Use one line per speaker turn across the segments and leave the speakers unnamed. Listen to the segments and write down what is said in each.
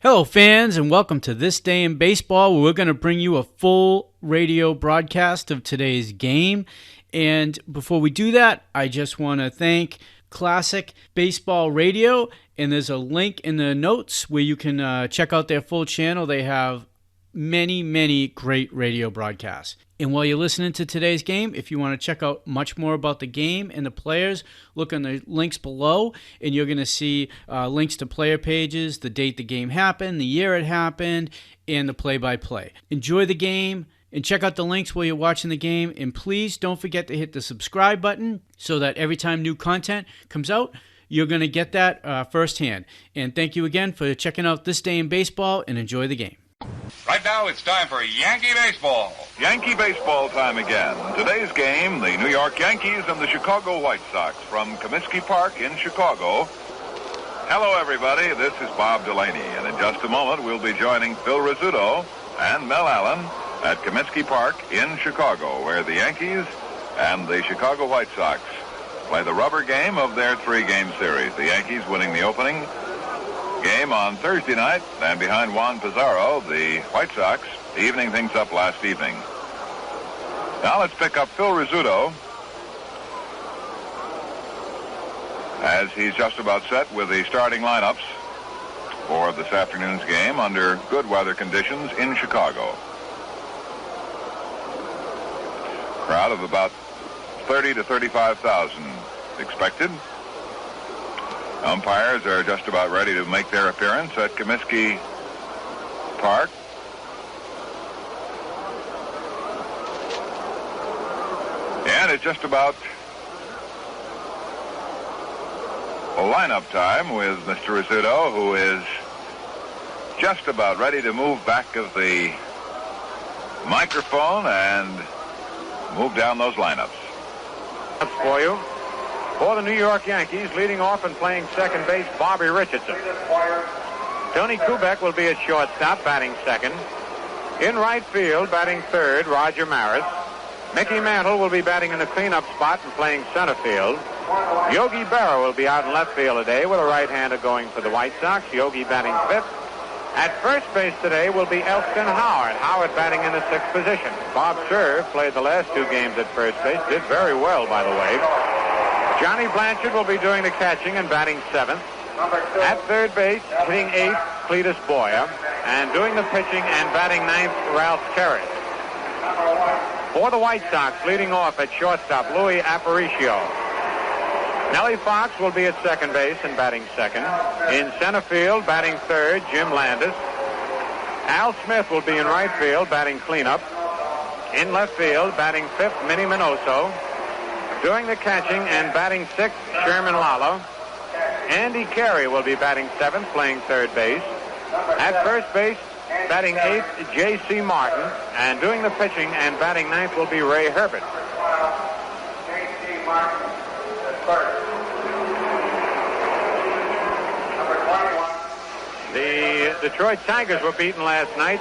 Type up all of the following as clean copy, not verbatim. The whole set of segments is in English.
Hello, fans, and welcome to This Day in Baseball, where we're going to bring you a full radio broadcast of today's game. And before we do that, I just want to thank Classic Baseball Radio, and there's a link in the notes where you can check out their full channel. They have many great radio broadcasts. And while you're listening to today's game, if you want to check out much more about the game and the players, look on the links below, and you're going to see links to player pages, the date the game happened, the year it happened, and the play-by-play. Enjoy the game, and check out the links while you're watching the game, and please don't forget to hit the subscribe button so that every time new content comes out, you're going to get that firsthand. And thank you again for checking out This Day in Baseball, and enjoy the game.
Right now, it's time for Yankee baseball.
Yankee baseball time again. Today's game, the New York Yankees and the Chicago White Sox from Comiskey Park in Chicago. Hello, everybody. This is Bob Delaney, and in just a moment, we'll be joining Phil Rizzuto and Mel Allen at Comiskey Park in Chicago, where the Yankees and the Chicago White Sox play the rubber game of their three-game series. The Yankees winning the opening game on Thursday night, and behind Juan Pizarro, the White Sox evening things up last evening. Now let's pick up Phil Rizzuto as he's just about set with the starting lineups for this afternoon's game under good weather conditions in Chicago. Crowd of about 30 to 35,000 expected. Umpires are just about ready to make their appearance at Comiskey Park. And it's just about lineup time with Mr. Rizzuto, who is just about ready to move back of the microphone and move down those lineups.
For you. For the New York Yankees, leading off and playing second base, Bobby Richardson. Tony Kubik will be at shortstop, batting second. In right field, batting third, Roger Maris. Mickey Mantle will be batting in the cleanup spot and playing center field. Yogi Berra will be out in left field today with a right-hander going for the White Sox. Yogi batting fifth. At first base today will be Elston Howard. Howard batting in the sixth position. Bob Cerv played the last two games at first base. Did very well, by the way. Johnny Blanchard will be doing the catching and batting seventh. At third base, hitting eighth, Cletus Boyer. And doing the pitching and batting ninth, Ralph Terry. For the White Sox, leading off at shortstop, Louis Aparicio. Nellie Fox will be at second base and batting second. In center field, batting third, Jim Landis. Al Smith will be in right field, batting cleanup. In left field, batting fifth, Minnie Minoso. Doing the catching and batting sixth, Sherman Lala. Andy Carey will be batting seventh, playing third base. At first base, batting eighth, J.C. Martin. And doing the pitching and batting ninth will be Ray Herbert. J.C. Martin at first. Number 21. The Detroit Tigers were beaten last night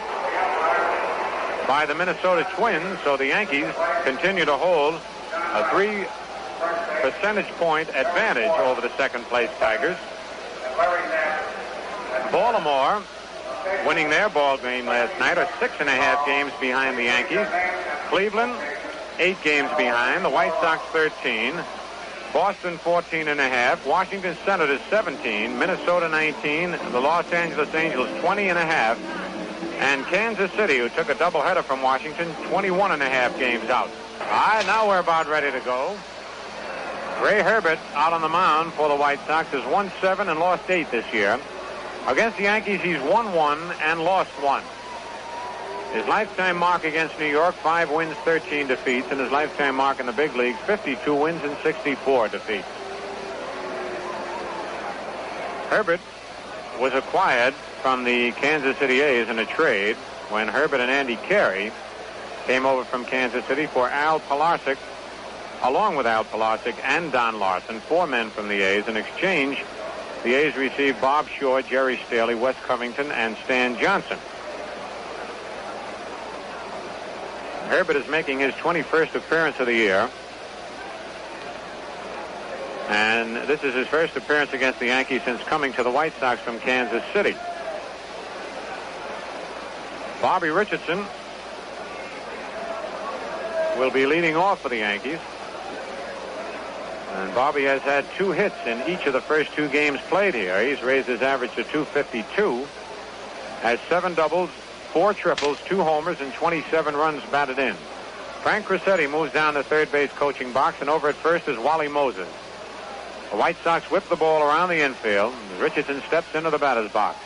by the Minnesota Twins, so the Yankees continue to hold a 3 percentage point advantage over the second place Tigers. Baltimore, winning their ball game last night, are 6.5 games behind the Yankees. Cleveland, 8 games behind. The White Sox, 13. Boston, 14.5. Washington Senators, 17. Minnesota, 19. The Los Angeles Angels, 20.5. And Kansas City, who took a doubleheader from Washington, 21.5 games out. All right, now we're about ready to go. Ray Herbert out on the mound for the White Sox has won 7 and lost 8 this year. Against the Yankees, he's won 1 and lost 1. His lifetime mark against New York, 5 wins, 13 defeats, and his lifetime mark in the big leagues, 52 wins and 64 defeats. Herbert was acquired from the Kansas City A's in a trade when Herbert and Andy Carey came over from Kansas City for Al Pilarczyk, along with Al Pilarczyk and Don Larson, 4 men from the A's. In exchange, the A's received Bob Shaw, Jerry Staley, Wes Covington, and Stan Johnson. Herbert is making his 21st appearance of the year. And this is his first appearance against the Yankees since coming to the White Sox from Kansas City. Bobby Richardson will be leading off for the Yankees. And Bobby has had 2 hits in each of the first 2 games played here. He's raised his average to 252. Has 7 doubles, 4 triples, 2 homers, and 27 runs batted in. Frank Crissetti moves down the third base coaching box, and over at first is Wally Moses. The White Sox whip the ball around the infield as Richardson steps into the batter's box.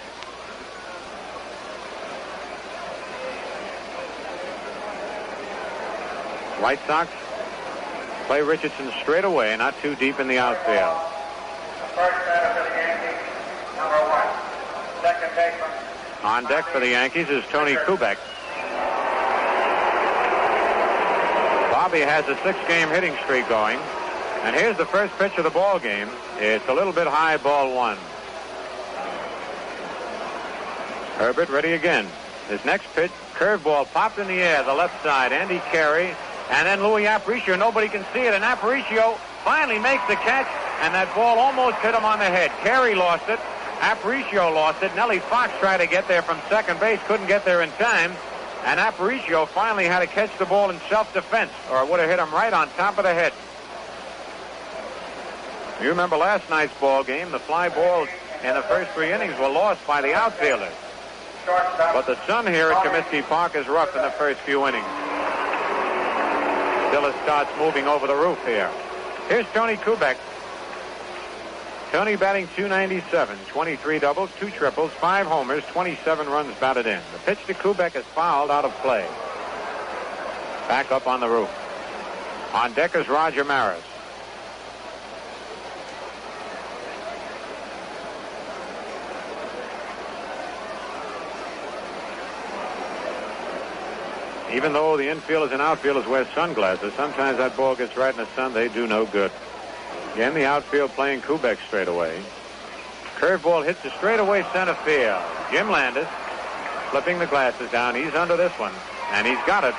White Sox play Richardson straight away, not too deep in the outfield.
First batter for the Yankees, number 1. Second baseman.
On deck for the Yankees is Tony Kubik. Bobby has a 6-game hitting streak going. And here's the first pitch of the ball game. It's a little bit high, ball 1. Herbert ready again. His next pitch, curveball popped in the air, the left side. Andy Carey, and then Louis Aparicio. Nobody can see it, and Aparicio finally makes the catch, and that ball almost hit him on the head. Carey lost it. Aparicio lost it. Nellie Fox tried to get there from second base, couldn't get there in time, and Aparicio finally had to catch the ball in self-defense, or it would have hit him right on top of the head. You remember last night's ball game, the fly balls in the first 3 innings were lost by the outfielders. But the sun here at Comiskey Park is rough in the first few innings. Still it starts moving over the roof here. Here's Tony Kubik. Tony batting .297, 23 doubles, 2 triples, 5 homers, 27 runs batted in. The pitch to Kubik is fouled out of play. Back up on the roof. On deck is Roger Maris. Even though the infielders and outfielders wear sunglasses, sometimes that ball gets right in the sun. They do no good. Again, the outfield playing Kubik straight away. Curveball hits the straightaway center field. Jim Landis flipping the glasses down. He's under this one, and he's got it.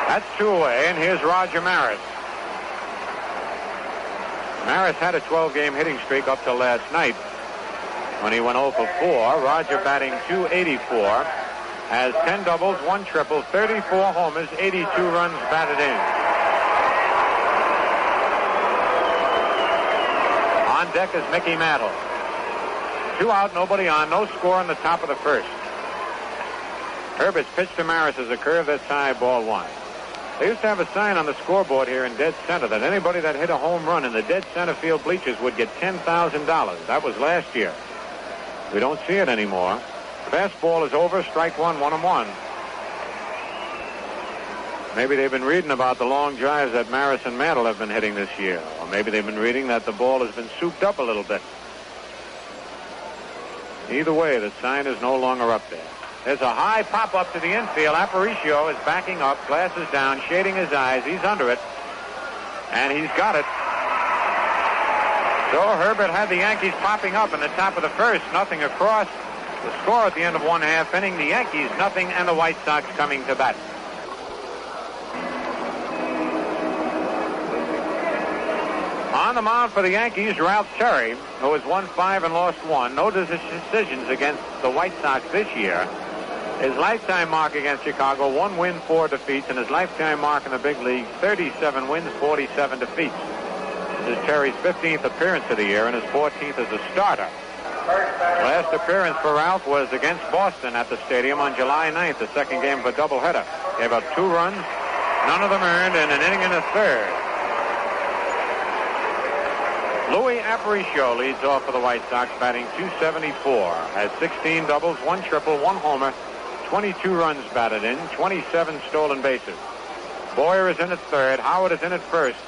That's 2 away, and here's Roger Maris. Maris had a 12-game hitting streak up till last night when he went 0 for 4. Roger batting .284. Has 10 doubles, 1 triple, 34 homers, 82 runs batted in. On deck is Mickey Mantle. 2 out, nobody on, no score in the top of the first. Herbert's pitch to Maris is a curve that's high, ball 1. They used to have a sign on the scoreboard here in dead center that anybody that hit a home run in the dead center field bleachers would get $10,000. That was last year. We don't see it anymore. Fastball is over, strike 1, 1-1. Maybe they've been reading about the long drives that Maris and Mantle have been hitting this year. Or maybe they've been reading that the ball has been souped up a little bit. Either way, the sign is no longer up there. There's a high pop-up to the infield. Aparicio is backing up, glasses down, shading his eyes. He's under it. And he's got it. So Herbert had the Yankees popping up in the top of the first, nothing across. The score at the end of 1/2 inning, the Yankees nothing, and the White Sox coming to bat. On the mound for the Yankees, Ralph Terry, who has won 5 and lost 1. No decisions against the White Sox this year. His lifetime mark against Chicago, 1 win, 4 defeats, and his lifetime mark in the big league, 37 wins, 47 defeats. This is Terry's 15th appearance of the year and his 14th as a starter. Last appearance for Ralph was against Boston at the stadium on July 9th, the second game of a doubleheader. Gave up 2 runs, none of them earned, in an inning and a third. Louis Aparicio leads off for the White Sox, batting .274. Has 16 doubles, 1 triple, 1 homer, 22 runs batted in, 27 stolen bases. Boyer is in at third. Howard is in at first.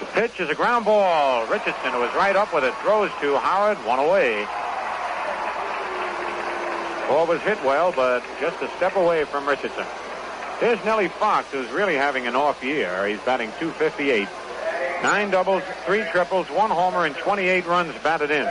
The pitch is a ground ball. Richardson, who is right up with it, throws to Howard, 1 away. Ball was hit well, but just a step away from Richardson. Here's Nellie Fox, who's really having an off year. He's batting .258. 9 doubles, 3 triples, 1 homer, and 28 runs batted in.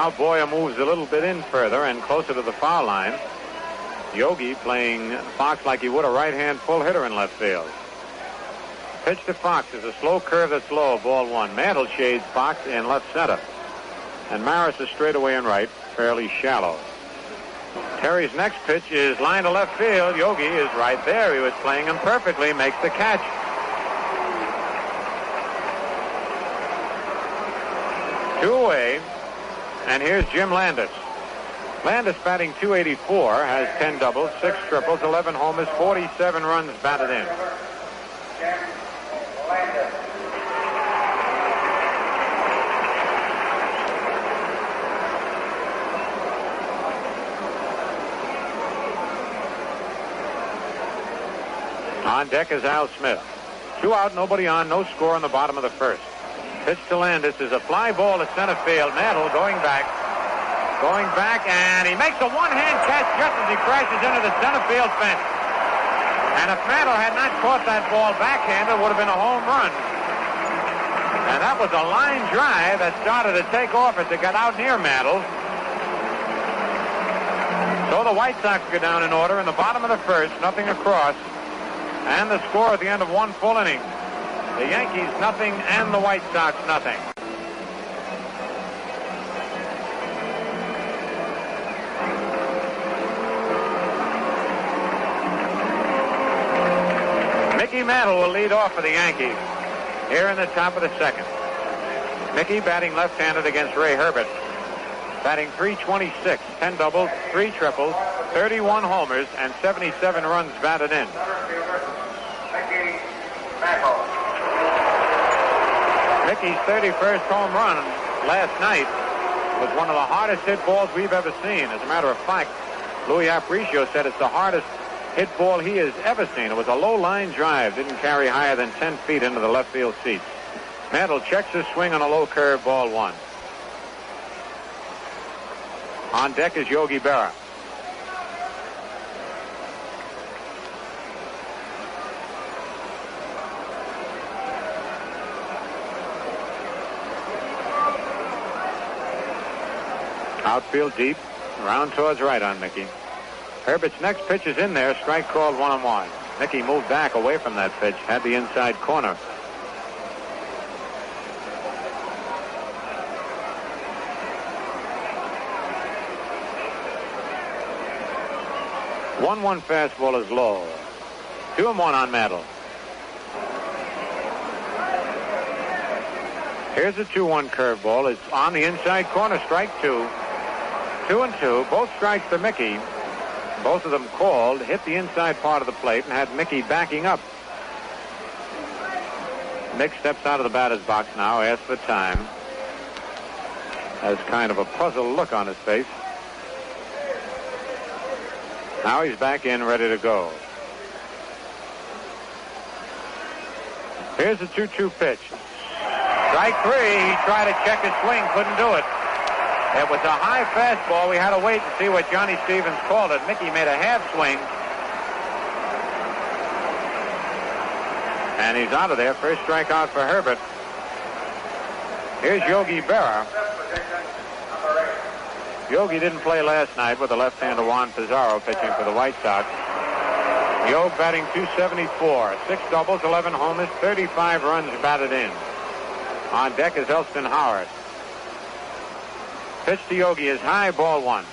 Now Boyer moves a little bit in further and closer to the foul line. Yogi playing Fox like he would a right-hand full hitter in left field. Pitch to Fox is a slow curve that's low, ball one. Mantle shades Fox in left center. And Maris is straight away in right, fairly shallow. Terry's next pitch is line to left field. Yogi is right there. He was playing him perfectly, makes the catch. Two away, and here's Jim Landis. Landis batting .284, has 10 doubles, 6 triples, 11 homers, 47 runs batted in. On deck is Al Smith. 2 out, nobody on, no score in the bottom of the first. Pitch to Landis is a fly ball to center field. Mantle going back, and he makes a one-hand catch just as he crashes into the center field fence. And if Mantle had not caught that ball backhand, it would have been a home run. And that was a line drive that started to take off as it got out near Mantle. So the White Sox go down in order in the bottom of the first, nothing across. And the score at the end of 1 full inning. The Yankees nothing and the White Sox nothing. Mickey Mantle will lead off for the Yankees here in the top of the second. Mickey batting left-handed against Ray Herbert. Batting .326, 10 doubles, 3 triples, 31 homers, and 77 runs batted in. Mickey's 31st home run last night was one of the hardest hit balls we've ever seen. As a matter of fact, Louis Aparicio said it's the hardest hit ball he has ever seen. It was a low line drive, didn't carry higher than 10 feet into the left field seats. Mantle checks his swing on a low curve, ball one. On deck is Yogi Berra. Outfield deep, around towards right on Mickey. Herbert's next pitch is in there, strike called 1-1. Mickey moved back away from that pitch, had the inside corner. One fastball is low. 2-1 on Mantle. Here's a 2-1 curveball. It's on the inside corner, strike 2. 2-2, both strikes for Mickey. Both of them called, hit the inside part of the plate and had Mickey backing up. Mick steps out of the batter's box now, asks for time. Has kind of a puzzled look on his face. Now he's back in, ready to go. Here's the 2-2 pitch. Strike 3, he tried to check his swing, couldn't do it. It was a high fastball. We had to wait and see what Johnny Stevens called it. Mickey made a half swing. And he's out of there. First strikeout for Herbert. Here's Yogi Berra. Yogi didn't play last night with the left-hander Juan Pizarro pitching for the White Sox. Yogi batting .274, 6 doubles, 11 homers, 35 runs batted in. On deck is Elston Howard. Pitch to Yogi is high, ball 1.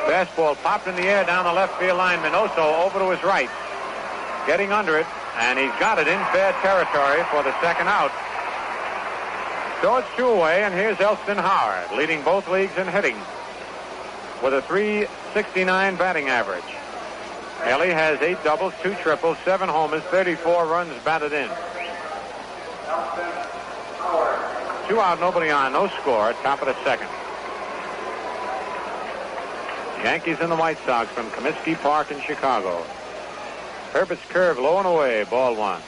Fastball popped in the air down the left field line. Minoso over to his right. Getting under it, and he's got it in fair territory for the second out. So it's 2 away, and here's Elston Howard, leading both leagues in hitting with a .369 batting average. Ellie has 8 doubles, 2 triples, 7 homers, 34 runs batted in. 2 out, nobody on, no score, top of the second. Yankees and the White Sox from Comiskey Park in Chicago. Herbert's curve low and away, ball 1.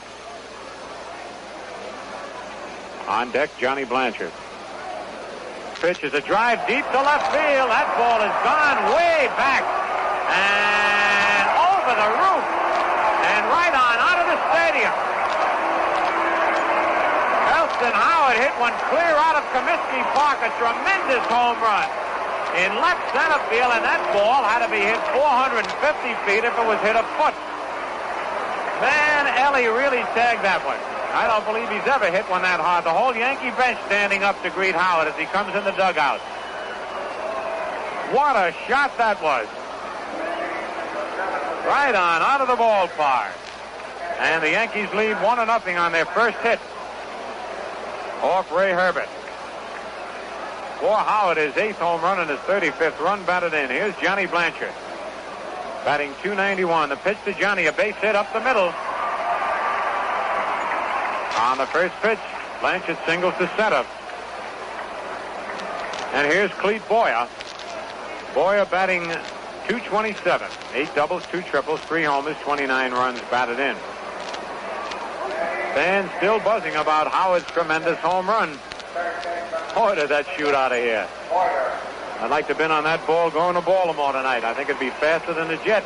On deck, Johnny Blanchard. Pitch is a drive deep to left field. That ball has gone way back. And over the roof and right on out of the stadium. Elston Howard hit one clear out of Comiskey Park, a tremendous home run in left center field, and that ball had to be hit 450 feet if it was hit a foot. Man, Ellie really tagged that one. I don't believe he's ever hit one that hard. The whole Yankee bench standing up to greet Howard as he comes in the dugout. What a shot that was. Right on out of the ballpark. And the Yankees lead 1-0 on their first hit off Ray Herbert. For Howard, his 8th home run and his 35th run batted in. Here's Johnny Blanchard, batting .291. The pitch to Johnny, a base hit up the middle. On the first pitch, Blanchard singles to center. And here's Clete Boyer. Boyer batting .227. 8 doubles, 2 triples, 3 homers, 29 runs batted in. Fans still buzzing about Howard's tremendous home run. Boy, did that shoot out of here. I'd like to have been on that ball going to Baltimore tonight. I think it'd be faster than the jet.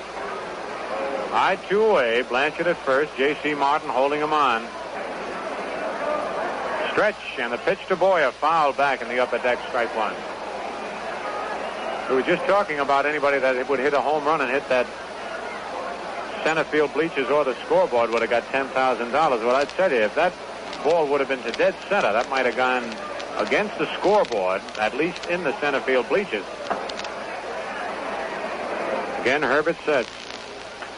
High 2 away. Blanchard at first. J.C. Martin holding him on. Stretch, and the pitch to Boyer. Foul back in the upper deck, strike one. We were just talking about anybody that would hit a home run and hit that center field bleachers or the scoreboard would have got $10,000. Well, I'd tell you, if that ball would have been to dead center, that might have gone against the scoreboard, at least in the center field bleachers. Again, Herbert sets.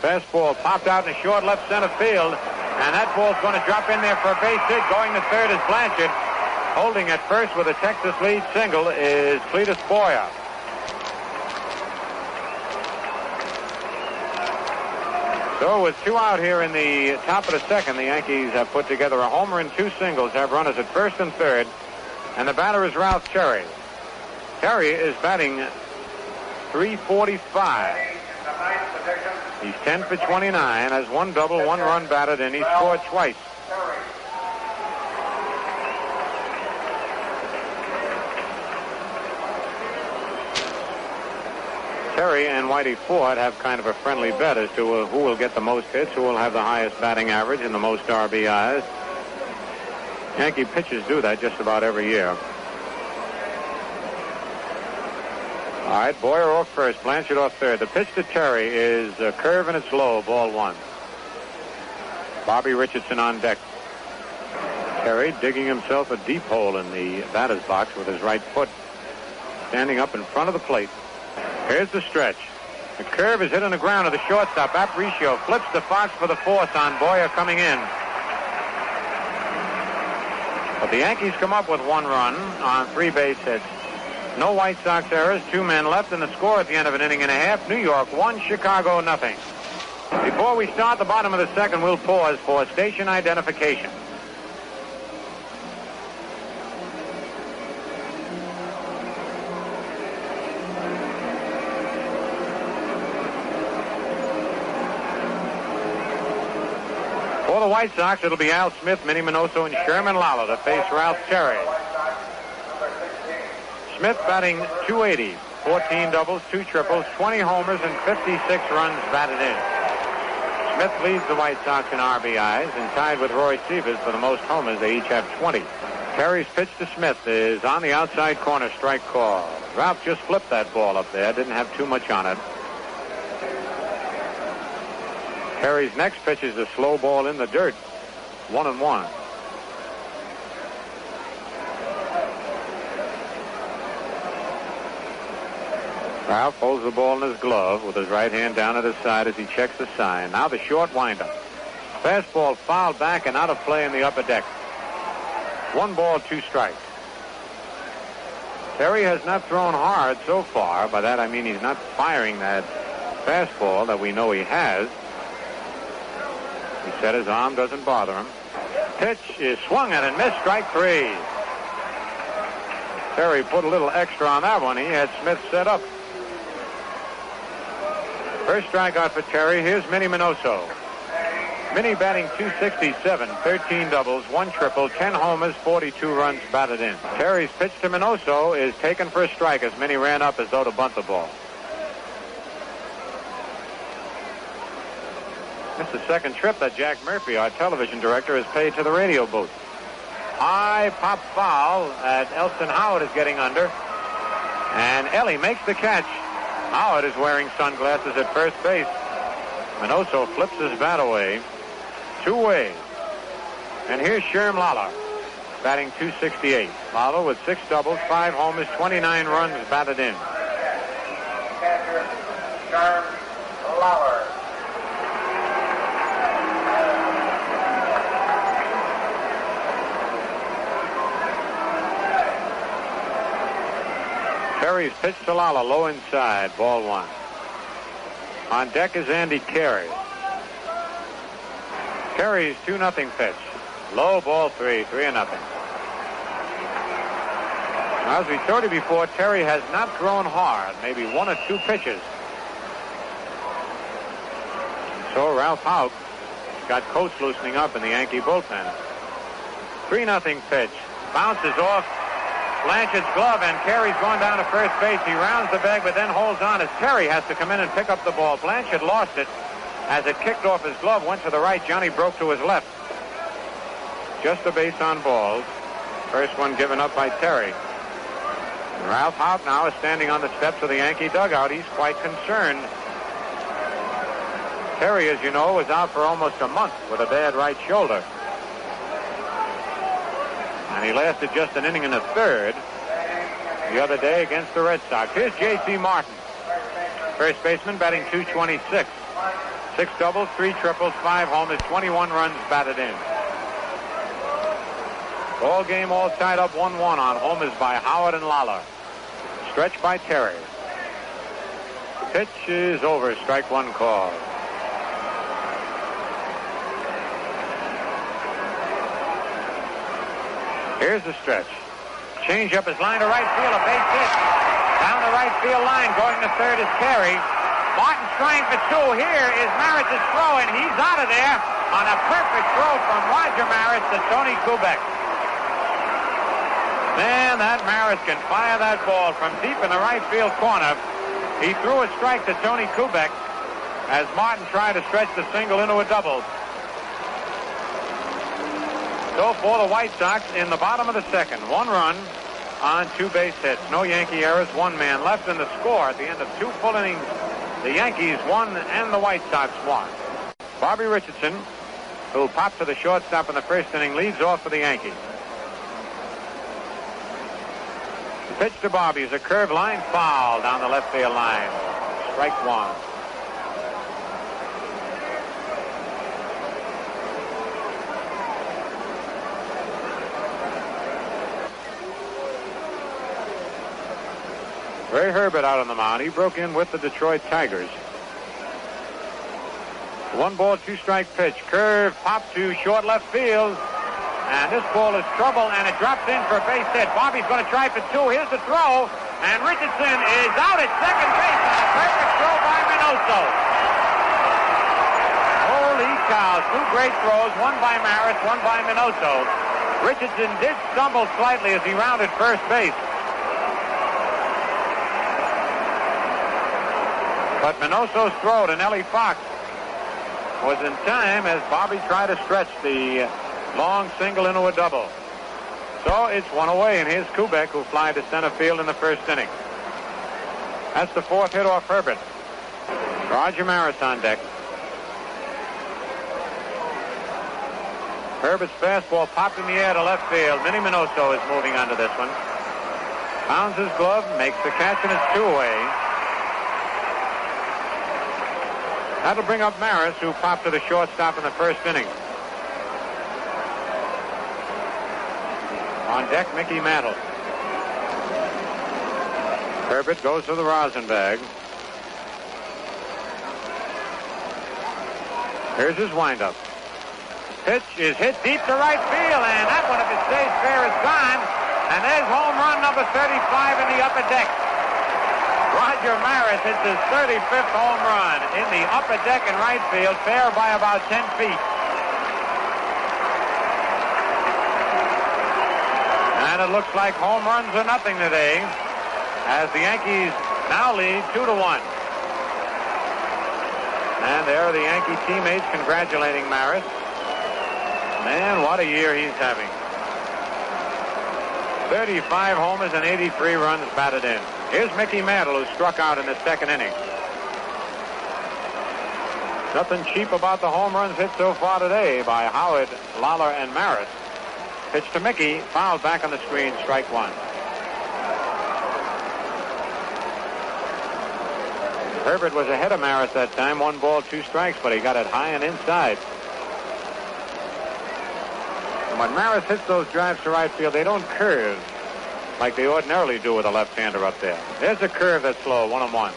Fastball popped out in the short left center field, and that ball's going to drop in there for a base hit. Going to third is Blanchard. Holding at first with a Texas lead single is Cletus Boyer. So with 2 out here in the top of the second, the Yankees have put together a homer and 2 singles, have runners at first and third, and the batter is Ralph Terry. Terry is batting .345. He's 10 for 29, has 1 double, 1 run batted, and he scored twice. Terry and Whitey Ford have kind of a friendly bet as to who will get the most hits, who will have the highest batting average and the most RBIs. Yankee pitchers do that just about every year. All right, Boyer off first, Blanchard off third. The pitch to Terry is a curve and it's low, ball 1. Bobby Richardson on deck. Terry digging himself a deep hole in the batter's box with his right foot, standing up in front of the plate. Here's the stretch. The curve is hit on the ground to the shortstop. Aparicio flips to Fox for the force on Boyer coming in. But the Yankees come up with 1 run on 3 base hits. No White Sox errors, 2 men left, and the score at the end of an inning and a half, New York 1, Chicago nothing. Before we start the bottom of the second, we'll pause for station identification. For the White Sox, it'll be Al Smith, Minnie Minoso, and Sherman Lalo to face Ralph Terry. Smith batting .280, 14 doubles, 2 triples, 20 homers, and 56 runs batted in. Smith leads the White Sox in RBIs and tied with Roy Sievers for the most homers. They each have 20. Terry's pitch to Smith is on the outside corner, strike call. Ralph just flipped that ball up there, didn't have too much on it. Terry's next pitch is a slow ball in the dirt, 1-1. Ralph holds the ball in his glove with his right hand down at his side as he checks the sign. Now the short windup. Fastball fouled back and out of play in the upper deck. 1 ball, 2 strikes. Terry has not thrown hard so far. By that I mean he's not firing that fastball that we know he has. He said his arm doesn't bother him. Pitch is swung at and missed, strike 3. Terry put a little extra on that one. He had Smith set up. First strikeout for Terry. Here's Minnie Minoso. Minnie batting .267, 13 doubles, 1 triple, 10 homers, 42 runs batted in. Terry's pitch to Minoso is taken for a strike as Minnie ran up as though to bunt the ball. It's the second trip that Jack Murphy, our television director, has paid to the radio booth. High pop foul as Elston Howard is getting under. And Ellie makes the catch. Howard is wearing sunglasses at first base. Minoso flips his bat away. 2 ways. And here's Sherm Lala, batting .268. Lala with 6 doubles, 5 homers, 29 runs batted in.
Catcher, Sherm Lala.
Terry's pitch to Lala, low inside, ball 1. On deck is Andy Carey. Carey's 2-0 pitch. Low, ball 3, 3-0. As we told you before, Terry has not thrown hard, maybe 1 or 2 pitches. So Ralph Houck got Coates loosening up in the Yankee bullpen. 3-0 pitch. Bounces off Blanchard's glove, and Carey's going down to first base. He rounds the bag, but then holds on as Terry has to come in and pick up the ball. Blanchard lost it as it kicked off his glove, went to the right. Johnny broke to his left. Just a base on balls. First one given up by Terry. And Ralph Houck now is standing on the steps of the Yankee dugout. He's quite concerned. Terry, as you know, was out for almost a month with a bad right shoulder. And he lasted just an inning and a third the other day against the Red Sox. Here's J.C. Martin, first baseman, batting .226. 6 doubles, 3 triples, 5 homers, 21 runs batted in. Ball game all tied up 1-1 on homers by Howard and Lala. Stretch by Terry. Pitch is over. Strike 1 call. Here's the stretch. Change up his line to right field. A base hit. Down the right field line. Going to third is Carey. Martin's trying for 2. Here is Maris's throw, and he's out of there on a perfect throw from Roger Maris to Tony Kubik. Man, that Maris can fire that ball from deep in the right field corner. He threw a strike to Tony Kubik as Martin tried to stretch the single into a double. So for the White Sox in the bottom of the second, 1 run on 2 base hits. No Yankee errors, 1 man left, in the score at the end of 2 full innings. The Yankees won and the White Sox won. Bobby Richardson, who popped to the shortstop in the first inning, leads off for the Yankees. The pitch to Bobby is a curved line foul down the left field line. Strike 1. Ray Herbert out on the mound. He broke in with the Detroit Tigers. 1 ball, 2 strike pitch. Curve, pop to short left field. And this ball is trouble, and it drops in for a base hit. Bobby's going to try for 2. Here's the throw. And Richardson is out at second base on a perfect throw by Minoso. Holy cow. 2 great throws. 1 by Maris, 1 by Minoso. Richardson did stumble slightly as he rounded first base. But Minoso's throw to Nellie Fox was in time as Bobby tried to stretch the long single into a double. So it's 1 away, and here's Kubik, who flied to center field in the first inning. That's the 4th hit off Herbert. Roger Maris on deck. Herbert's fastball popped in the air to left field. Minnie Minoso is moving onto this one. Pounds his glove, makes the catch, and it's 2 away. That'll bring up Maris, who popped to the shortstop in the first inning. On deck, Mickey Mantle. Herbert goes to the rosin bag. Here's his windup. Pitch is hit deep to right field, and that one, if it stays fair, is gone. And there's home run number 35 in the upper deck. Roger Maris hits his 35th home run in the upper deck in right field, fair by about 10 feet. And it looks like home runs are nothing today, as the Yankees now lead 2-1. And there are the Yankee teammates congratulating Maris. Man, what a year he's having. 35 homers and 83 runs batted in. Here's Mickey Mantle, who struck out in the second inning. Nothing cheap about the home runs hit so far today by Howard, Lawler, and Maris. Pitch to Mickey, fouled back on the screen, strike one. Herbert was ahead of Maris that time, 1 ball, 2 strikes, but he got it high and inside. And when Maris hits those drives to right field, they don't curve like they ordinarily do with a left-hander up there. There's a curve that's slow, 1-1.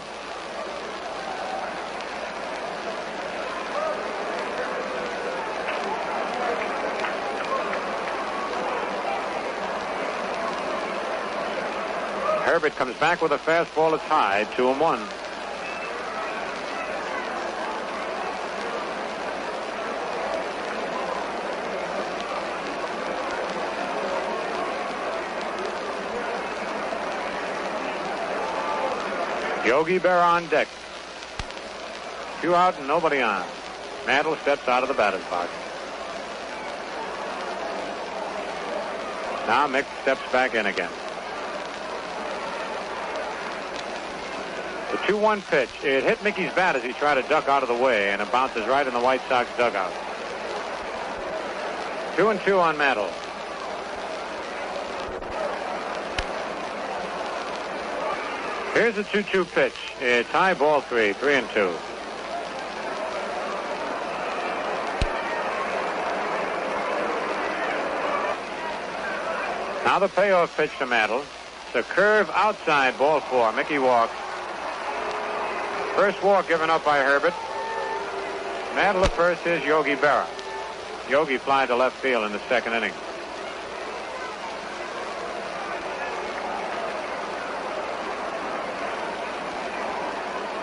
Herbert comes back with a fastball that's high, 2-1. Yogi Berra on deck. 2 out and nobody on. Mantle steps out of the batter's box. Now Mick steps back in again. The 2-1 pitch. It hit Mickey's bat as he tried to duck out of the way, and it bounces right in the White Sox dugout. 2-2 on Mantle. Here's the 2-2 pitch. It's high, ball 3, 3-2. Now the payoff pitch to Mantle. It's a curve outside, ball 4. Mickey walks. First walk given up by Herbert. Mantle at first. Is Yogi Berra. Yogi flied to left field in the second inning.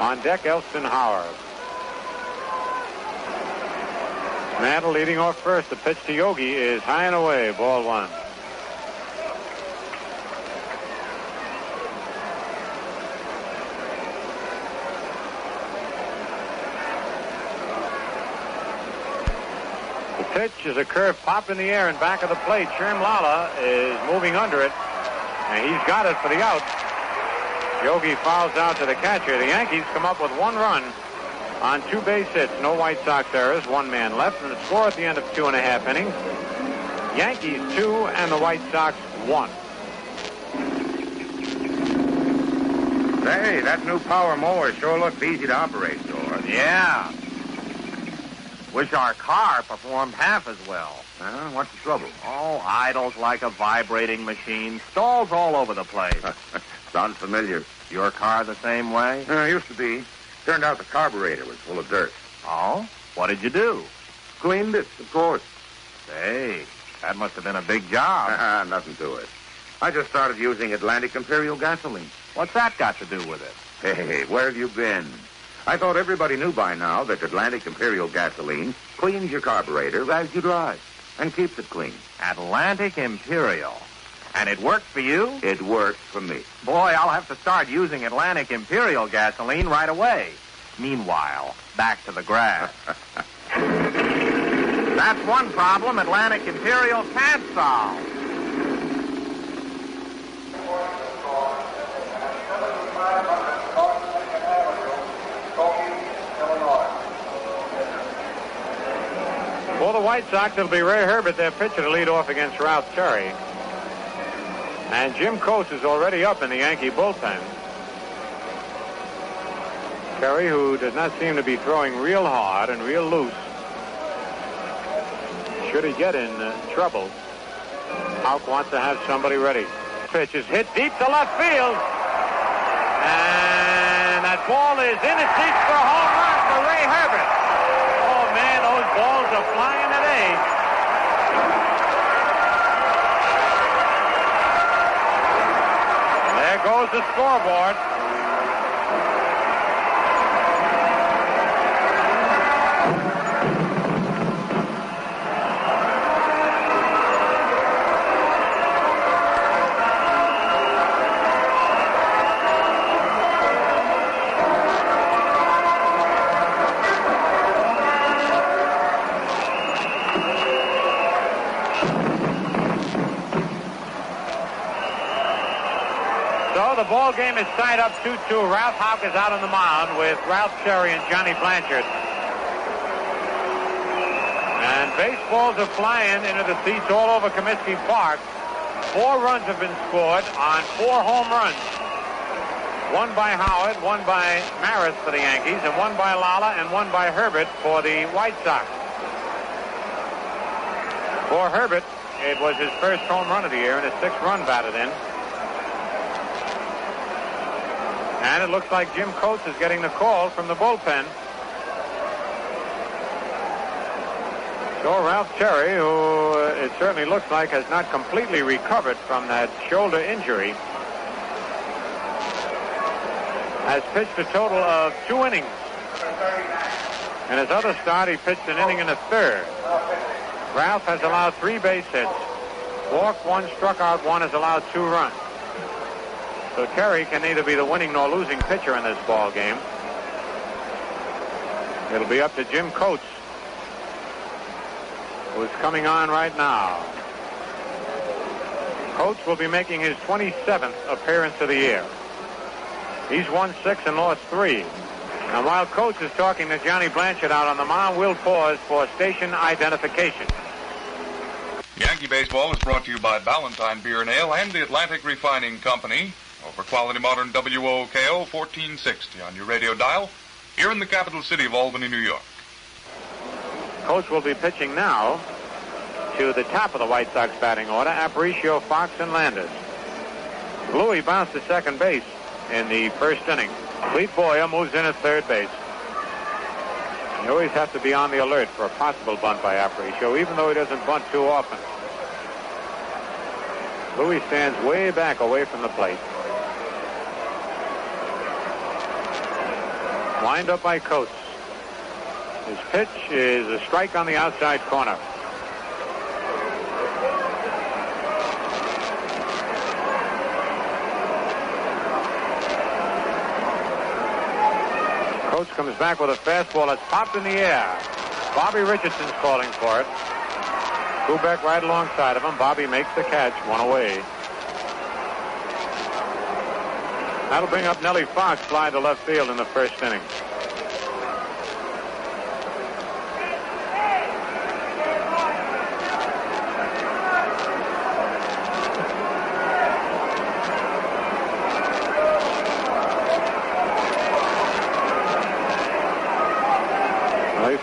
On deck, Elston Howard. Mantle leading off first. The pitch to Yogi is high and away, ball 1. Pitch is a curve pop in the air in back of the plate. Sherm Lala is moving under it, and he's got it for the out. Yogi fouls out to the catcher. The Yankees come up with 1 run on 2 base hits. No White Sox errors. 1 man left, and the score at the end of 2.5 innings. Yankees 2 and the White Sox 1.
Say, that new power mower sure looks easy to operate, George.
Yeah. Wish our car performed half as well.
What's the trouble?
Oh, idles like a vibrating machine. Stalls all over the place.
Sounds familiar.
Your car the same way?
Used to be. Turned out the carburetor was full of dirt.
Oh? What did you do?
Cleaned it, of course.
Say, that must have been a big job.
Nothing to it. I just started using Atlantic Imperial gasoline.
What's that got to do with it?
Hey, where have you been? I thought everybody knew by now that Atlantic Imperial gasoline cleans your carburetor as you drive and keeps it clean.
Atlantic Imperial. And it worked for you?
It worked for me.
Boy, I'll have to start using Atlantic Imperial gasoline right away. Meanwhile, back to the grass. That's one problem Atlantic Imperial can't solve.
For the White Sox, it'll be Ray Herbert, their pitcher, to lead off against Ralph Terry. And Jim Coates is already up in the Yankee bullpen. Terry, who does not seem to be throwing real hard and real loose. Should he get in trouble, Houck wants to have somebody ready. Pitch is hit deep to left field. And that ball is in its seats for a home run for Ray Herbert. Oh, man, those balls are flying today. And there goes the scoreboard. So the ball game is tied up 2-2. Ralph Houck is out on the mound with Ralph Cherry and Johnny Blanchard. And baseballs are flying into the seats all over Comiskey Park. 4 runs have been scored on 4 home runs. 1 by Howard, 1 by Maris for the Yankees, and 1 by Lala, and 1 by Herbert for the White Sox. For Herbert, it was his first home run of the year and a 6-run batted in. And it looks like Jim Coates is getting the call from the bullpen. So Ralph Cherry, who it certainly looks like has not completely recovered from that shoulder injury, has pitched a total of 2 innings. In his other start, he pitched an inning and a third. Ralph has allowed 3 base hits. Walked 1, struck out 1, has allowed 2 runs. So Cherry can neither be the winning nor losing pitcher in this ball game. It'll be up to Jim Coates, who's coming on right now. Coates will be making his 27th appearance of the year. He's won 6 and lost 3. And while Coates is talking to Johnny Blanchard out on the mound, we'll pause for station identification.
Yankee Baseball is brought to you by Ballantine Beer and Ale and the Atlantic Refining Company over quality modern WOKO 1460 on your radio dial here in the capital city of Albany, New York.
Coates will be pitching now to the top of the White Sox batting order, Aparicio, Fox, and Landers. Louis bounced to second base in the first inning. Clete Boyer moves in at third base. You always have to be on the alert for a possible bunt by Aparicio, even though he doesn't bunt too often. Louis stands way back away from the plate. Lined up by Coates. His pitch is a strike on the outside corner. Coates comes back with a fastball that's popped in the air. Bobby Richardson's calling for it. Kubik right alongside of him. Bobby makes the catch, 1 away. That'll bring up Nellie Fox, fly to left field in the first inning.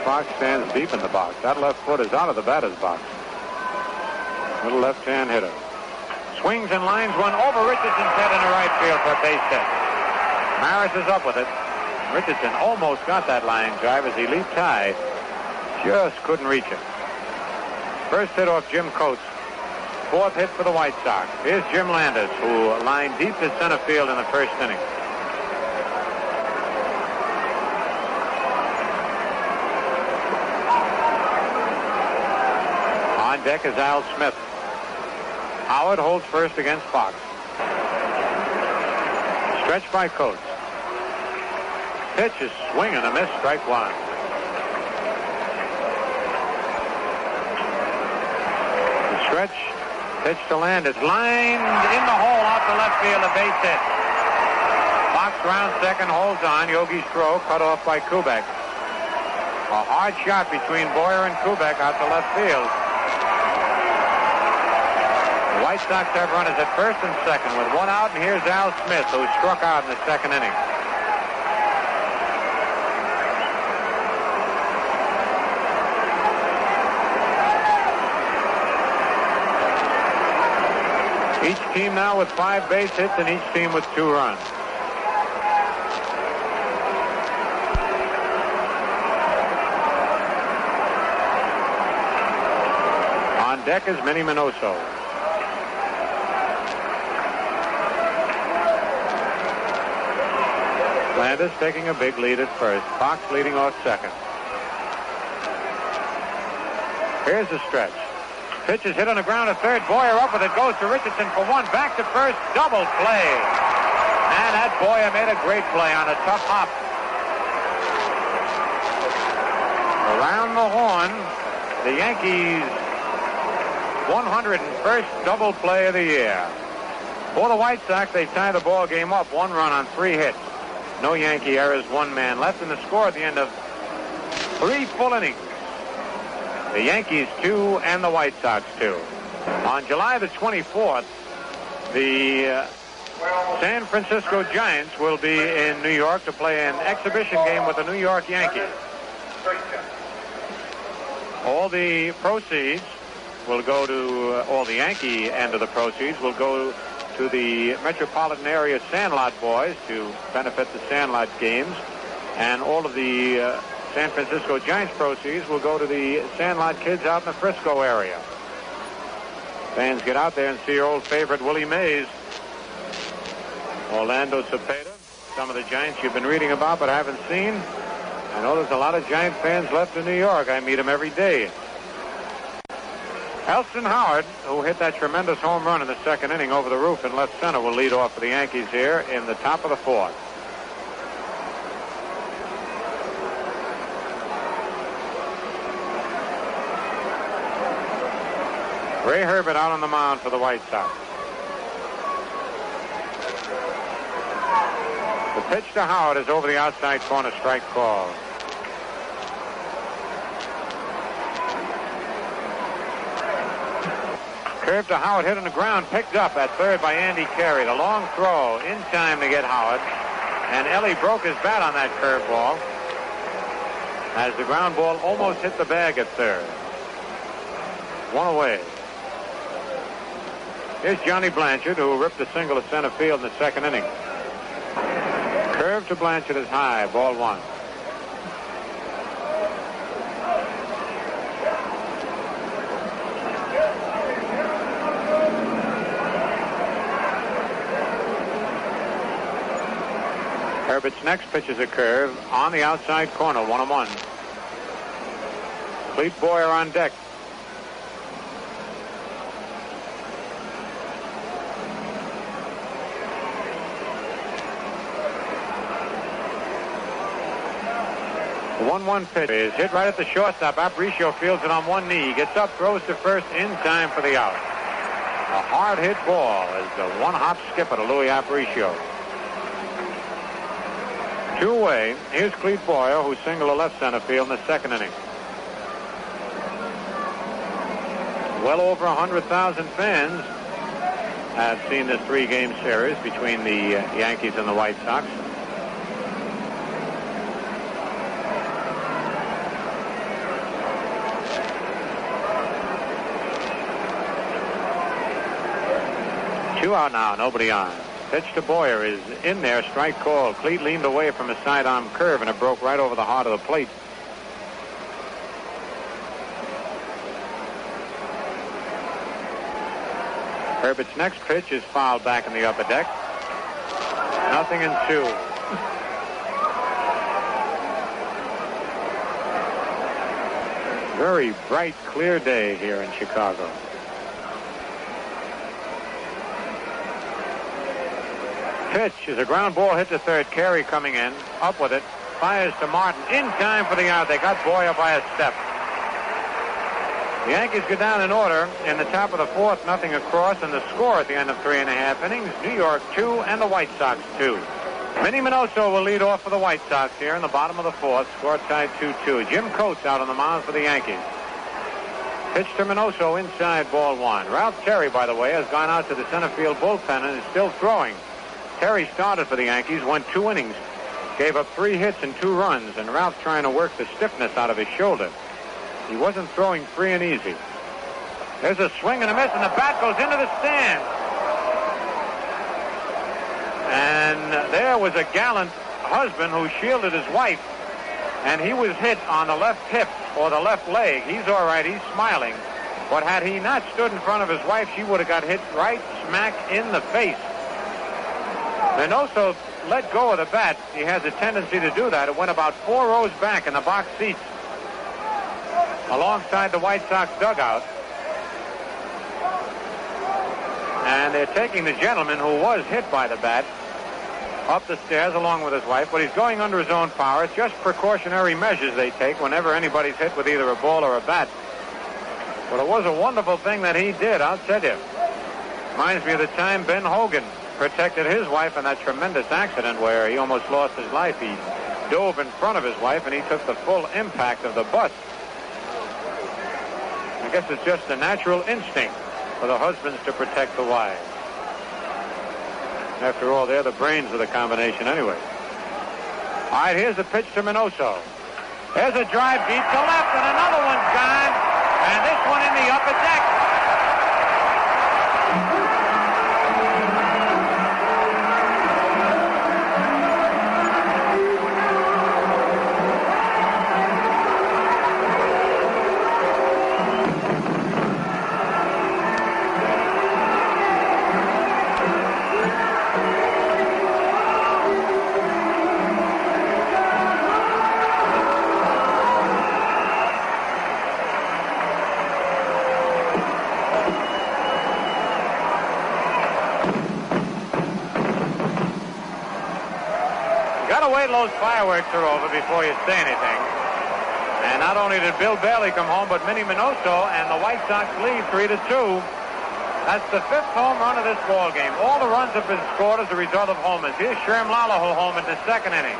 Fox stands deep in the box. That left foot is out of the batter's box. Little left-hand hitter. Swings and lines one over Richardson's head in the right field for a base hit. Maris is up with it. Richardson almost got that line drive as he leaped high. Just couldn't reach it. First hit off Jim Coates. 4th hit for the White Sox. Here's Jim Landers, who lined deep to center field in the first inning. On deck is Al Smith. Howard holds first against Fox. Stretch by Coates. Pitch is swing and a miss, strike 1. The stretch, pitch to Landers, lined in the hole out to left field, a base hit. Fox round second, holds on. Yogi's throw cut off by Kubik. A hard shot between Boyer and Kubik out to left field. The White Sox have runners at first and second with 1 out, and here's Al Smith, who struck out in the second inning. Each team now with 5 base hits and each team with 2 runs. On deck is Minnie Minoso. Landers taking a big lead at first. Fox leading off second. Here's the stretch. Pitch is hit on the ground at third. Boyer up with it. Goes to Richardson for 1. Back to first. Double play. And that Boyer made a great play on a tough hop. Around the horn, the Yankees' 101st double play of the year. For the White Sox, they tie the ball game up. 1 run on 3 hits. No Yankee errors, 1 man left in the score at the end of 3 full innings. The Yankees 2 and the White Sox 2. On July the 24th, the San Francisco Giants will be in New York to play an exhibition game with the New York Yankees. All the proceeds will go to, all the Yankee end of the proceeds will go to the metropolitan area Sandlot boys to benefit the Sandlot games. And all of the San Francisco Giants proceeds will go to the Sandlot kids out in the Frisco area. Fans get out there and see your old favorite Willie Mays. Orlando Cepeda, some of the Giants you've been reading about but haven't seen. I know there's a lot of Giant fans left in New York. I meet them every day. Elston Howard, who hit that tremendous home run in the second inning over the roof in left center, will lead off for the Yankees here in the top of the 4th. Ray Herbert out on the mound for the White Sox. The pitch to Howard is over the outside corner, strike call. Curve to Howard, hit on the ground, picked up at third by Andy Carey. The long throw in time to get Howard. And Ellie broke his bat on that curveball as the ground ball almost hit the bag at third. 1 away. Here's Johnny Blanchard, who ripped a single to center field in the second inning. Curve to Blanchard is high, ball 1. Herbert's next pitch is a curve on the outside corner, 1-1. Clete Boyer on deck. The 1-1 pitch is hit right at the shortstop. Aparicio fields it on one knee. Gets up, throws to first in time for the out. A hard hit ball is the one-hop skipper to Louis Aparicio. 2 away. Here's Clete Boyer, who singled to left center field in the second inning. Well over 100,000 fans have seen this 3-game series between the Yankees and the White Sox. Two out now, nobody on. Pitch to Boyer is in there, strike call. Clete leaned away from a sidearm curve and it broke right over the heart of the plate. Herbert's next pitch is fouled back in the upper deck. 0-2. Very bright, clear day here in Chicago. Pitch is a ground ball hit to third. Carey coming in, up with it, fires to Martin in time for the out. They got Boyer by a step. The Yankees go down in order in the top of the 4th, 0 across, and the score at the end of 3.5 innings, New York 2 and the White Sox 2. Minnie Minoso will lead off for the White Sox here in the bottom of the 4th, score tied 2-2. Jim Coates out on the mound for the Yankees. Pitch to Minoso inside, ball 1. Ralph Terry, by the way, has gone out to the center field bullpen and is still throwing. Terry started for the Yankees, went 2 innings, gave up 3 hits and 2 runs, and Ralph trying to work the stiffness out of his shoulder. He wasn't throwing free and easy. There's a swing and a miss, and the bat goes into the stand. And there was a gallant husband who shielded his wife, and he was hit on the left hip or the left leg. He's all right. He's smiling. But had he not stood in front of his wife, she would have got hit right smack in the face. Minoso let go of the bat. He has a tendency to do that. It went about 4 rows back in the box seats alongside the White Sox dugout. And they're taking the gentleman who was hit by the bat up the stairs along with his wife, but he's going under his own power. It's just precautionary measures they take whenever anybody's hit with either a ball or a bat. But it was a wonderful thing that he did, I'll tell you. Reminds me of the time Ben Hogan protected his wife in that tremendous accident where he almost lost his life. He dove in front of his wife, and he took the full impact of the bus. I guess it's just a natural instinct for the husbands to protect the wives. After all, they're the brains of the combination anyway. All right, here's the pitch to Minoso. There's a drive deep to left, and another one's gone. And this one in the upper deck. Those fireworks are over before you say anything. And not only did Bill Bailey come home, but Minnie Minoso, and the White Sox lead 3-2. That's the 5th home run of this ball game. All the runs have been scored as a result of homers. Here's Sherm Lalaho home in the 2nd inning.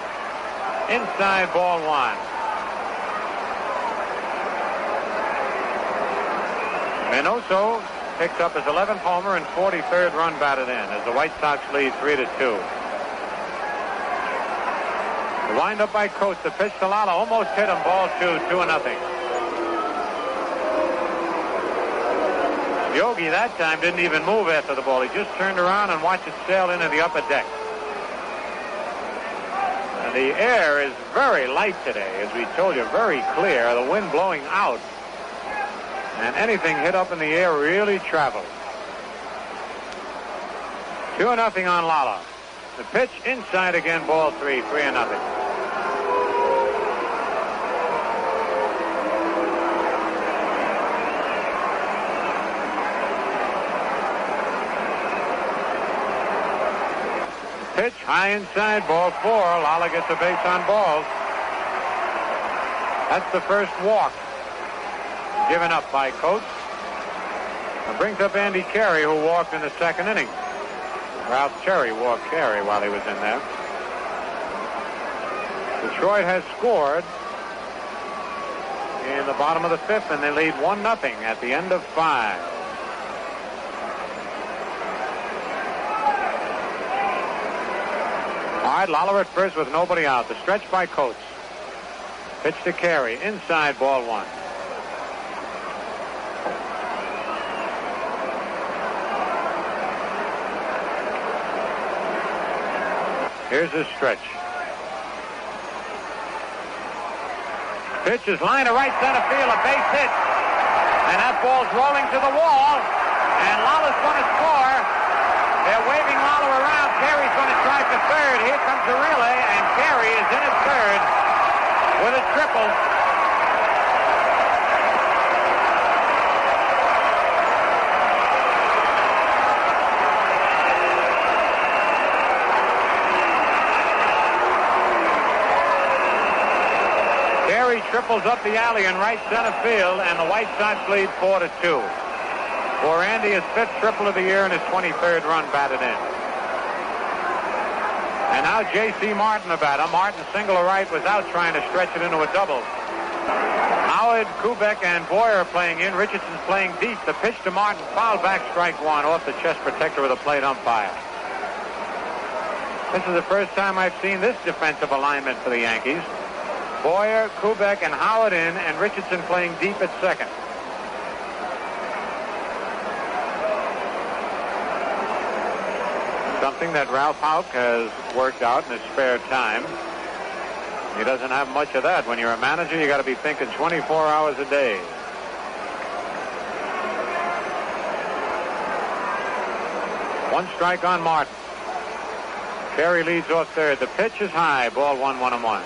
Inside ball 1. Minoso picks up his 11th homer and 43rd run batted in as the White Sox lead 3-2. The wind-up by Coates. The pitch to Lala almost hit him. Ball 2-0. Yogi that time didn't even move after the ball. He just turned around and watched it sail into the upper deck. And the air is very light today, as we told you, very clear. The wind blowing out. And anything hit up in the air really travels. 2-0 on Lala. The pitch inside again, ball 3-0. Pitch high inside, ball 4. Lala gets a base on balls. That's the first walk given up by Coates. It brings up Andy Carey, who walked in the 2nd inning. Ralph Cherry walked Carey while he was in there. Detroit has scored in the bottom of the 5th, and they lead 1-0 at the end of 5. All right, Lala at first with nobody out. The stretch by Coates. Pitch to Carey. Inside, ball 1. Here's his stretch. Pitch is line to right center field, a base hit. And that ball's rolling to the wall. And Lala's going to score. They're waving Lala around. Carey's going to drive to third. Here comes the relay, and Carey is in at third with a triple. Carey triples up the alley in right center field, and the White Sox lead 4-2. For Andy, his 5th triple of the year and his 23rd run batted in. And now J.C. Martin a batter. Martin single to right, was out trying to stretch it into a double. Howard, Kubik, and Boyer are playing in. Richardson's playing deep. The pitch to Martin, foul back, strike 1 off the chest protector of the plate umpire. This is the first time I've seen this defensive alignment for the Yankees. Boyer, Kubik, and Howard in, and Richardson playing deep at second. Something that Ralph Houck has worked out in his spare time. He doesn't have much of that. When you're a manager, you got to be thinking 24 hours a day. One strike on Martin. Carey leads off third. The pitch is high. Ball 1-1-1.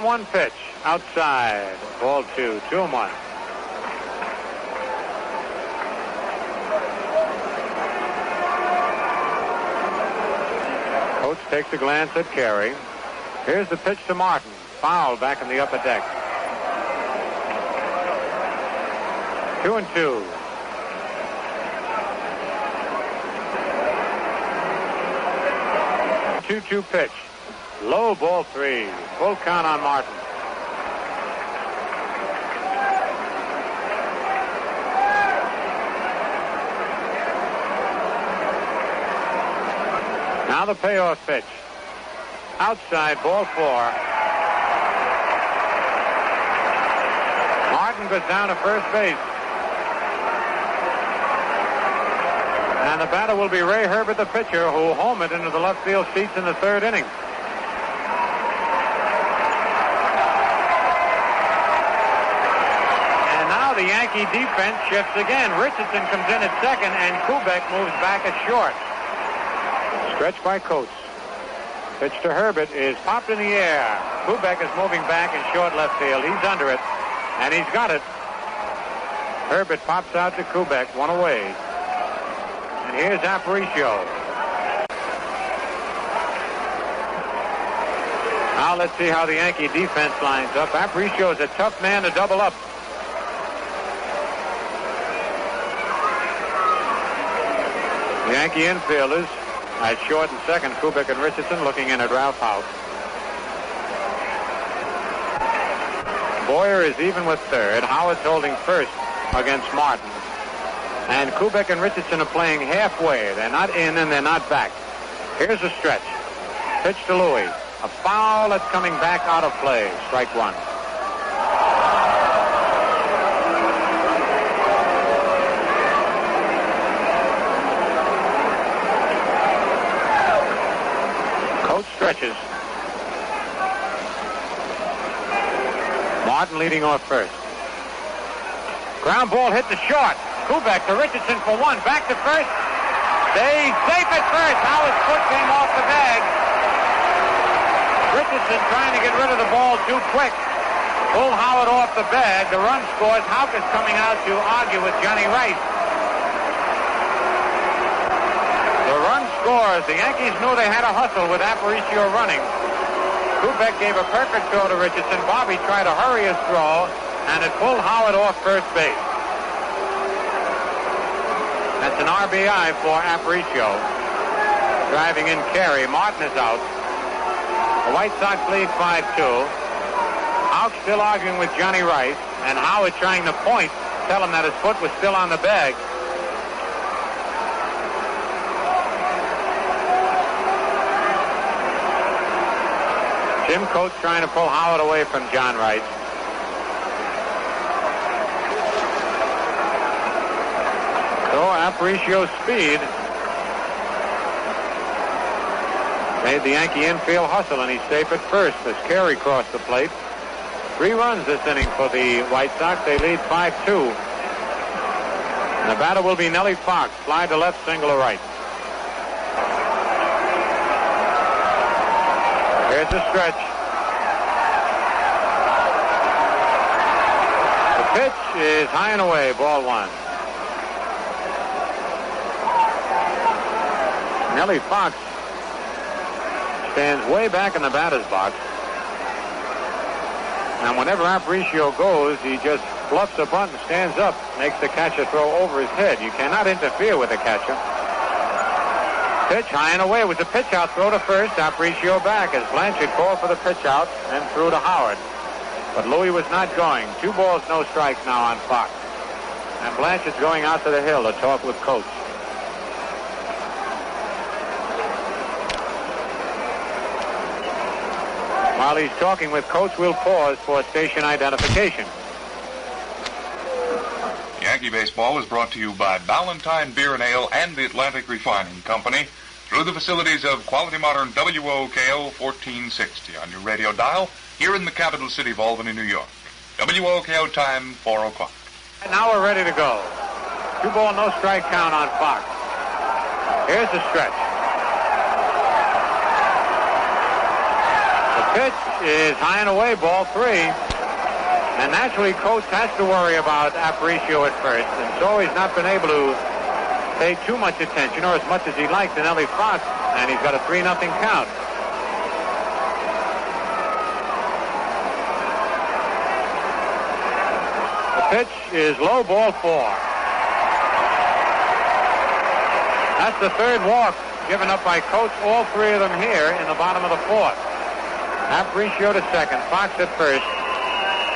One pitch outside, ball 2, 2-1. Coates takes a glance at Carey. Here's the pitch to Martin. Foul back in the upper deck. 2-2. Two-two pitch. Low, ball 3. Full count on Martin. Now the payoff pitch. Outside, ball 4. Martin goes down to first base. And the batter will be Ray Herbert, the pitcher, who homered into the left field seats in the third inning. And now the Yankee defense shifts again. Richardson comes in at second, and Kubik moves back at short. Stretch by Coates. Pitch to Herbert is popped in the air. Kubik is moving back in short left field. He's under it, and he's got it. Herbert pops out to Kubik, one away. And here's Aparicio. Now let's see how the Yankee defense lines up. Aparicio is a tough man to double up. The Yankee infielders at short and second, Kubik and Richardson looking in at Ralph House. Boyer is even with third. Howard's holding first against Martin. And Kubik and Richardson are playing halfway. They're not in and they're not back. Here's a stretch. Pitch to Louis. A foul that's coming back out of play. Strike one. Coach stretches. Martin leading off first. Ground ball hit to short. Kubik to Richardson for one. Back to first. They safe at first. Howard's foot came off the bag. Richardson trying to get rid of the ball too quick. Pull Howard off the bag. The run scores. Houck is coming out to argue with Johnny Rice. The run scores. The Yankees knew they had a hustle with Aparicio running. Kubik gave a perfect throw to Richardson. Bobby tried to hurry his throw, and it pulled Howard off first base. That's an RBI for Aparicio. Driving in Carey. Martin is out. The White Sox lead 5-2. Houck still arguing with Johnny Rice, and Howard trying to point, tell him that his foot was still on the bag. Jim Coates trying to pull Howard away from John Rice. So Aparicio's speed made the Yankee infield hustle, and he's safe at first as Carey crossed the plate. 3 runs this inning for the White Sox. They lead 5-2. And the batter will be Nellie Fox. Fly to left, single to right. Here's the stretch. The pitch is high and away, ball 1. Nellie Fox stands way back in the batter's box. And whenever Aparicio goes, he just fluffs a bunt and stands up, makes the catcher throw over his head. You cannot interfere with the catcher. Pitch high and away. It was a pitch out, throw to first. Aparicio back as Blanchard called for the pitch out and threw to Howard. But Louis was not going. 2 balls, no strikes now on Fox. And Blanchard's going out to the hill to talk with Coates. While he's talking with Coates, we'll pause for station identification.
Yankee Baseball is brought to you by Ballantine Beer and Ale and the Atlantic Refining Company through the facilities of Quality Modern WOKO 1460 on your radio dial here in the capital city of Albany, New York. WOKO time 4 o'clock.
And now we're ready to go. 2 ball, no strike count on Fox. Here's the stretch. The pitch is high and away, ball 3. And naturally, Coates has to worry about Aparicio at first, and so he's not been able to pay too much attention or as much as he liked to Nellie Fox, and he's got a 3-0 count. The pitch is low, ball 4. That's the third walk given up by Coates, all 3 of them here in the bottom of the 4th. Aparicio to second, Fox at first.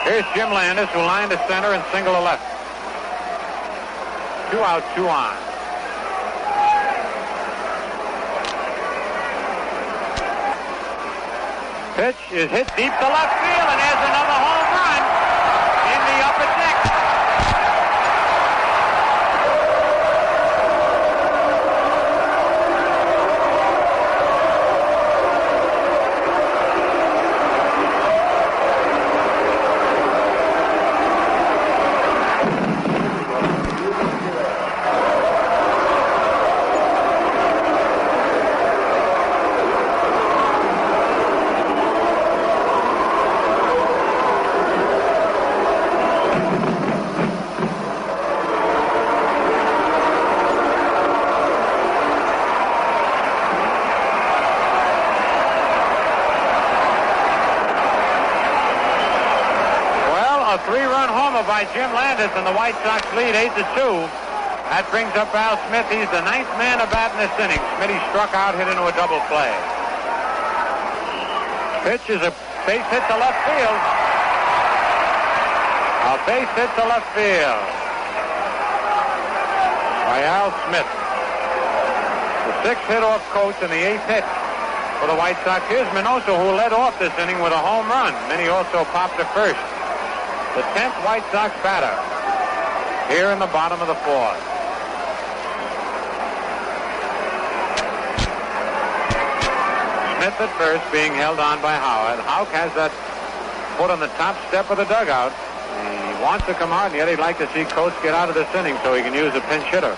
Here's Jim Landis, who lined to center and single to left. 2 out, 2 on. Pitch is hit deep to left field, and there's another home run in the upper deck. By Jim Landis, and the White Sox lead 8-2. That brings up Al Smith. He's the 9th man to bat in this inning. Smitty struck out, hit into a double play. Pitch is a base hit to left field. A base hit to left field by Al Smith. The 6th hit off Coates and the 8th hit for the White Sox. Here's Minoso, who led off this inning with a home run. Then he also popped to first. The 10th White Sox batter here in the bottom of the 4th. Smith at first, being held on by Howard. Houck has that foot on the top step of the dugout. He wants to come out, and yet he'd like to see Coates get out of this inning so he can use a pinch hitter.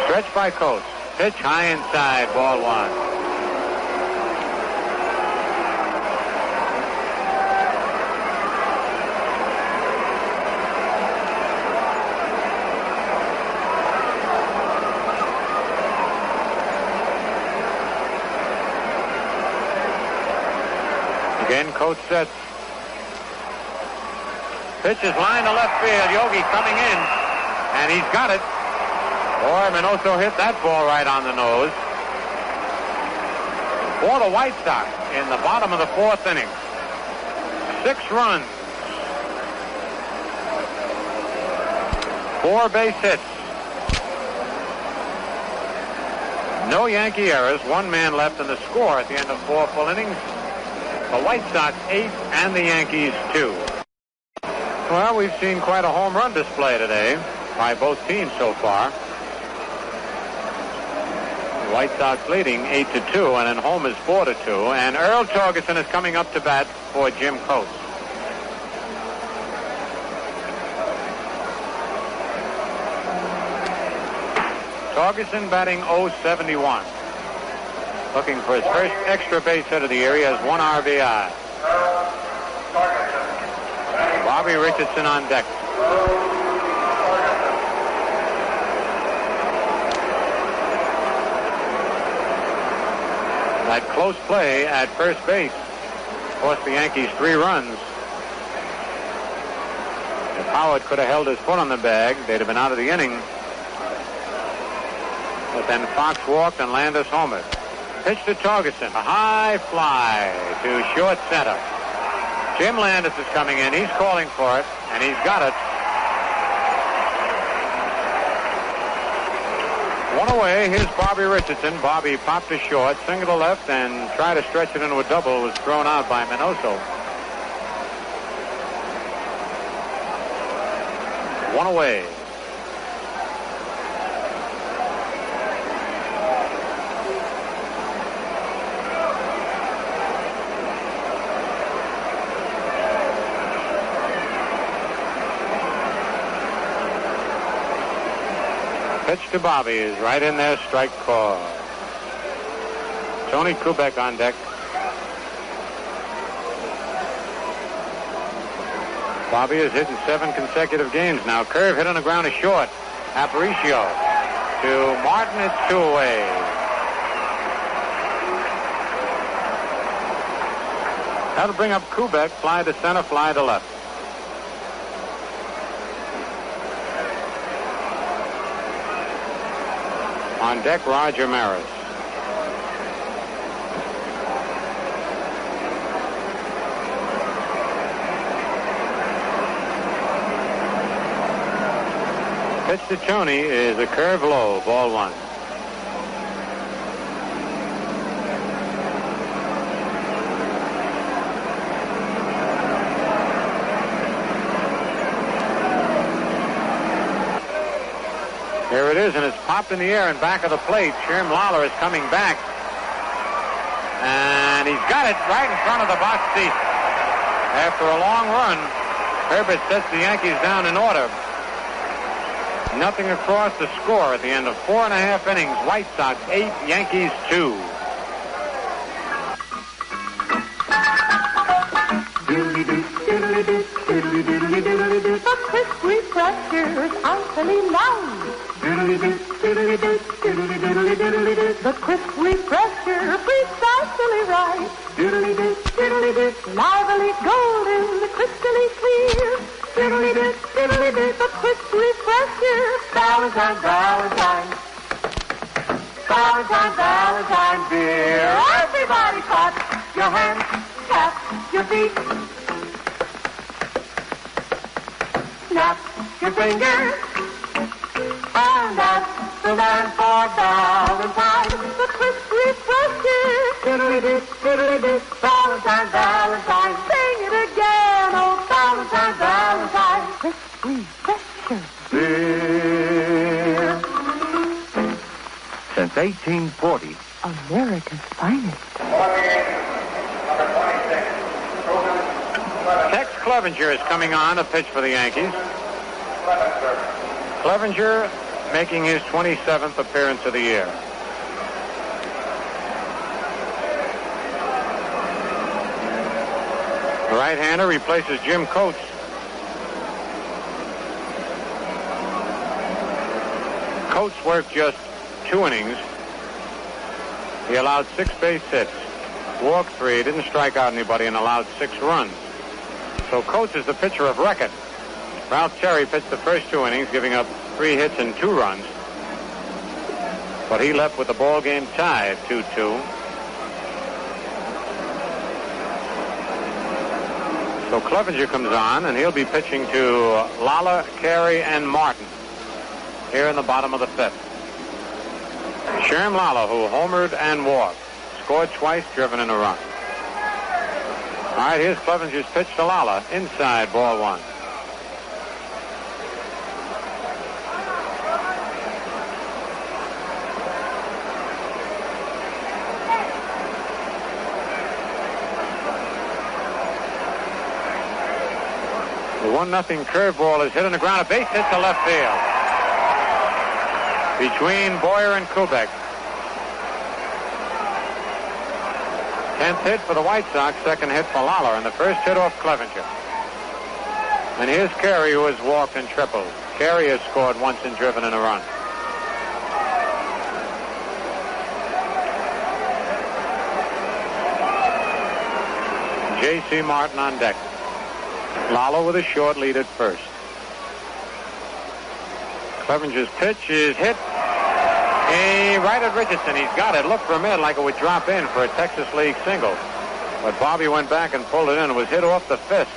Stretch by Coates. Pitch high inside, ball 1. Again, Coates sets. Pitch is lined to left field. Yogi coming in, and he's got it. Boy, Minoso hit that ball right on the nose. For the White Sox in the bottom of the 4th inning. 6 runs. 4 base hits. No Yankee errors. 1 man left in the score at the end of 4 full innings. The White Sox 8 and the Yankees 2. Well, we've seen quite a home run display today by both teams so far. The White Sox leading 8-2, and then home is 4-2. And Earl Torgerson is coming up to bat for Jim Coates. Torgerson batting .071. Looking for his first extra base hit of the year. He has 1 RBI. Bobby Richardson on deck. That close play at first base cost the Yankees 3 runs. If Howard could have held his foot on the bag, they'd have been out of the inning. But then Fox walked and Landis homered. Pitch to Torgerson. A high fly to short center. Jim Landis is coming in. He's calling for it, and he's got it. 1 away. Here's Bobby Richardson. Bobby popped to short, single to left, and tried to stretch it into a double. Was thrown out by Minoso. 1 away. Pitch to Bobby is right in there, strike call. Tony Kubik on deck. Bobby has hit in 7 consecutive games now. Curve hit on the ground is short. Aparicio to Martin. It's 2 away. That'll bring up Kubik. Fly to center, fly to left. On deck, Roger Maris. Pitch to Tony is a curve low, ball 1. Here it is, and it's popped in the air and back of the plate. Sherm Lawler is coming back. And he's got it right in front of the box seat. After a long run, Herbert sets the Yankees down in order. Nothing across the score at the end of 4.5 innings. White Sox 8, Yankees 2.
The crisp refreshers Untitled Chapter. The crisp refresher precisely right. Lively golden, crystally clear. The crisp refresher. Valentine, Valentine. Valentine, Valentine beer. Everybody clap your hands, tap your feet. Snap your fingers. And that's the man for Valentine. The crisp refresher. Valentine, Valentine. Sing it again, oh Valentine, Valentine. Crisp refresher. Beer.
Since 1840,
America's finest.
Tex Clevenger is coming on to pitch for the Yankees. Clevenger making his 27th appearance of the year. The right-hander replaces Jim Coates. Coates worked just 2 innings. He allowed 6 base hits, walked 3, didn't strike out anybody, and allowed 6 runs. So Coates is the pitcher of record. Ralph Terry pitched the first 2 innings, giving up 3 hits and 2 runs. But he left with the ball game tie at 2-2. So Clevenger comes on, and he'll be pitching to Lala, Carey, and Martin here in the bottom of the 5th. Sherm Lala, who homered and walked, scored twice, driven in a run. All right, here's Clevenger's pitch to Lala. Inside, ball 1. The 1-0 curveball is hit on the ground. A base hit to left field. Between Boyer and Kubik. 10th hit for the White Sox, 2nd hit for Lawler, and the first hit off Clevenger. And here's Carey, who has walked and tripled. Carey has scored once and driven in a run. J.C. Martin on deck. Lawler with a short lead at first. Clevenger's pitch is hit. Right at Richardson. He's got it. Looked for a minute like it would drop in for a Texas League single. But Bobby went back and pulled it in. It was hit off the fist.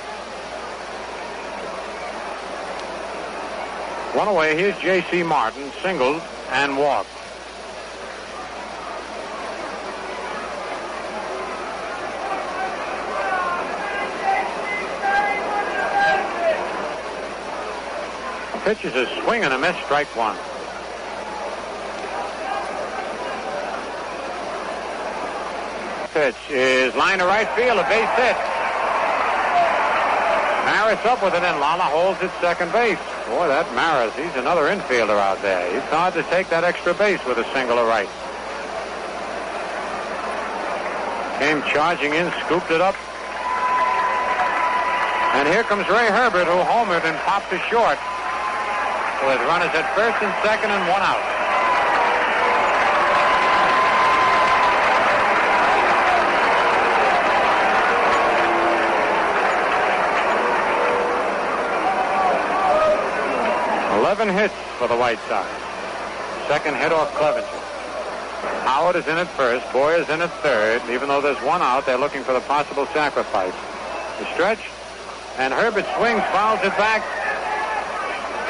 1 away. Here's J.C. Martin. Singled and walked. Pitch is a swing and a miss. Strike 1. Pitch is line to right field, a base hit. Maris up with it, and Lala holds at second base. Boy, that Maris, he's another infielder out there. It's hard to take that extra base with a single to right. Came charging in, scooped it up, And here comes Ray Herbert, who homered and popped to short, with runners at first and second and one out. Hits for the White Sox. Second hit off Clevenger. Howard is in at first. Boy is in at third. Even though there's one out, they're looking for the possible sacrifice. The stretch, and Herbert swings, fouls it back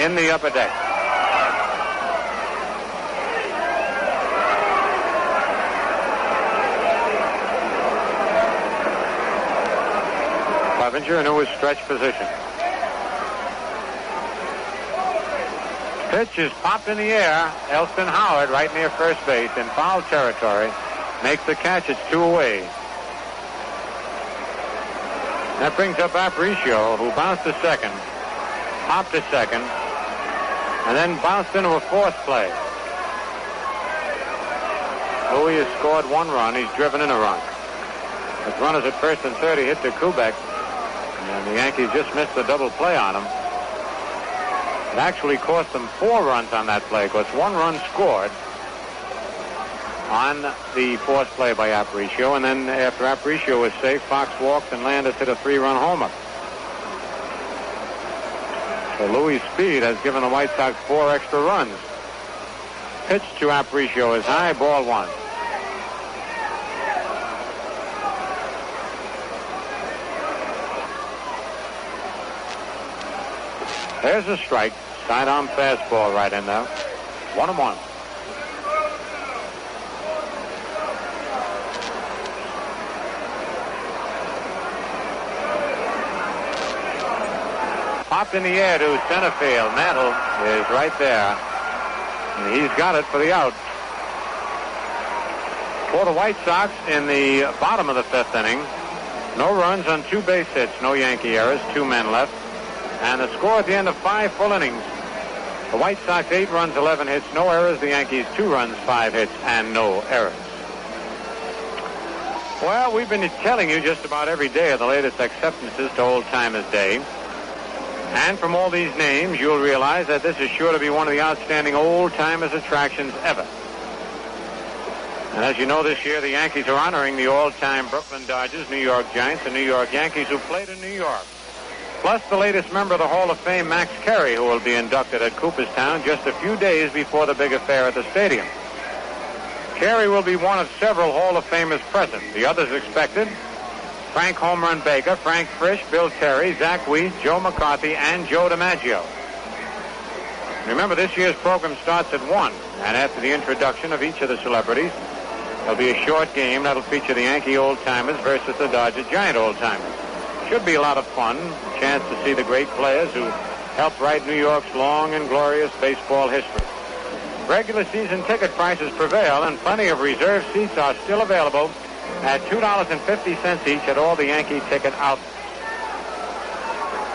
in the upper deck. Clevenger into his stretch position. Pitch is popped in the air. Elston Howard, right near first base, in foul territory, makes the catch. It's 2 away. That brings up Aparicio, who bounced to second, popped to second, and then bounced into a fourth play. Louis has scored 1 run. He's driven in a run. With runners at first and third, he hit to Kubik, and the Yankees just missed the double play on him. It actually cost them 4 runs on that play, because 1 run scored on the fourth play by Aparicio, and then after Aparicio was safe, Fox walked and Landis hit a 3-run homer. So Louis' speed has given the White Sox 4 extra runs. Pitch to Aparicio is high, ball 1. There's a strike. Sidearm fastball right in there. 1-1. Popped in the air to center field. Mantle is right there. And he's got it for the out. For the White Sox in the bottom of the 5th inning, no runs on 2 base hits, no Yankee errors, 2 men left. And the score at the end of 5 full innings. The White Sox 8 runs, 11 hits, no errors. The Yankees 2 runs, 5 hits, and no errors. Well, we've been telling you just about every day of the latest acceptances to Old Timers Day. And from all these names, you'll realize that this is sure to be one of the outstanding Old Timers attractions ever. And as you know, this year the Yankees are honoring the all-time Brooklyn Dodgers, New York Giants, and New York Yankees who played in New York. Plus the latest member of the Hall of Fame, Max Carey, who will be inducted at Cooperstown just a few days before the big affair at the stadium. Carey will be one of several Hall of Famers present. The others expected: Frank Home Run Baker, Frank Frisch, Bill Terry, Zach Weiss, Joe McCarthy, and Joe DiMaggio. Remember, this year's program starts at 1, and after the introduction of each of the celebrities, there'll be a short game that'll feature the Yankee old-timers versus the Dodger Giant old-timers. Should be a lot of fun, a chance to see the great players who helped write New York's long and glorious baseball history. Regular season ticket prices prevail, and plenty of reserved seats are still available at $2.50 each at all the Yankee ticket outlets.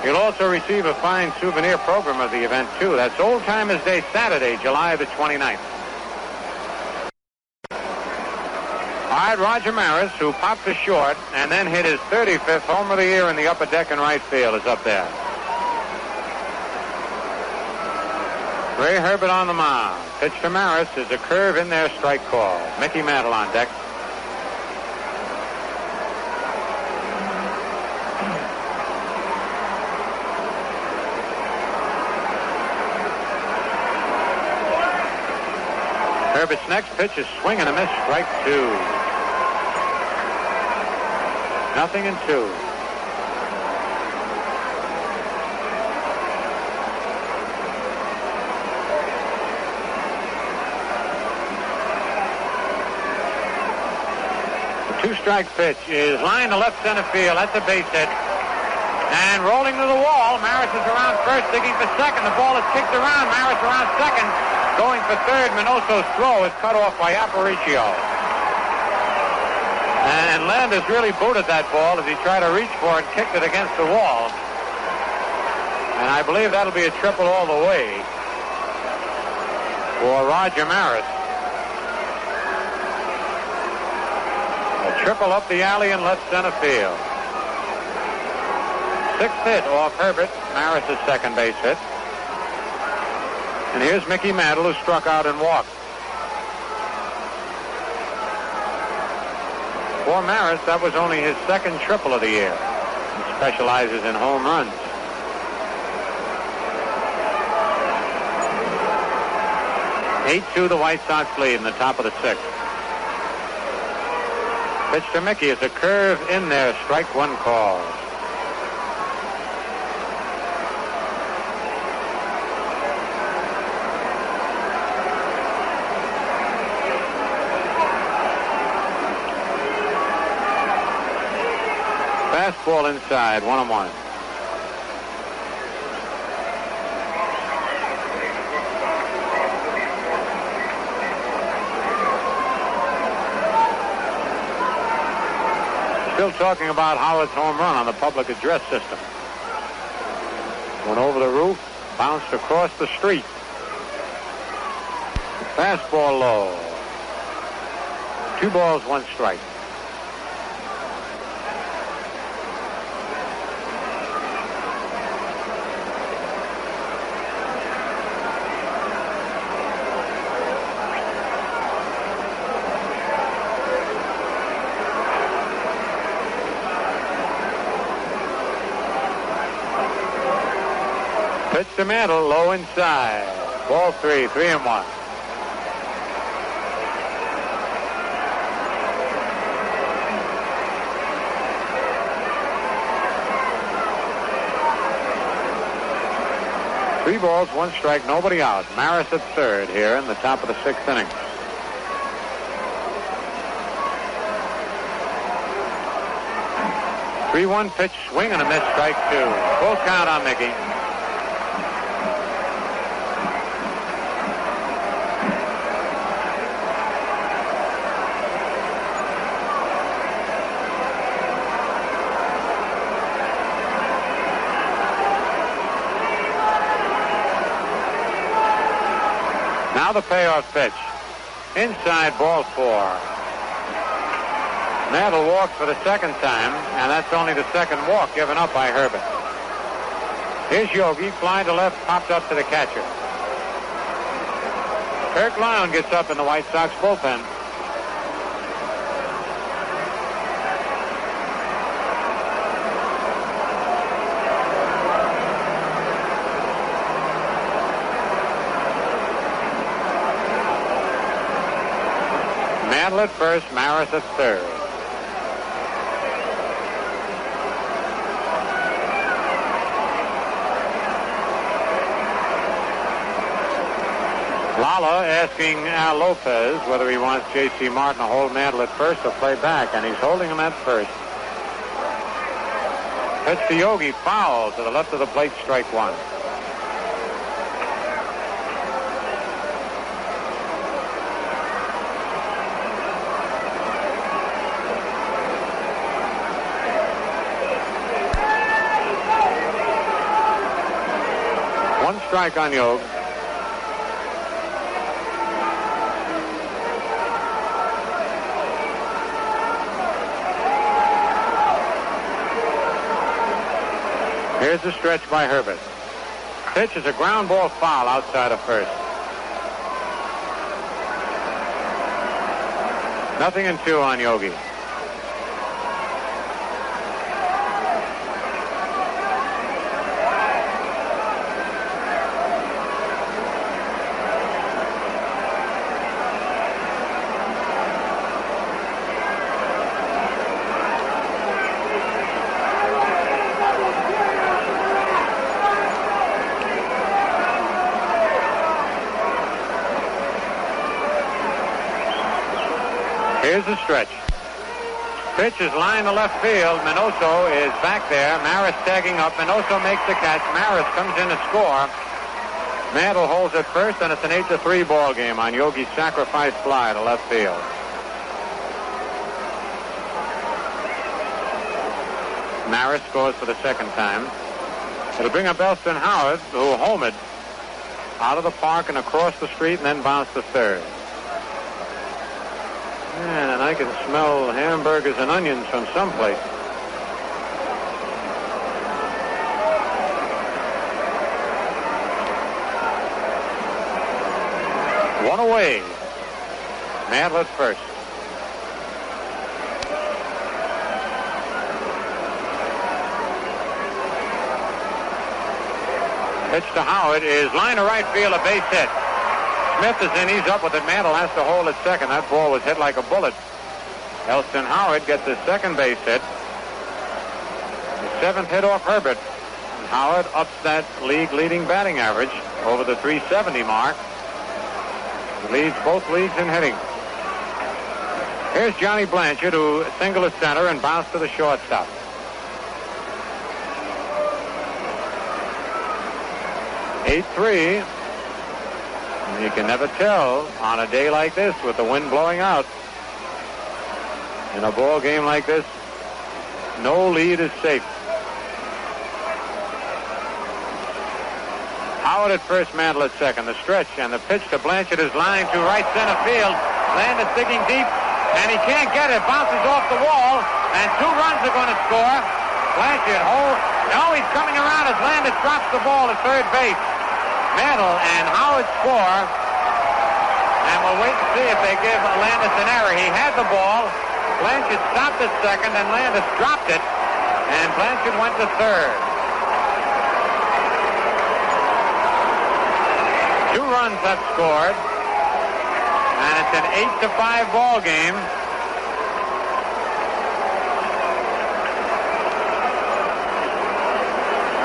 You'll also receive a fine souvenir program of the event, too. That's Old Timers Day, Saturday, July the 29th. All right, Roger Maris, who popped to short and then hit his 35th home of the year in the upper deck in right field, is up there. Ray Herbert on the mound. Pitch to Maris is a curve in there, strike call. Mickey Mantle on deck. Herbert's next pitch is swing and a miss, strike 2. 0-2. The 2-strike pitch is lined to left center field. That's a base hit. And rolling to the wall. Maris is around first, digging for second. The ball is kicked around. Maris around second. Going for third. Minoso's throw is cut off by Aparicio. And Landis really booted that ball as he tried to reach for it, kicked it against the wall. And I believe that'll be a triple all the way for Roger Maris. A triple up the alley in left center field. sixth hit off Herbert, Maris's second base hit. And here's Mickey Mantle, who struck out and walked. For Maris, that was only his second triple of the year. He specializes in home runs. (8-2) the White Sox lead in the top of the sixth. Pitch to Mickey is a curve in there, strike one call. Fastball inside, 1-1. Still talking about Howard's home run on the public address system. Went over the roof, bounced across the street. Fastball low. 2 balls, 1 strike. Pitch to Mantle, low inside. Ball 3, 3-1. Three balls, 1 strike, nobody out. Maris at third here in the top of the 6th inning. (3-1) pitch, swing and a miss, strike 2. Full count on Mickey. Now the payoff pitch. Inside, ball 4. Mantle walks for the second time, and that's only the second walk given up by Herbert. Here's Yogi, fly to left, popped up to the catcher. Kirk Lown gets up in the White Sox bullpen. Mantle at first, Maris at third. Lala asking Al Lopez whether he wants J.C. Martin to hold Mantle at first or play back, and he's holding him at first. Pitch to Yogi, foul to the left of the plate, strike 1. One strike on Yogi. Here's the stretch by Herbert. Pitch is a ground ball foul outside of first. 0-2 on Yogi. Here's the stretch. Pitch is lined to left field. Minoso is back there. Maris tagging up. Minoso makes the catch. Maris comes in to score. Mantle holds at first, and it's an 8-3 ball game on Yogi's sacrifice fly to left field. Maris scores for the second time. It'll bring up Elston Howard, who homered out of the park and across the street and then bounced to third. And I can smell hamburgers and onions from someplace. One away. Mantle at first. Pitch to Howard is line to right field, a base hit. Smith is in, he's up with it. Mantle has to hold at second. That ball was hit like a bullet. Elston Howard gets his second base hit. The seventh hit off Herbert. And Howard ups that league-leading batting average over the 370 mark. He leads both leagues in hitting. Here's Johnny Blanchard, who singled at center and bounced to the shortstop. 8-3. You can never tell on a day like this with the wind blowing out. In a ball game like this, no lead is safe. Howard at first, Mantle at second. The stretch and the pitch to Blanchard is lined to right center field. Landis digging deep, and he can't get it. Bounces off the wall, and 2 runs are going to score. Blanchard holds. No, he's coming around as Landis drops the ball to third base. Mantle and Howard score, and we'll wait and see if they give Landis an error. He had the ball. Blanchard stopped at second, and Landis dropped it, and Blanchard went to third. 2 runs have scored, and it's an 8-5 ball game.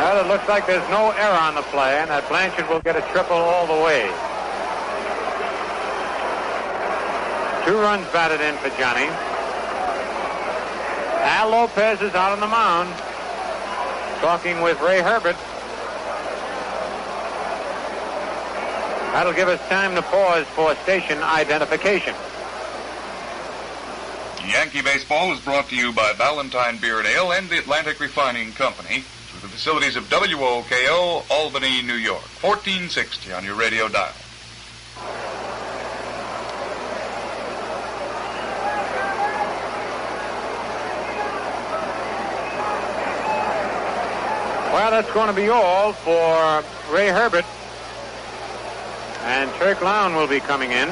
Well, it looks like there's no error on the play, and that Blanchard will get a triple all the way. 2 runs batted in for Johnny. Al Lopez is out on the mound, talking with Ray Herbert. That'll give us time to pause for station identification.
Yankee Baseball is brought to you by Ballantine Beer and Ale and the Atlantic Refining Company through the facilities of WOKO, Albany, New York. 1460 on your radio dial.
Well, that's going to be all for Ray Herbert. And Turk Lown will be coming in.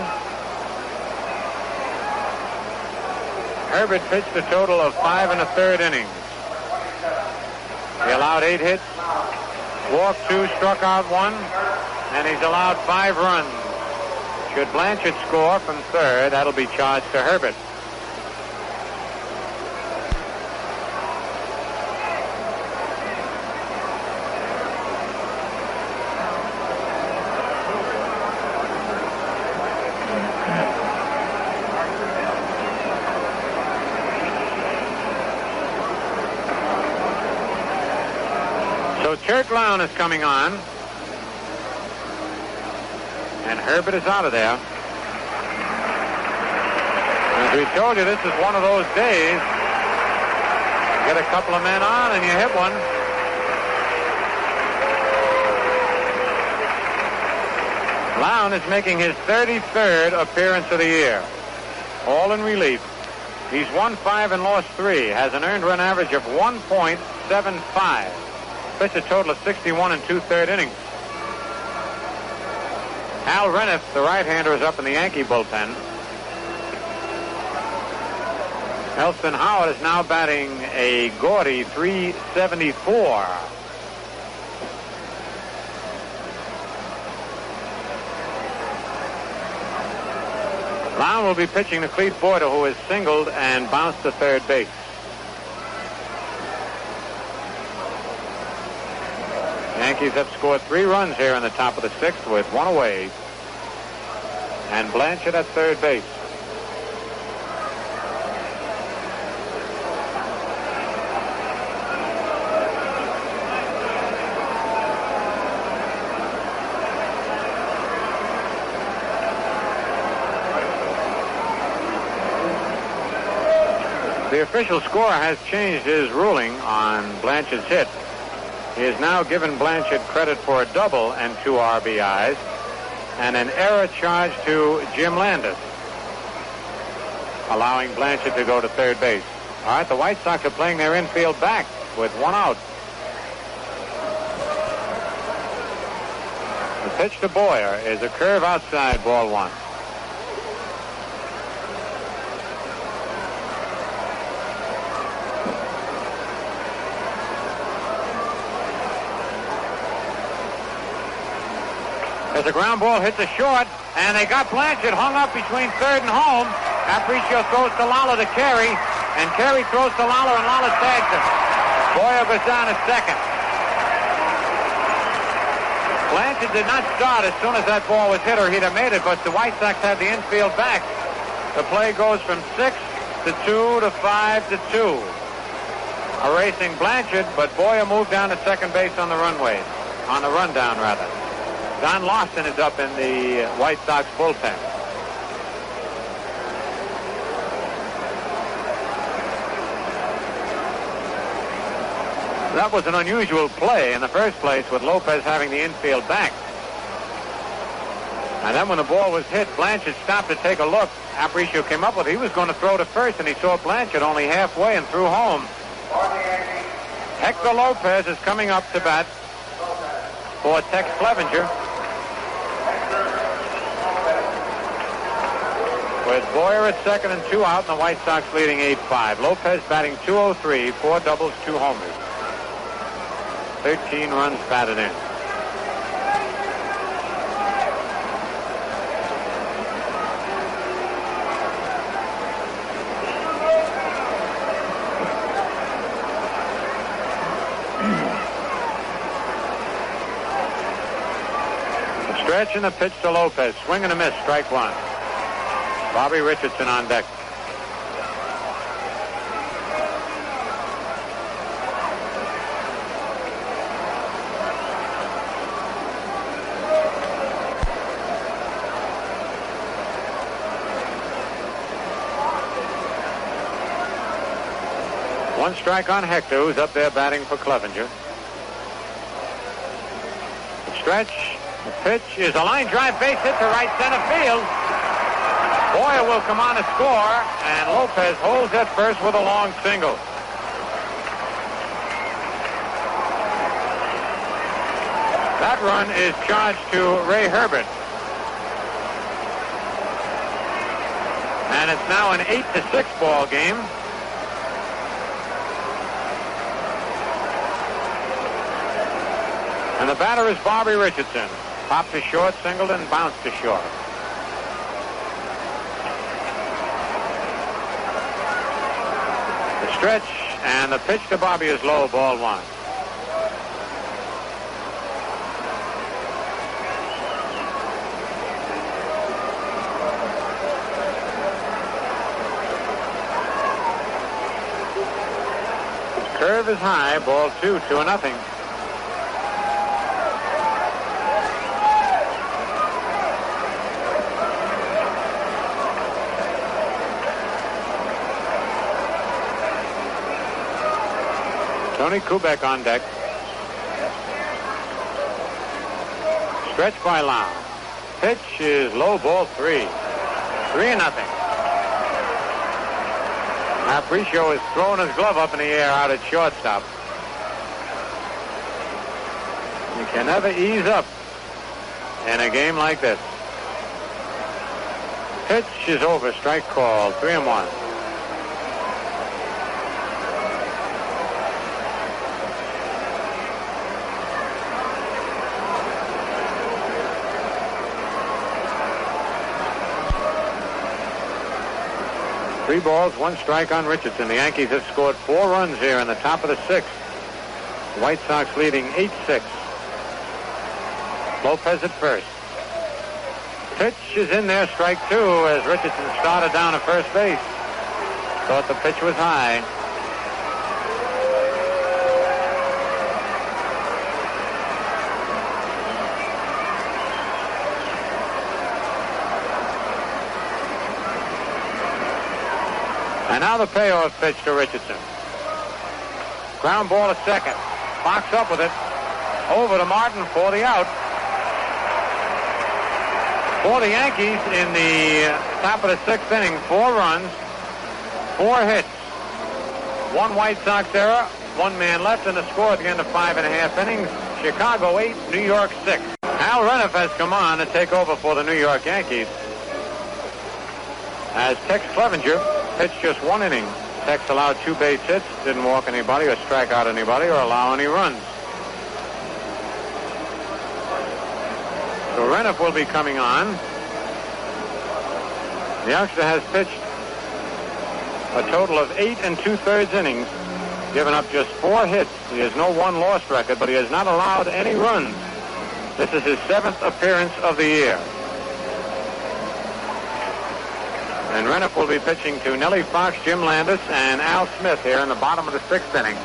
Herbert pitched a total of 5 1/3 innings. He allowed 8 hits, walked 2, struck out 1, and he's allowed 5 runs. Should Blanchard score from third, that'll be charged to Herbert. Turk Lown is coming on. And Herbert is out of there. As we told you, this is one of those days. You get a couple of men on and you hit one. Lown is making his 33rd appearance of the year. All in relief. He's won 5 and lost 3. Has an earned run average of 1.75. Pitched a total of 61 2/3 innings. Al Renniff, the right-hander, is up in the Yankee bullpen. Elston Howard is now batting a gaudy .374. Lown will be pitching to Clete Boyder, who has singled and bounced to third base. Yankees have scored 3 runs here in the top of the 6th with 1 away. And Blanchard at third base. The official scorer has changed his ruling on Blanchard's hit. He has now given Blanchard credit for a double and 2 RBIs and an error charge to Jim Landis, allowing Blanchard to go to third base. All right, the White Sox are playing their infield back with 1 out. The Pitch to Boyer is a curve outside, ball one. As a ground ball hits a short, and they got Blanchard hung up between third and home. Aparicio throws to Lala to Carey, and Carey throws to Lala, and Lala tags him. Boyer goes down at second. Blanchard did not start as soon as that ball was hit, or he'd have made it, but the White Sox had the infield back. The play goes from 6 to 2 to 5 to 2. Erasing Blanchard, but Boyer moved down to second base on the rundown rather. Don Lawson is up in the White Sox bullpen. That was an unusual play in the first place, with Lopez having the infield back. And then when the ball was hit, Blanchard stopped to take a look. Aparicio came up with it. He was going to throw to first, and he saw Blanchard only halfway and threw home. Hector Lopez is coming up to bat for Tex Clevenger. With Boyer at second and 2 out, and the White Sox leading 8-5. Lopez batting .203, 4 doubles, 2 homers. 13 runs batted in. The stretch and the pitch to Lopez. Swing and a miss, strike one. Bobby Richardson on deck. One strike on Hector, who's up there batting for Clevenger. The stretch, the pitch is a line drive base hit to right center field. Boyer will come on to score, and Lopez holds at first with a long single. That run is charged to Ray Herbert. And it's now an 8-6 ball game. And the batter is Bobby Richardson. Popped to short, singled, and bounced to short. The stretch and the pitch to Bobby is low, ball one. Curve is high, ball 2, 2-0. Tony Kubik on deck. Stretch by Lau. Pitch is low, ball 3. 3-0. Aparicio is throwing his glove up in the air out at shortstop. You can never ease up in a game like this. Pitch is over, strike call, 3-1. Three balls, one strike on Richardson. The Yankees have scored 4 runs here in the top of the 6th. The White Sox leading 8-6. Lopez at first. Pitch is in there, strike 2, as Richardson started down at first base. Thought the pitch was high. And now the payoff pitch to Richardson. Ground ball at second. Fox up with it. Over to Martin for the out. For the Yankees in the top of the 6th inning, 4 runs, 4 hits. 1 White Sox error, 1 man left, and the score at the end of 5.5 innings. Chicago 8, New York 6. Al Reniff has come on to take over for the New York Yankees. As Tex Clevenger pitched just 1 inning. Tex allowed 2 base hits, didn't walk anybody or strike out anybody or allow any runs. So Reniff will be coming on. The youngster has pitched a total of 8 2/3 innings, given up just 4 hits. He has no one-loss record, but he has not allowed any runs. This is his 7th appearance of the year. And Reniff will be pitching to Nellie Fox, Jim Landis, and Al Smith here in the bottom of the 6th inning,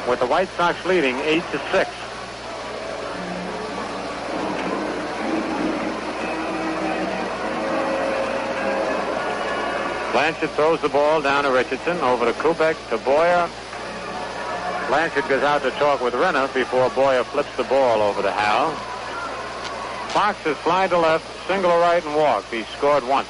with the White Sox leading 8-6. Blanchard throws the ball down to Richardson, over to Kubik, to Boyer. Blanchard goes out to talk with Reniff before Boyer flips the ball over to Hal. Fox has flied to left, single to right, and walked. He scored once.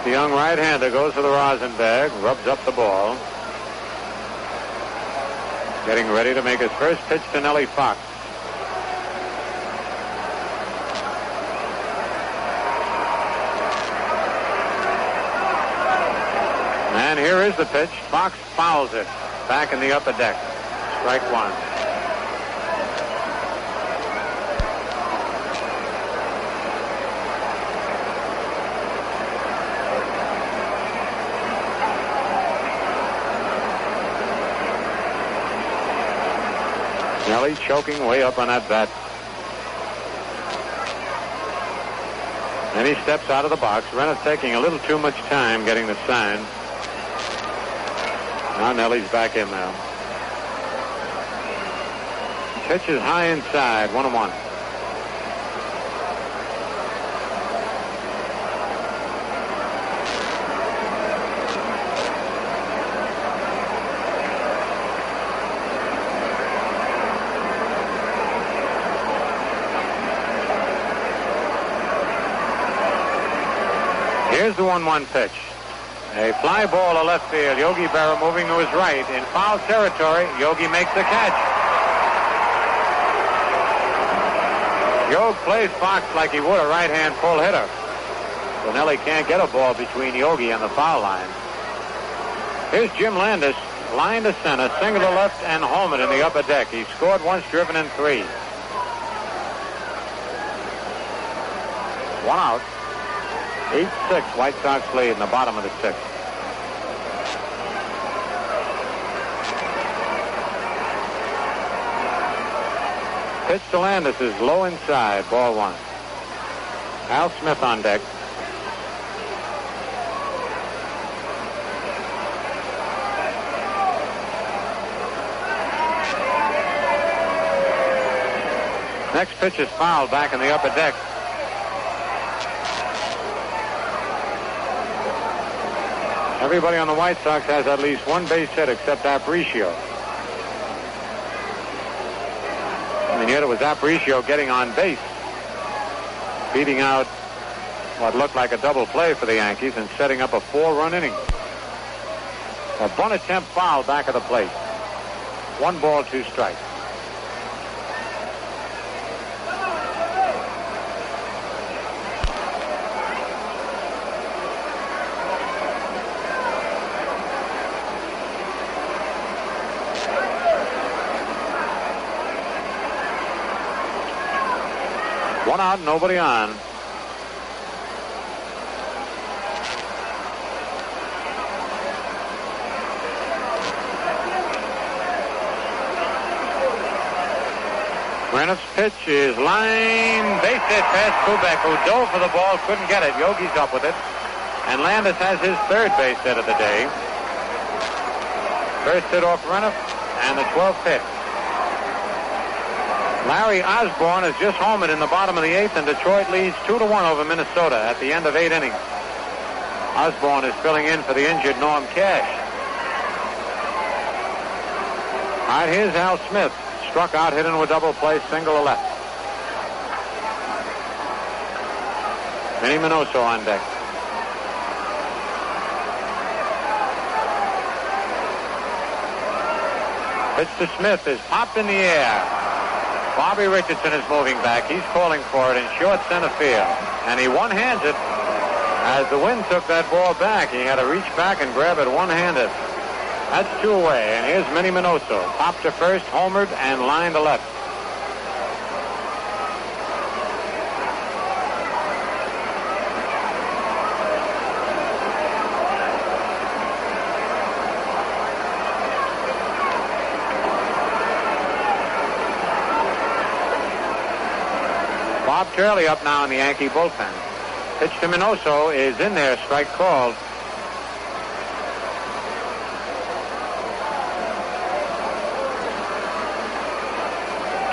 The young right-hander goes to the rosin bag, rubs up the ball. Getting ready to make his first pitch to Nellie Fox. And here is the pitch. Fox fouls it back in the upper deck. Strike 1. Nellie choking way up on that bat. And he steps out of the box. Reniff taking a little too much time getting the sign. Now Nellie's back in now. Pitch is high inside, 1-1. Here's the 1-1 pitch. A fly ball to left field. Yogi Berra moving to his right. In foul territory, Yogi makes the catch. Yogi plays Fox like he would a right-hand pull hitter. So Nellie can't get a ball between Yogi and the foul line. Here's Jim Landis, line to center, single to left, and homered in the upper deck. He scored once, driven in 3. 1 out. 8-6, White Sox lead in the bottom of the 6th. Pitch to Landis is low inside, ball 1. Al Smith on deck. Next pitch is fouled back in the upper deck. Everybody on the White Sox has at least 1 base hit except Aparicio. And yet it was Aparicio getting on base, beating out what looked like a double play for the Yankees and setting up a 4-run inning. A bunt attempt foul back of the plate. 1 ball, 2 strikes. One out, nobody on. Reniff's pitch is line, base hit past Kubik, who dove for the ball, couldn't get it. Yogi's up with it. And Landis has his 3rd base hit of the day. First hit off Reniff, and the 12th hit. Larry Osborne has just homered in the bottom of the 8th, and Detroit leads 2-1 over Minnesota at the end of 8 innings. Osborne is filling in for the injured Norm Cash. All right, here's Al Smith. Struck out, hit into a double play, single to left. Minnie Minoso on deck. Pitch to Smith is popped in the air. Bobby Richardson is moving back. He's calling for it in short center field. And he one-hands it as the wind took that ball back. He had to reach back and grab it one-handed. That's 2 away. And here's Minnie Minoso. Popped to first, homered, and lined to left. Bob Turley up now in the Yankee bullpen. Pitch to Minoso is in there. Strike called.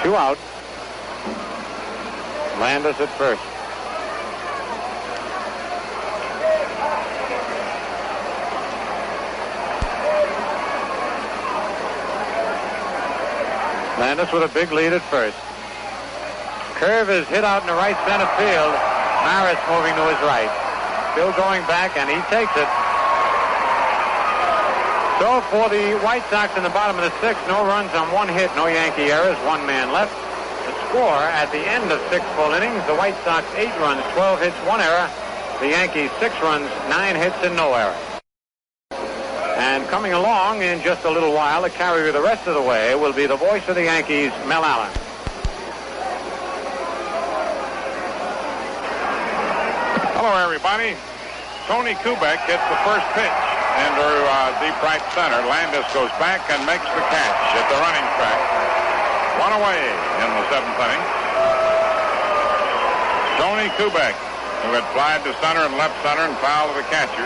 Two out. Landis at first. Landis with a big lead at first. Curve is hit out in the right center field. Maris moving to his right. Still going back, and he takes it. So for the White Sox in the bottom of the 6th, no runs on 1 hit, no Yankee errors, 1 man left. The score at the end of 6 full innings, the White Sox 8 runs, 12 hits, 1 error. The Yankees 6 runs, 9 hits, and no error. And coming along in just a little while, the carrier the rest of the way will be the voice of the Yankees, Mel Allen.
Hello, everybody. Tony Kubik hits the first pitch into deep right center. Landis goes back and makes the catch at the running track. 1 away in the 7th inning. Tony Kubik, who had flied to center and left center and fouled to the catcher.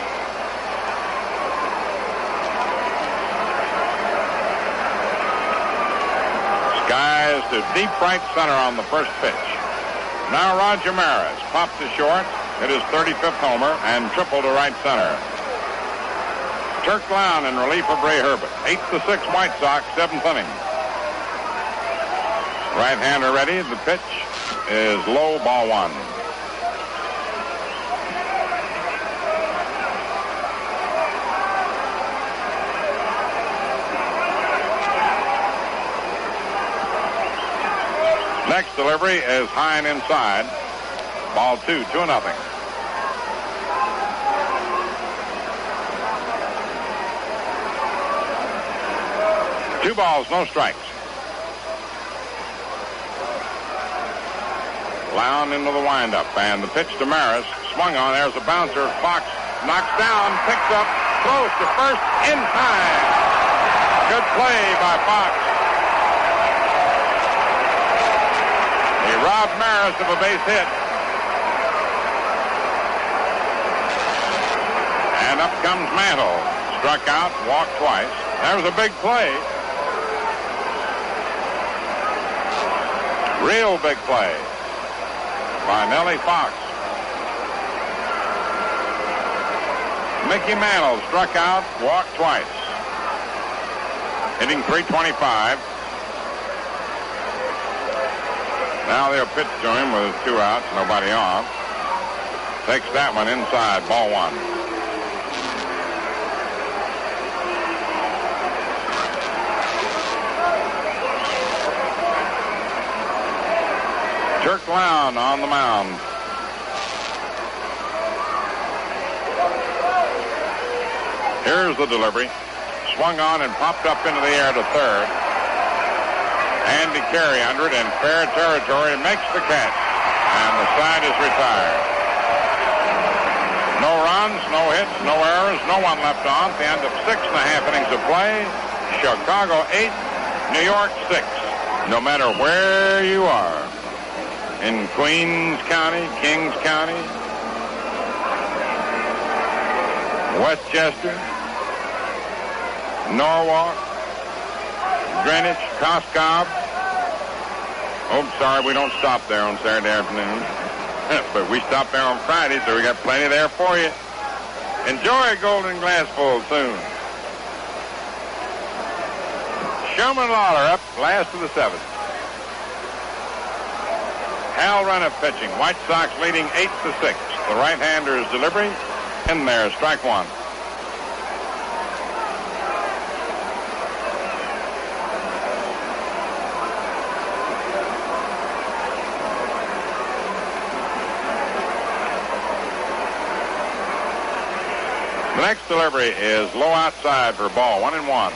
Skies to deep right center on the first pitch. Now Roger Maris popped to short. It is 35th homer and triple to right center. Turk Lown in relief of Ray Herbert. 8-6 White Sox, 7th inning. Right-hander ready. The pitch is low, ball 1. Next delivery is high and inside. Ball 2, 2-0. 2 balls, no strikes. Lown into the windup, and the pitch to Maris. Swung on. There's a bouncer. Fox knocks down, picks up, throws to first in time. Good play by Fox. He robbed Maris of a base hit. And up comes Mantle. Struck out, walked twice. That was a big play. Real big play by Nellie Fox. Mickey Mantle struck out, walked twice. Hitting .325. Now they'll pitch to him with 2 outs, nobody on. Takes that one inside, ball 1. Turk Lown on the mound. Here's the delivery. Swung on and popped up into the air to third. Andy Carey under it in fair territory makes the catch. And the side is retired. No runs, no hits, no errors, no one left on. At the end of 6.5 innings of play, Chicago 8, New York 6. No matter where you are. In Queens County, Kings County, Westchester, Norwalk, Greenwich, Coscob. Oh, sorry, we don't stop there on Saturday afternoon. But we stop there on Friday, so we got plenty there for you. Enjoy a golden glass full soon. Showman Lawler up last of the 7th. Hal Renniff pitching. White Sox leading 8-6. The right-hander's delivery in there, strike one. The next delivery is low outside for a ball, 1-1.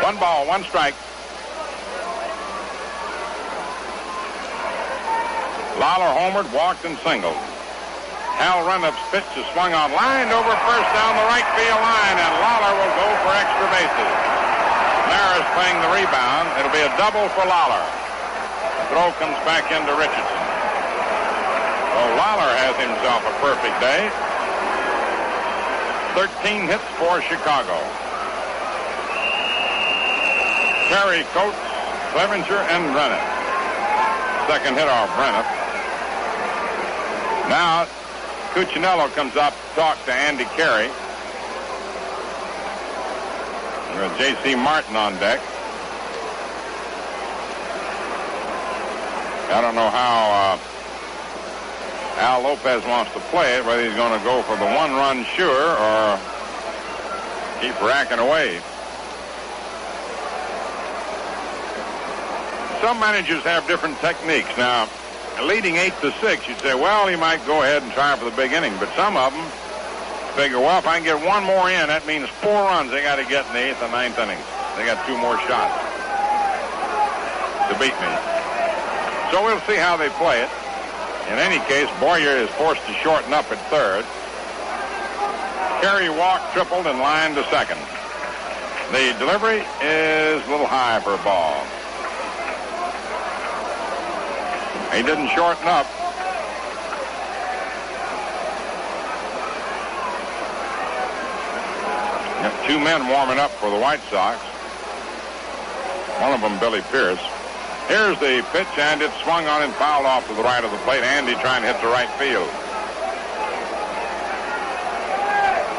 One ball, one strike. Lawler homered, walked, and singled. Hal Renniff's pitch is swung on, lined over first down the right field line, and Lawler will go for extra bases. Maris playing the rebound. It'll be a double for Lawler. The throw comes back into Richardson. So Lawler has himself a perfect day. 13 hits for Chicago. Terry, Coates, Clevenger, and Renniff. Second hit off Renniff. Now, Cuccinello comes up to talk to Andy Carey. With J.C. Martin on deck. I don't know how Al Lopez wants to play it, whether he's going to go for the one-run sure or keep racking away. Some managers have different techniques. Now, leading 8-6, you'd say, well, he might go ahead and try for the big inning. But some of them figure, well, if I can get one more in, that means 4 runs they got to get in the 8th and 9th innings. They got 2 more shots to beat me. So we'll see how they play it. In any case, Boyer is forced to shorten up at third. Carey walked, tripled, and lined to second. The delivery is a little high for a ball. He didn't shorten up. Got 2 men warming up for the White Sox. One of them, Billy Pierce. Here's the pitch, and it's swung on and fouled off to the right of the plate. Andy trying to hit the right field.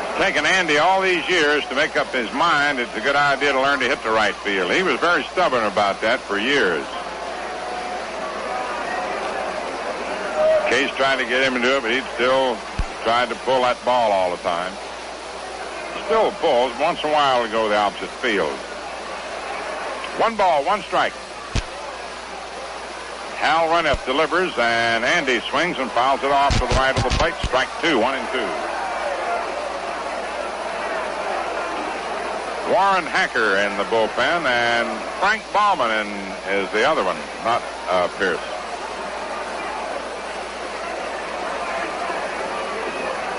It's taken Andy all these years to make up his mind it's a good idea to learn to hit the right field. He was very stubborn about that for years. Case tried to get him to do it, but he'd still tried to pull that ball all the time. Still pulls. Once in a while to go the opposite field. 1 ball, 1 strike. Hal Renniff delivers, and Andy swings and fouls it off to the right of the plate. Strike 2, 1-2. Warren Hacker in the bullpen, and Frank Bauman is the other one, not Pierce.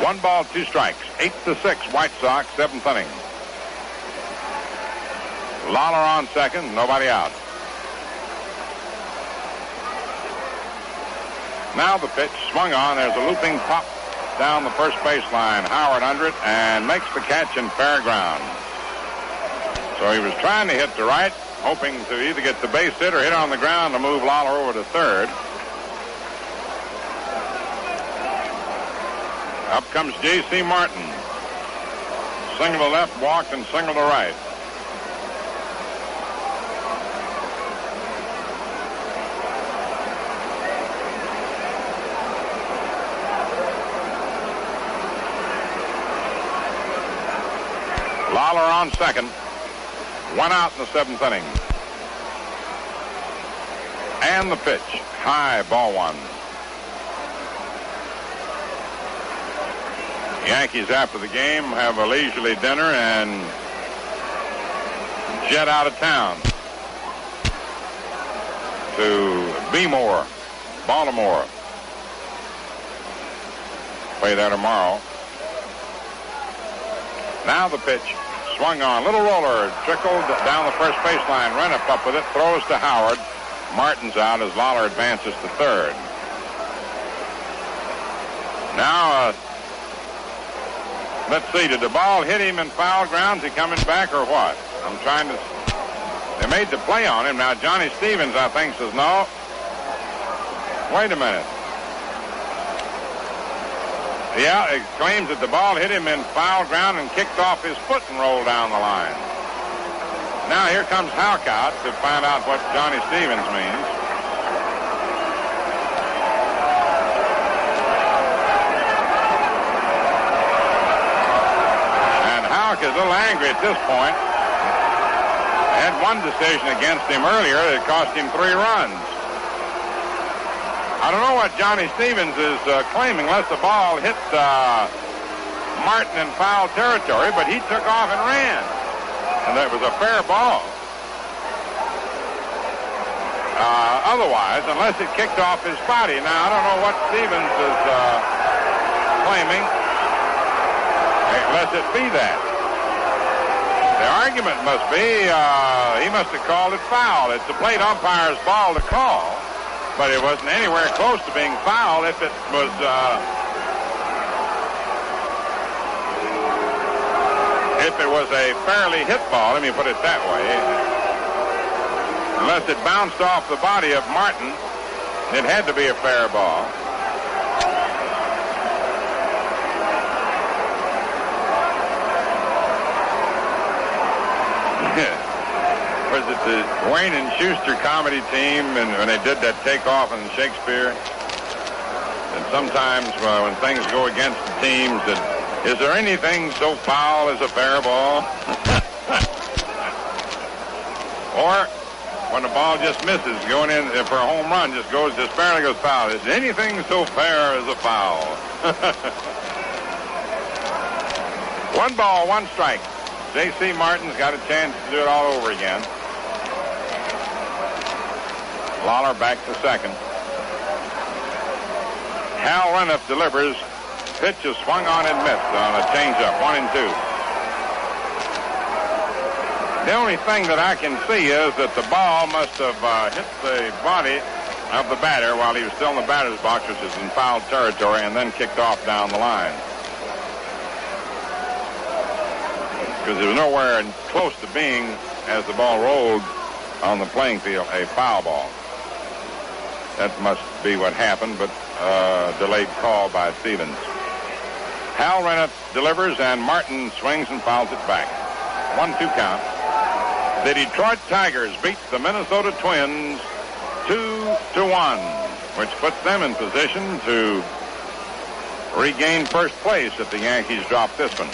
1 ball, 2 strikes. 8-6, White Sox, 7th inning. Lawler on second, nobody out. Now the pitch, swung on. There's a looping pop down the first baseline. Howard under it and makes the catch in fair ground. So he was trying to hit the right, hoping to either get the base hit or hit on the ground to move Lawler over to third. Up comes J.C. Martin. Single to left, walked, and single to right. Lawler on second. 1 out in the 7th inning. And the pitch. High, ball 1. Yankees after the game have a leisurely dinner and jet out of town to Bmore, Baltimore. Play there tomorrow. Now the pitch, swung on, little roller, trickled down the first baseline. Renniff up with it, throws to Howard. Martin's out as Lawler advances to third. Now, let's see, did the ball hit him in foul grounds? He coming back or what? I'm trying to... They made the play on him. Now, Johnny Stevens, I think, says no. Wait a minute.
Yeah, it claims that the ball hit him in foul ground and kicked off his foot and rolled down the line. Now here comes Halcott to find out what Johnny Stevens means. And Halk is a little angry at this point. Had one decision against him earlier that cost him 3 runs. I don't know what Johnny Stevens is claiming, unless the ball hit Martin in foul territory, but he took off and ran. And that was a fair ball. Otherwise, unless it kicked off his body. Now, I don't know what Stevens is claiming, unless it be that. The argument must be he must have called it foul. It's the plate umpire's ball to call. But it wasn't anywhere close to being foul if it was a fairly hit ball. Let me put it that way. Unless it bounced off the body of Martin, it had to be a fair ball. Was it the Wayne and Schuster comedy team, and when they did that takeoff in Shakespeare? And sometimes when things go against the teams, that is there anything so foul as a fair ball? Or when the ball just misses, going in for a home run, just barely goes foul. Is anything so fair as a foul? 1 ball, 1 strike. J.C. Martin's got a chance to do it all over again. Lawler back to second. Hal Reniff delivers. Pitch is swung on and missed on a changeup, 1-2. The only thing that I can see is that the ball must have hit the body of the batter while he was still in the batter's box, which is in foul territory, and then kicked off down the line. Because it was nowhere close to being, as the ball rolled on the playing field, a foul ball. That must be what happened, but delayed call by Stevens. Hal Reniff delivers, and Martin swings and fouls it back. 1-2 count. The Detroit Tigers beat the Minnesota Twins 2-1, which puts them in position to regain first place if the Yankees drop this one.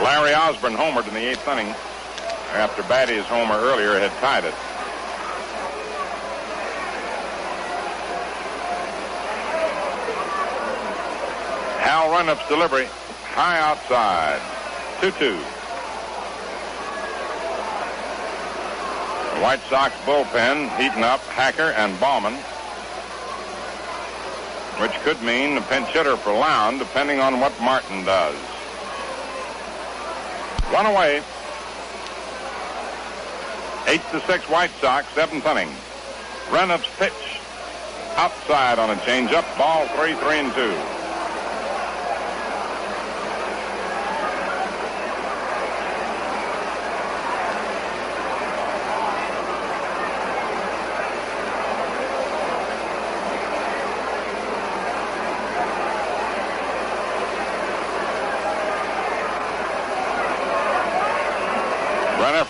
Larry Osborne homered in the 8th inning after Batty's homer earlier had tied it. Hal Reniff's delivery, high outside, 2-2. The White Sox bullpen heating up Hacker and Bauman, which could mean a pinch hitter for Lown, depending on what Martin does. 1 away. 8-6 White Sox, 7th inning. Reniff's pitch outside on a changeup. Ball 3-2.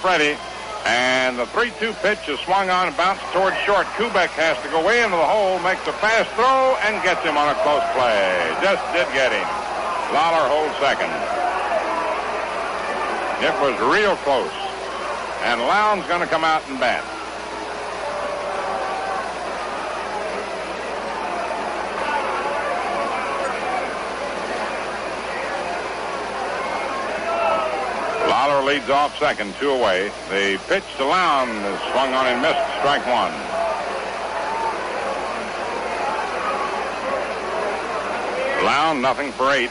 Ready, and the 3-2 pitch is swung on and bounced towards short. Kubik has to go way into the hole, makes a fast throw, and gets him on a close play. Just did get him. Lawler holds second. It was real close, and Lown's going to come out and bat. Lawler leads off second, 2 away. The pitch to Lown is swung on and missed, strike 1. Lown, nothing for 8.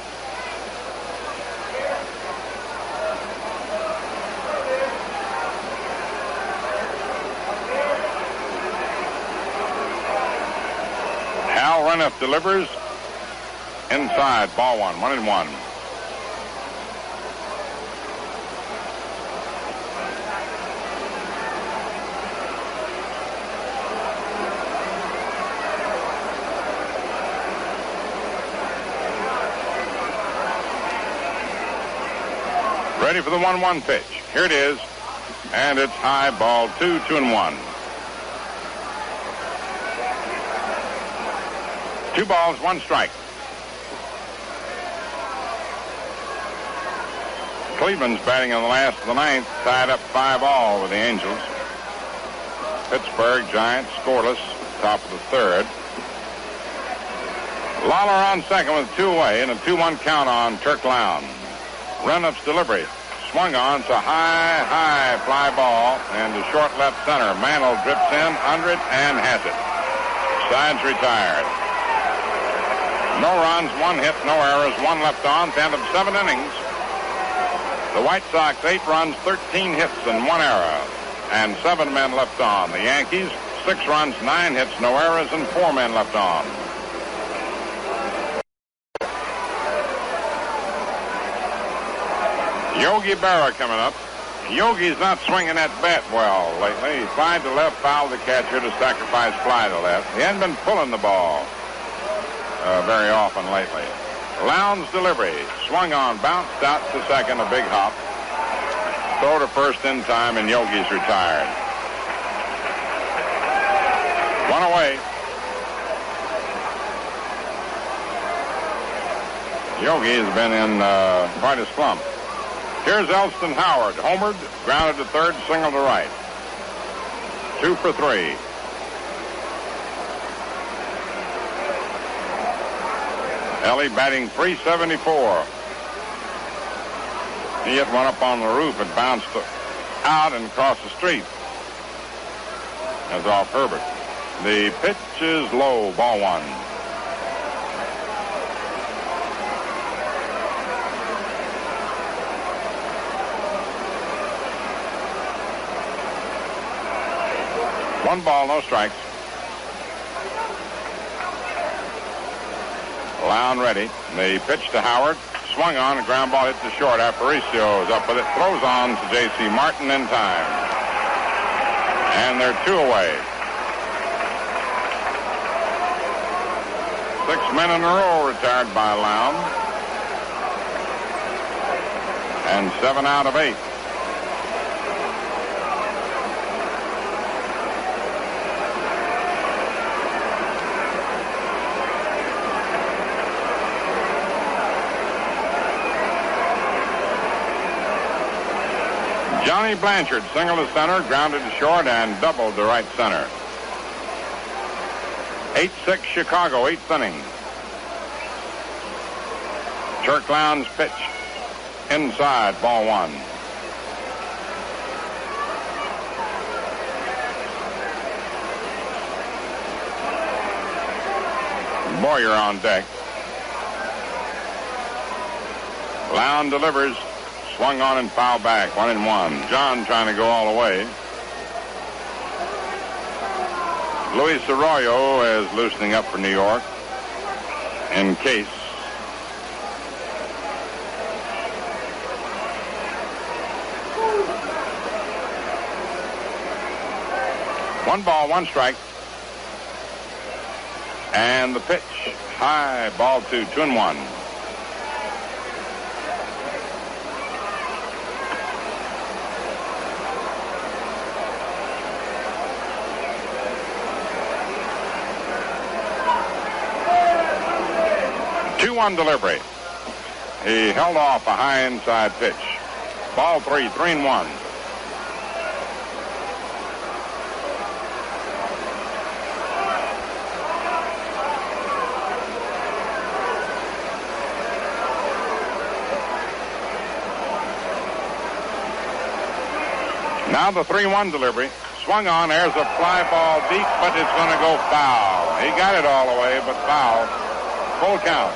Hal Reniff delivers inside, ball 1, 1-1. Ready for the 1-1 pitch. Here it is. And it's high, ball 2, 2-1. 2 balls, 1 strike. Cleveland's batting in the last of the ninth, tied up 5-all with the Angels. Pittsburgh Giants scoreless, top of the third. Lawler on second with 2 away and a 2-1 count on Turk Lowndes. Renup's delivery. Swung on. It's a high fly ball and to short left center. Mantle drips in under it and has it. Sides retired. No runs, 1 hit, no errors, 1 left on. At the end of 7 innings. The White Sox 8 runs, 13 hits, and 1 error, and 7 men left on. The Yankees 6 runs, 9 hits, no errors, and 4 men left on. Yogi Berra coming up. Yogi's not swinging that bat well lately. He flied to left, fouled the catcher to sacrifice fly to left. He hadn't been pulling the ball very often lately. Lowndes' delivery. Swung on, bounced out to second, a big hop. Throw to first in time, and Yogi's retired. 1 away. Yogi has been in quite a slump. Here's Elston Howard, homered, grounded to third, single to right. 2 for 3. Ellie batting .374. He hit one up on the roof and bounced out and across the street. That's off Herbert. The pitch is low, ball 1. One ball, no strikes. Lowndes ready. The pitch to Howard. Swung on, a ground ball hit to short. Aparicio is up with it. Throws on to J.C. Martin in time. And they're 2 away. 6 men in a row retired by Lowndes. And 7 out of 8. Johnny Blanchard singled to center, grounded to short, and doubled to right center. 8-6 Chicago, 8th inning. Turk Lowndes' pitch inside, ball 1. Boyer on deck. Lowndes delivers. Swung on and foul back, 1-1. John trying to go all the way. Luis Arroyo is loosening up for New York in case. One ball, 1 strike. And the pitch, high, ball 2, 2-1. Delivery. He held off a high inside pitch. Ball 3, 3-1. Now the 3-1 delivery. Swung on, there's a fly ball deep, but it's going to go foul. He got it all the way, but foul. Full count.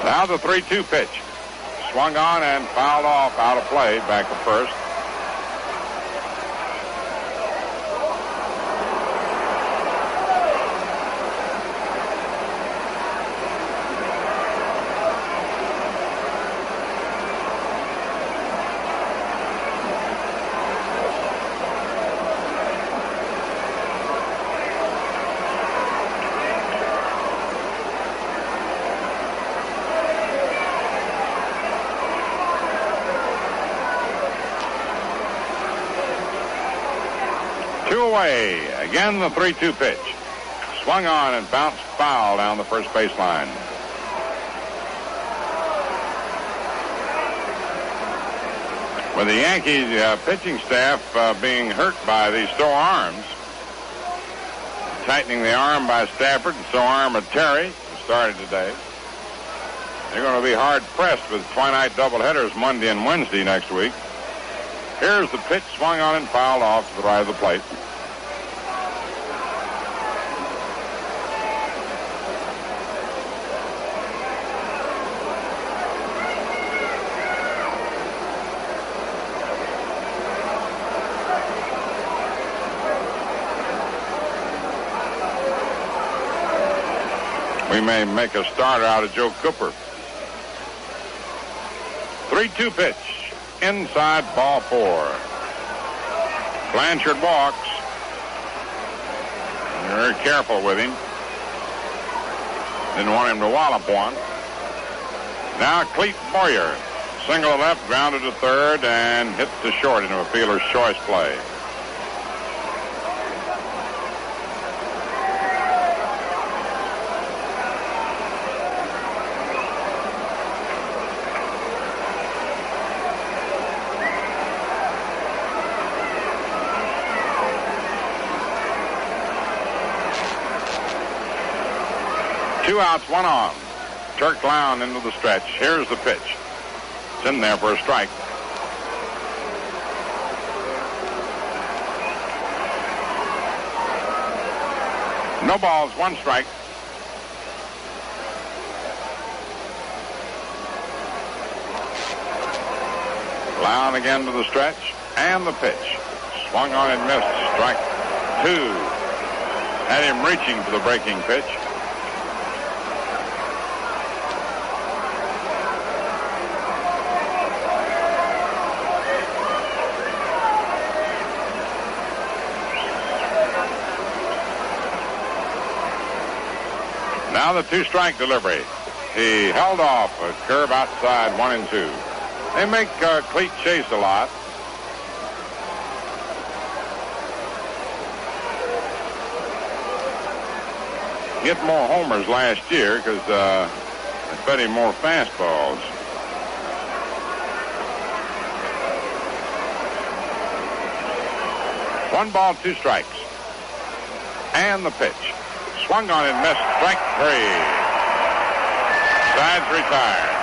Now the 3-2 pitch. swung on and fouled off out of play back at first. Away. Again, the 3-2 pitch. Swung on and bounced foul down the first baseline. With the Yankees pitching staff being hurt by these sore arms, tightening the arm by Stafford and sore arm of Terry, who started today, they're going to be hard pressed with twilight doubleheaders Monday and Wednesday next week. Here's the pitch, swung on and fouled off to the right of the plate. We may make a starter out of Joe Cooper. 3-2 pitch. Inside, ball 4. Blanchard walks. Very careful with him. Didn't want him to wallop one. Now Cleet Boyer. Single to left, grounded to third, and hits to short into a fielder's choice play. Two outs, one on. Turk Lown into the stretch. Here's the pitch. It's in there for a strike. No balls, one strike. Lown again to the stretch. And the pitch. Swung on and missed. Strike 2. Had him reaching for the breaking pitch. Now the 2-strike delivery. He held off a curve outside 1 and 2. They make Cleet chase a lot. Hit more homers last year because they fed him more fastballs. One ball, 2 strikes. And the pitch. Swung on and missed. Strike 3. Sides retired.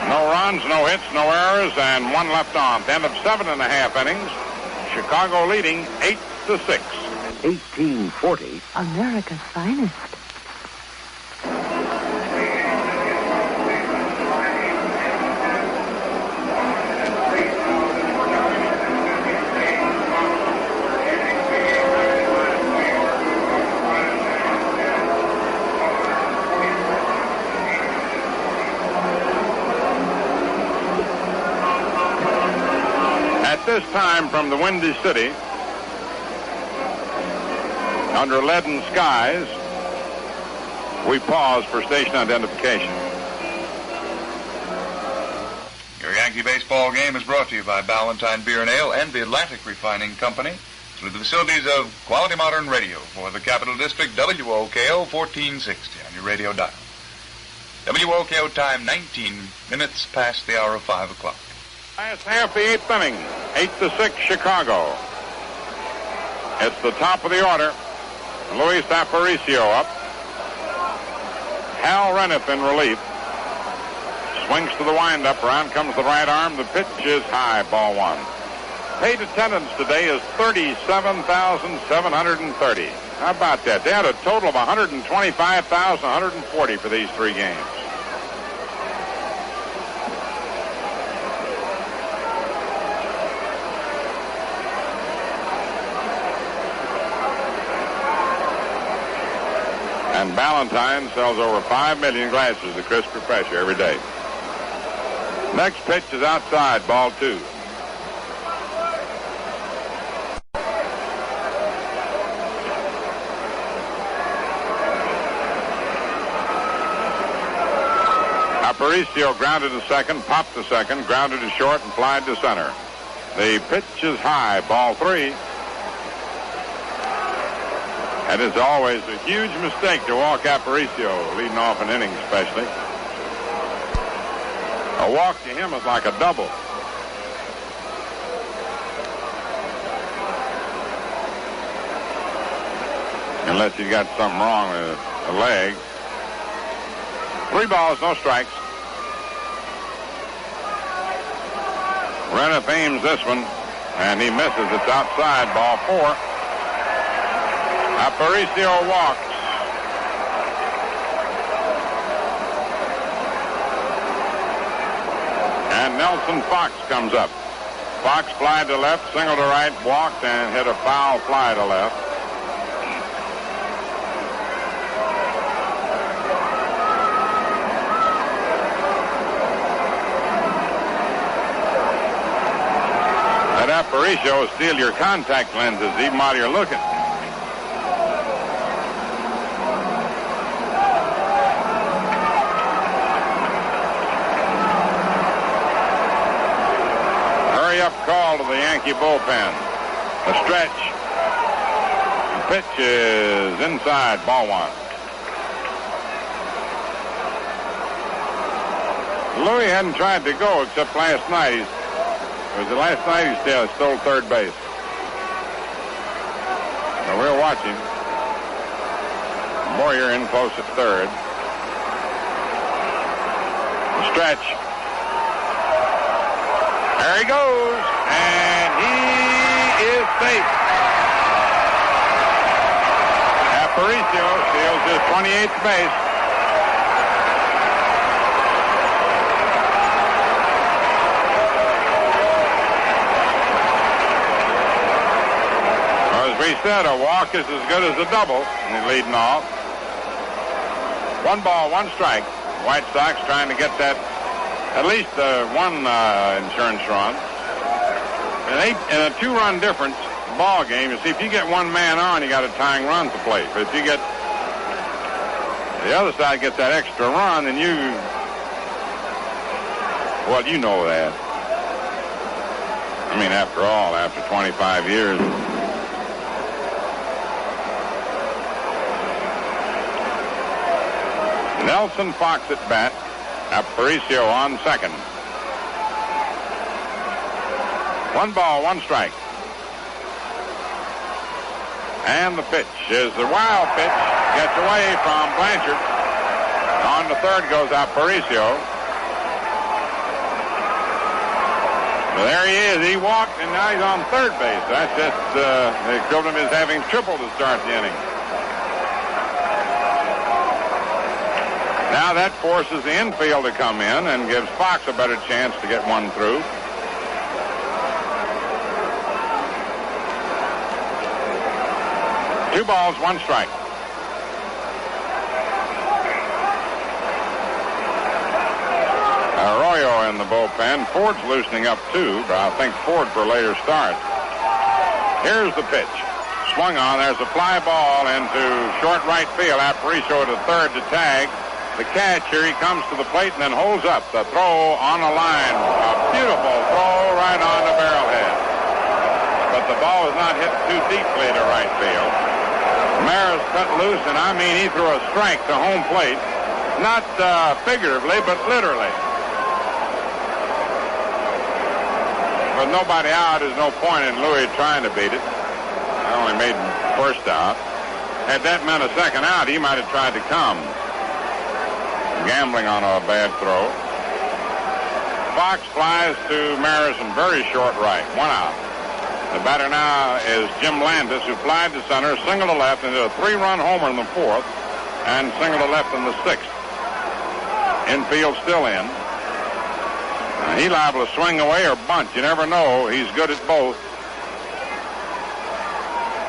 No runs, no hits, no errors, and 1 left on. At the end of 7.5 innings, Chicago leading 8-6.
1840. America's finest.
This time from the Windy City, under leaden skies, we pause for station identification.
Your Yankee baseball game is brought to you by Ballantine Beer and Ale and the Atlantic Refining Company through the facilities of Quality Modern Radio for the Capital District, WOKO 1460 on your radio dial. WOKO time 19 minutes past the hour of 5 o'clock.
Last half the 8th inning, 8-6 Chicago. It's the top of the order. Luis Aparicio up. Hal Reniff in relief. Swings to the windup. Around comes the right arm. The pitch is high. Ball 1. Paid attendance today is 37,730. How about that? They had a total of 125,140 for these 3 games. And Ballantine sells over 5 million glasses of crisp refresher every day. Next pitch is outside, ball 2. Aparicio grounded to second, popped to second, grounded to short, and flied to center. The pitch is high, ball 3. And it's always a huge mistake to walk Aparicio, leading off an inning especially. A walk to him is like a double. Unless he's got something wrong with a leg. 3 balls, no strikes. Renniff aims this one, and he misses. It's outside, ball 4. Aparicio walks. And Nelson Fox comes up. Fox flied to left, single to right, walked, and hit a foul fly to left. That Aparicio will steal your contact lenses even while you're looking. Hurry-up call to the Yankee bullpen. A stretch. The pitch is inside, ball 1. Louis hadn't tried to go except last night. Last night he stole third base. So we'll watch him. Boyer in close at third. Stretch. There he goes, and he is safe. Aparicio steals his 28th base. We said a walk is as good as a double, and he's leading off. 1 ball, 1 strike. White Sox trying to get that at least one insurance run. In a 2-run difference ball game, you see, if you get one man on, you got a tying run to play. But if you get the other side gets that extra run, then you know that. I mean, after all, after 25 years. Nelson Fox at bat. Aparicio on second. 1 ball, 1 strike. And the pitch is the wild pitch. Gets away from Blanchard. On to third goes Aparicio. Well, there he is. He walked, and now he's on third base. That's just the equivalent of his having triple to start the inning. Now that forces the infield to come in and gives Fox a better chance to get one through. Two balls, 1 strike. Arroyo in the bullpen. Ford's loosening up too, but I think Ford for a later start. Here's the pitch. Swung on. There's a fly ball into short right field. Aparicio to third to tag. The catch, here he comes to the plate and then holds up. The throw on the line. A beautiful throw right on the barrelhead. But the ball was not hit too deeply to right field. Maris cut loose, and I mean he threw a strike to home plate. Not figuratively, but literally. With nobody out, there's no point in Louis trying to beat it. I only made first out. Had that meant a second out, he might have tried to come. Gambling on a bad throw. Fox flies to Maris in very short right. 1 out. The batter now is Jim Landis, who flied to center, single to left, and did a 3-run homer in the 4th, and single to left in the 6th. Infield still in. He's liable to swing away or bunt. You never know. He's good at both.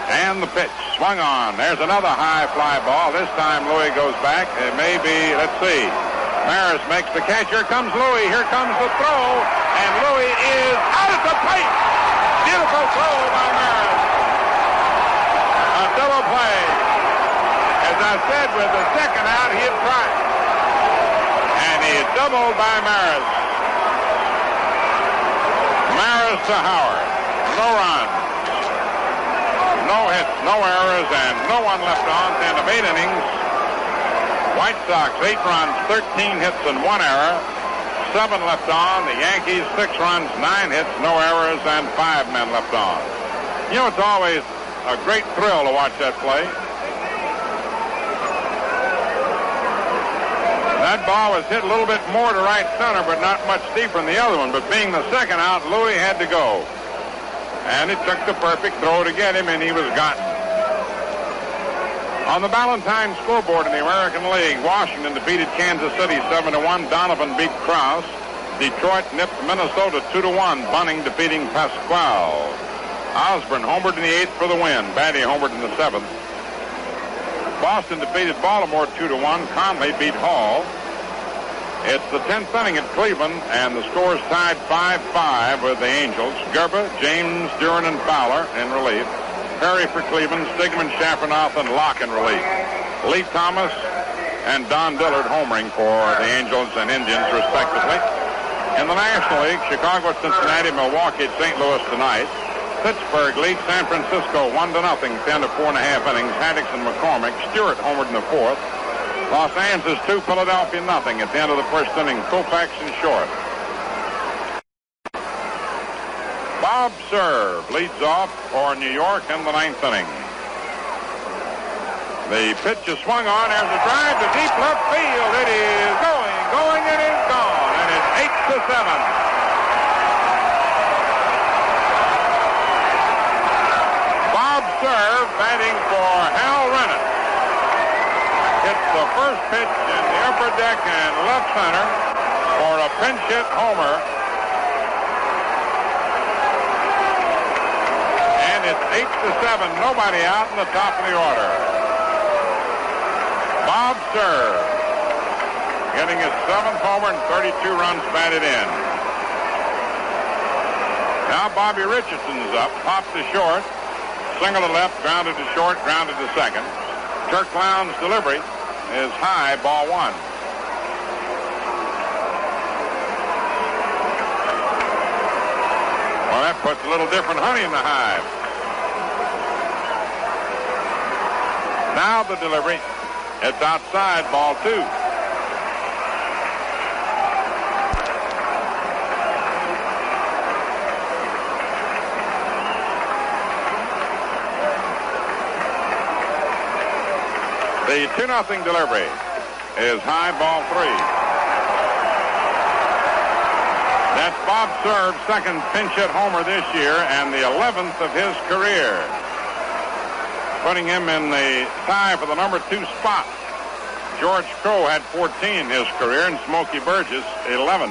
And the pitch. swung on. There's another high fly ball. This time Louis goes back. It may be, let's see. Maris makes the catch. Here comes Louis. Here comes the throw. And Louis is out at the plate. Beautiful throw by Maris. A double play. As I said, with the second out, he had tried. And he doubled by Maris. Maris to Howard. No runs. No hits, no errors, and no one left on. End of 8 innings. White Sox, 8 runs, 13 hits, and 1 error. 7 left on. The Yankees, 6 runs, 9 hits, no errors, and 5 men left on. You know, it's always a great thrill to watch that play. That ball was hit a little bit more to right center, but not much deeper than the other one. But being the second out, Louis had to go. And it took the perfect throw to get him, and he was gotten. On the Ballantine scoreboard in the American League, Washington defeated Kansas City 7-1. Donovan beat Krause. Detroit nipped Minnesota 2-1. Bunning defeating Pasquale. Osborne homered in the 8th for the win. Batty homered in the 7th. Boston defeated Baltimore 2-1. Conley beat Hall. It's the 10th inning at Cleveland, and the score is tied 5-5 with the Angels. Gerba, James, Duran, and Fowler in relief. Perry for Cleveland, Stigman, Shaffernoth, and Locke in relief. Lee Thomas and Don Dillard homering for the Angels and Indians, respectively. In the National League, Chicago at Cincinnati, Milwaukee at St. Louis tonight. Pittsburgh leads San Francisco 1-0 at the end of 4.5 innings. Haddix and McCormick. Stewart homered in the 4th. Los Angeles 2, Philadelphia 0 at the end of the 1st inning. Koufax and Short. Bob Serve leads off for New York in the 9th inning. The pitch is swung on. There's a drive to deep left field. It is going, it is gone. And it's 8-7. Bob Serve batting for Hal Rennet. Hits the first pitch in the upper deck and left center for a pinch hit homer. And it's 8-7. Nobody out in the top of the order. Bob Serve getting his 7th homer and 32 runs batted in. Now Bobby Richardson's up. Popped to short. Single to left, grounded to short, grounded to second. Turk Lowndes' delivery is high, ball 1. Well, that puts a little different honey in the hive. Now the delivery. It's outside, ball 2. The 2-0 delivery is high, ball 3. That's Bob Serve's second pinch hit homer this year and the 11th of his career, putting him in the tie for the number 2 spot. George Crowe had 14 in his career and Smokey Burgess 11.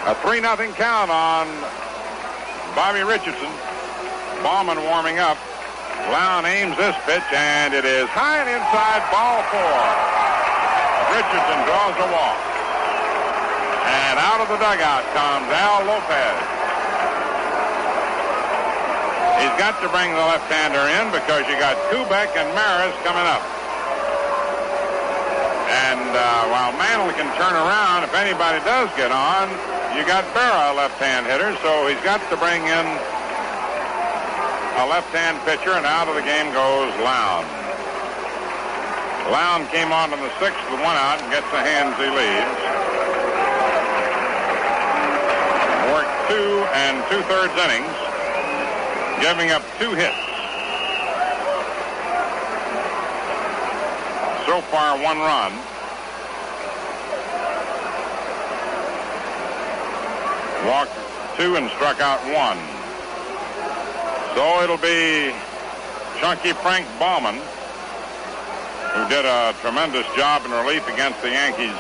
A 3-0 count on Bobby Richardson. Bauman warming up. Lown aims this pitch, and it is high and inside, ball 4. Richardson draws a walk. And out of the dugout comes Al Lopez. He's got to bring the left-hander in because you got Kubik and Maris coming up. And while Mantle can turn around, if anybody does get on, you got Berra, a left-hand hitter, so he's got to bring in a left-hand pitcher, and out of the game goes Lowndes. Lowndes came on in the 6th with 1 out and gets the hands he leaves. Worked 2 2/3 innings, giving up 2 hits. So far, 1 run. Walked 2 and struck out 1. So it'll be Chunky Frank Bauman, who did a tremendous job in relief against the Yankees.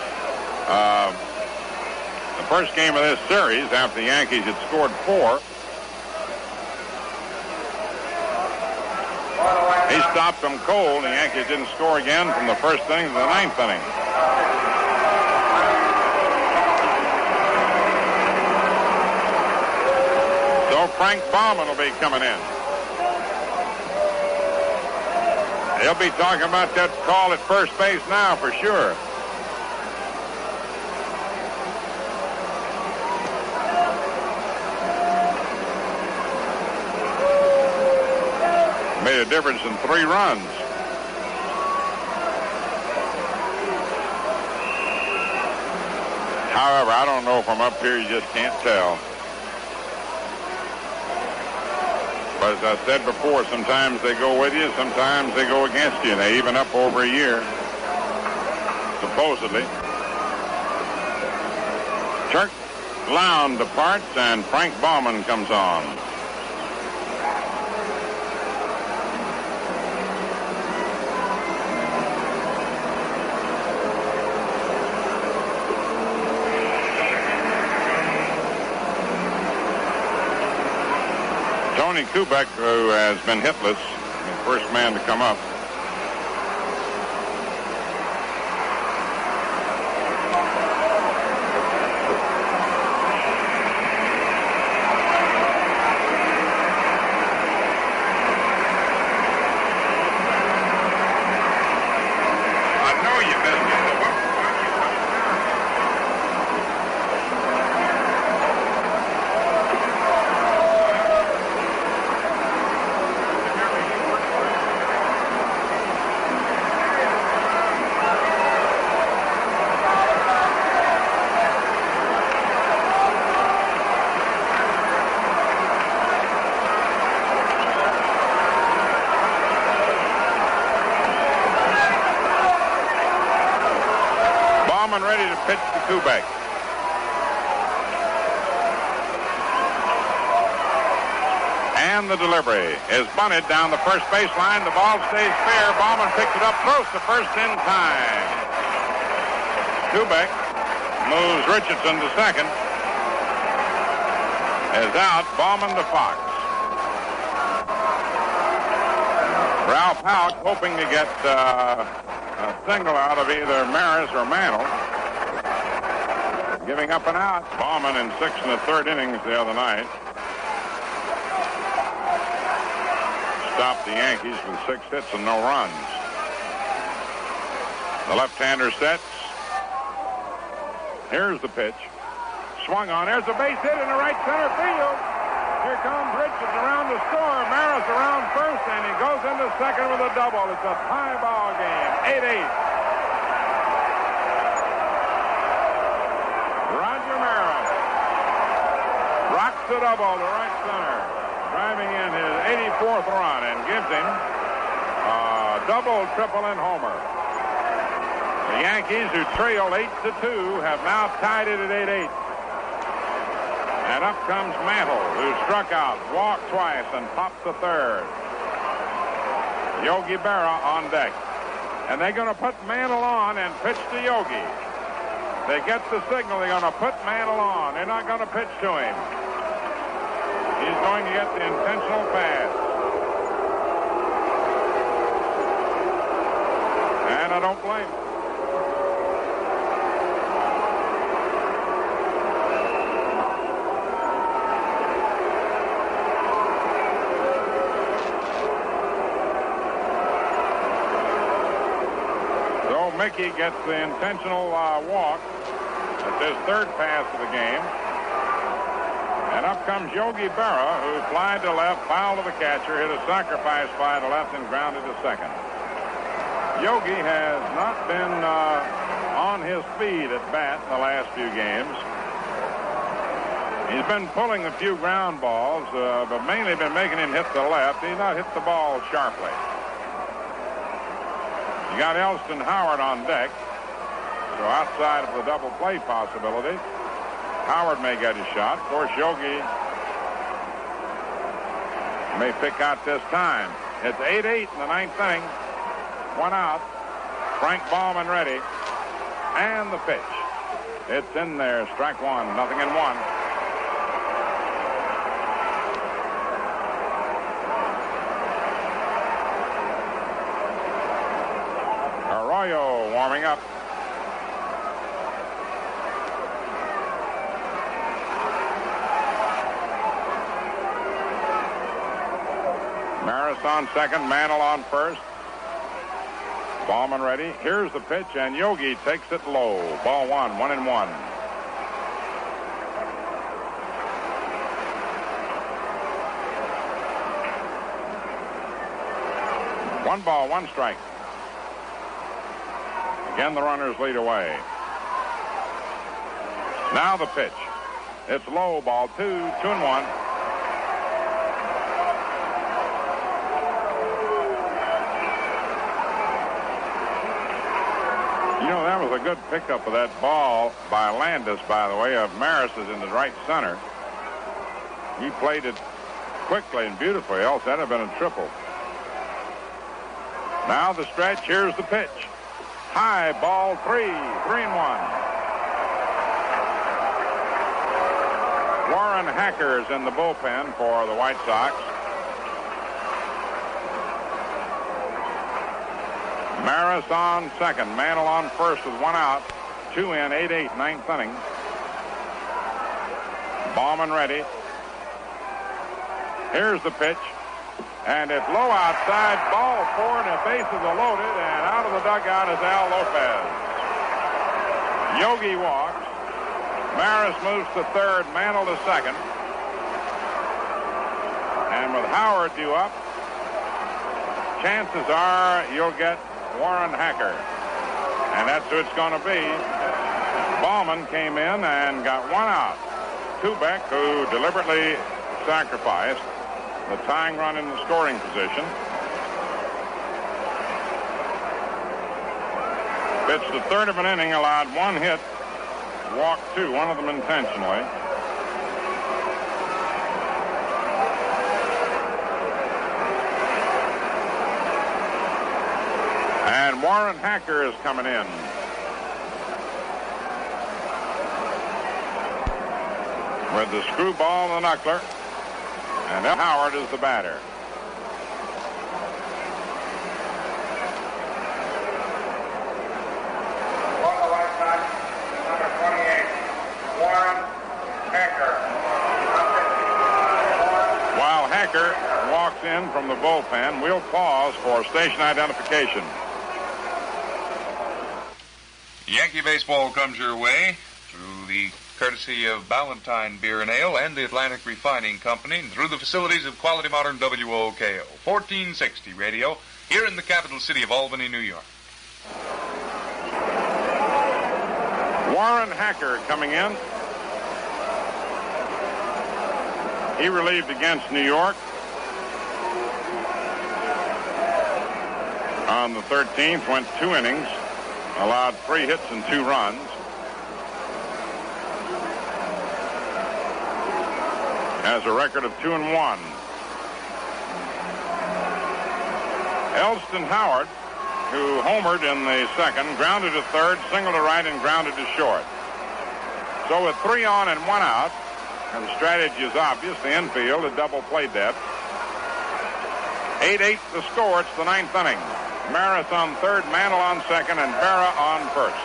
The first game of this series, after the Yankees had scored 4. stopped them cold. The Yankees didn't score again from the first inning to the ninth inning. So Frank Baumann will be coming in. He'll be talking about that call at first base now for sure. Made a difference in 3 runs. However, I don't know from up here, you just can't tell. But as I said before, sometimes they go with you, sometimes they go against you. They even up over a year, supposedly. Chuck Lown departs and Frank Baumann comes on. Tony Kubik, who has been hitless, the first man to come up. I know you missed it. Ready to pitch to Kubik. And the delivery is bunted down the first baseline. The ball stays fair. Baumann picks it up, throws to first in time. Kubik moves Richardson to second. Is out. Baumann to Fox. Ralph Houck hoping to get a single out of either Maris or Mantle. Giving up and out. Baumann in 6 1/3 innings the other night. Stopped the Yankees with 6 hits and no runs. The left-hander sets. Here's the pitch. Swung on. There's a base hit in the right center field. Here comes Richardson around the score. Maris around first, and he goes into second with a double. It's a tie ball game. 8-8. Rocks the double to right center, driving in his 84th run and gives him a double, triple, and homer. The Yankees, who trail 8-2, have now tied it at 8-8. And up comes Mantle, who struck out, walked twice, and popped the third. Yogi Berra on deck. And they're going to put Mantle on and pitch to Yogi. They get the signal. They're going to put Mantle on. They're not going to pitch to him. He's going to get the intentional pass. And I don't blame him. So Mickey gets the intentional walk. That's his third pass of the game. And up comes Yogi Berra, who flied to left, fouled to the catcher, hit a sacrifice fly to left, and grounded to second. Yogi has not been on his feet at bat in the last few games. He's been pulling a few ground balls, but mainly been making him hit the left. He's not hit the ball sharply. You got Elston Howard on deck, so outside of the double play possibility, Howard may get a shot. Of course, Yogi may pick out this time. It's 8-8 in the ninth inning. 1 out. Frank Baumann ready. And the pitch. It's in there. Strike 1. 0-1. Yo-Yo warming up. Maris on second, Mantle on first. Ballman ready. Here's the pitch, and Yogi takes it low. Ball 1, 1-1. 1 ball, 1 strike. Again, the runners lead away. Now the pitch. It's low, ball 2, 2-1. You know, that was a good pickup of that ball by Landis, by the way, of Maris is in the right center. He played it quickly and beautifully, else that'd have been a triple. Now the stretch, here's the pitch. High, ball 3, 3-1. Warren Hacker's in the bullpen for the White Sox. Maris on second, Mantle on first with 1 out. 2 in, 8-8, 9th inning. Ballman ready. Here's the pitch. And it's low outside, ball 4, and the bases are loaded, and out of the dugout is Al Lopez. Yogi walks. Maris moves to third, Mantle to second. And with Howard due up, chances are you'll get Warren Hacker. And that's who it's going to be. Ballman came in and got 1 out. Kubik, who deliberately sacrificed the tying run in the scoring position. Pitched the third of an inning, allowed 1 hit, walked 2, one of them intentionally. And Warren Hacker is coming in. With the screwball and the knuckler. And Howard is the batter.
On the right side, number 28, Warren Hacker.
While Hacker walks in from the bullpen, we'll pause for station identification.
Yankee baseball comes your way through the courtesy of Ballantine Beer and Ale and the Atlantic Refining Company, and through the facilities of Quality Modern WOKO 1460 radio here in the capital city of Albany, New York.
Warren Hacker coming in. He relieved against New York on the 13th, went 2 innings, allowed 3 hits and 2 runs. Has a record of 2-1. Elston Howard, who homered in the second, grounded to third, singled to right, and grounded to short. So with 3 on and 1 out, and the strategy is obvious, the infield at double play depth. 8-8 the score. It's the 9th inning. Maris on third, Mantle on second, and Berra on first.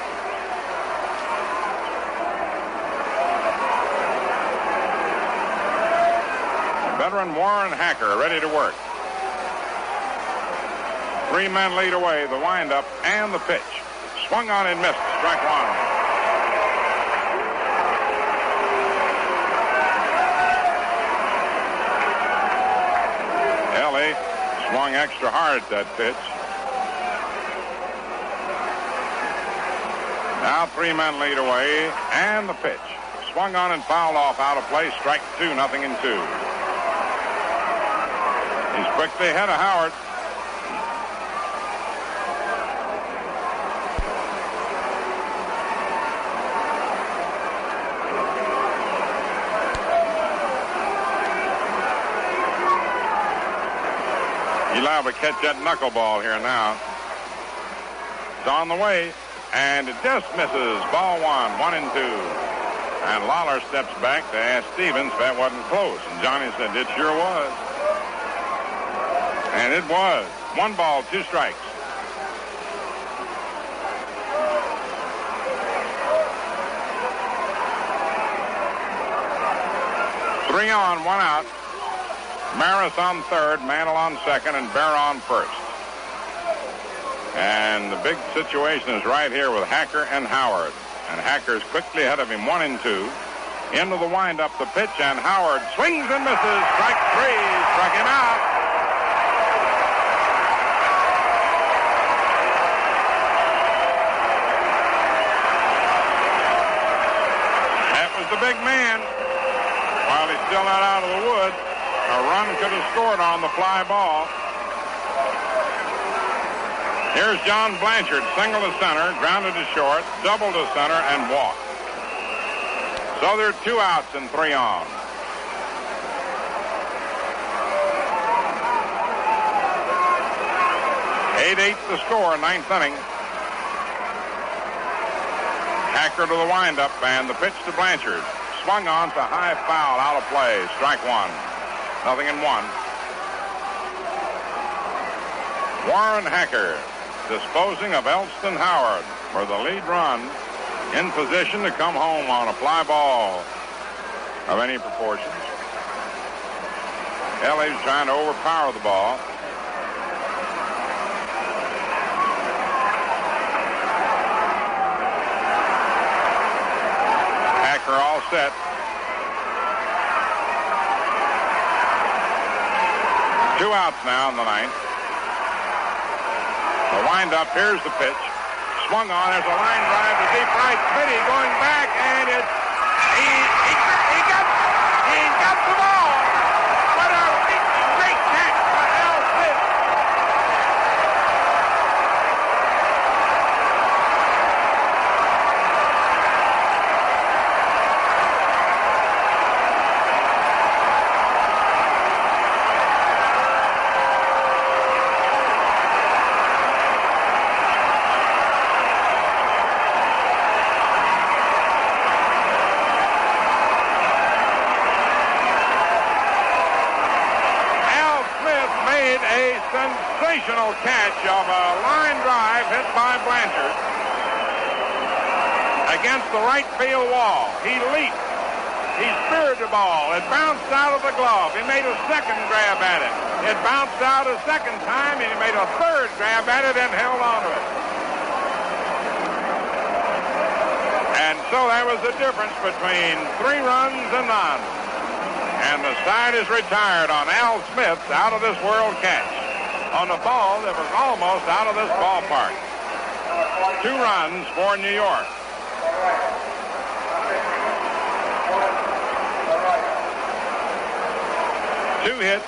Veteran Warren Hacker ready to work. 3 men lead away, the windup and the pitch. Swung on and missed. Strike 1. Ellie swung extra hard at that pitch. Now 3 men lead away and the pitch. Swung on and fouled off out of play. Strike 2, 0-2. He's quickly ahead of Howard. He's liable to catch that knuckleball here now. It's on the way, and it just misses. Ball 1, 1-2. And Lawler steps back to ask Stevens if that wasn't close. And Johnny said, it sure was. And it was. 1 ball, 2 strikes. 3 on, 1 out. Maris on third, Mantle on second, and Berra on first. And the big situation is right here with Hacker and Howard. And Hacker's quickly ahead of him, 1 and 2. Into the windup, the pitch, and Howard swings and misses. Strike 3, struck him out. That was the big man. While he's still not out of the woods, a run could have scored on the fly ball. Here's John Blanchard, single to center, grounded to short, double to center, and walk. So there are 2 outs and 3 on. Eight the score, 9th inning. Hacker to the windup, and the pitch to Blanchard. Swung on to high foul, out of play. Strike 1. 0-1. Warren Hacker disposing of Elston Howard for the lead run, in position to come home on a fly ball of any proportions. Ellie's trying to overpower the ball. Hacker all set. Two outs now in the 9th. The windup, here's the pitch. Swung on, there's a line drive to deep right. Smitty going back, and it's he got the ball. What a great catch by Al Smith. Sensational catch of a line drive hit by Blanchard against the right field wall. He leaped. He speared the ball. It bounced out of the glove. He made a second grab at it. It bounced out a second time, and he made a third grab at it and held on to it. And so that was the difference between 3 runs and none. And the side is retired on Al Smith's out-of-this-world catch on a ball that was almost out of this ballpark. 2 runs for New York. Two hits.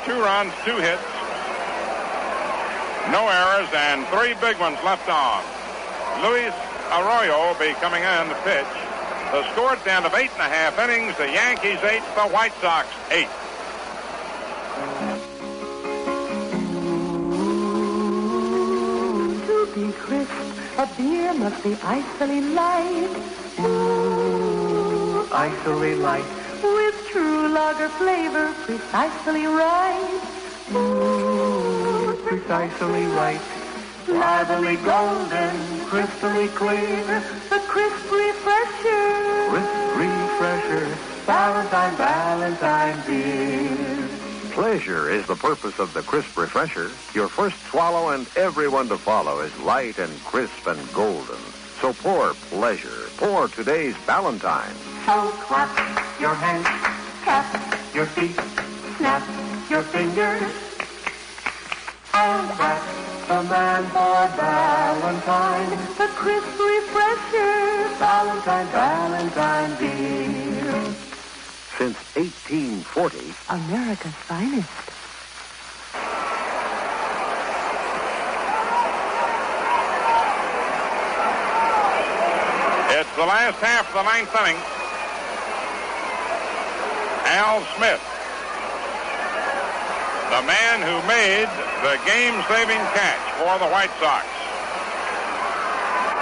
2 runs, 2 hits. No errors, and 3 big ones left on. Luis Arroyo will be coming in to pitch. The score at the end of 8.5 innings, the Yankees 8, the White Sox 8.
To be crisp, a beer must be icily light. Ooh, icily light. With true lager flavor, precisely right. Ooh, precisely right. Lively golden, crystally clear, the crisp refresher. Crisp refresher, Valentine beer.
Pleasure is the purpose of the crisp refresher. Your first swallow and everyone to follow is light and crisp and golden. So pour pleasure. Pour today's Valentine.
So clap your hands, tap your feet, snap your fingers, and ask the man for Valentine, the crisp refresher, Valentine beer.
Since 1840,
America's finest.
It's the last half of the 9th inning. Al Smith, the man who made the game-saving catch for the White Sox.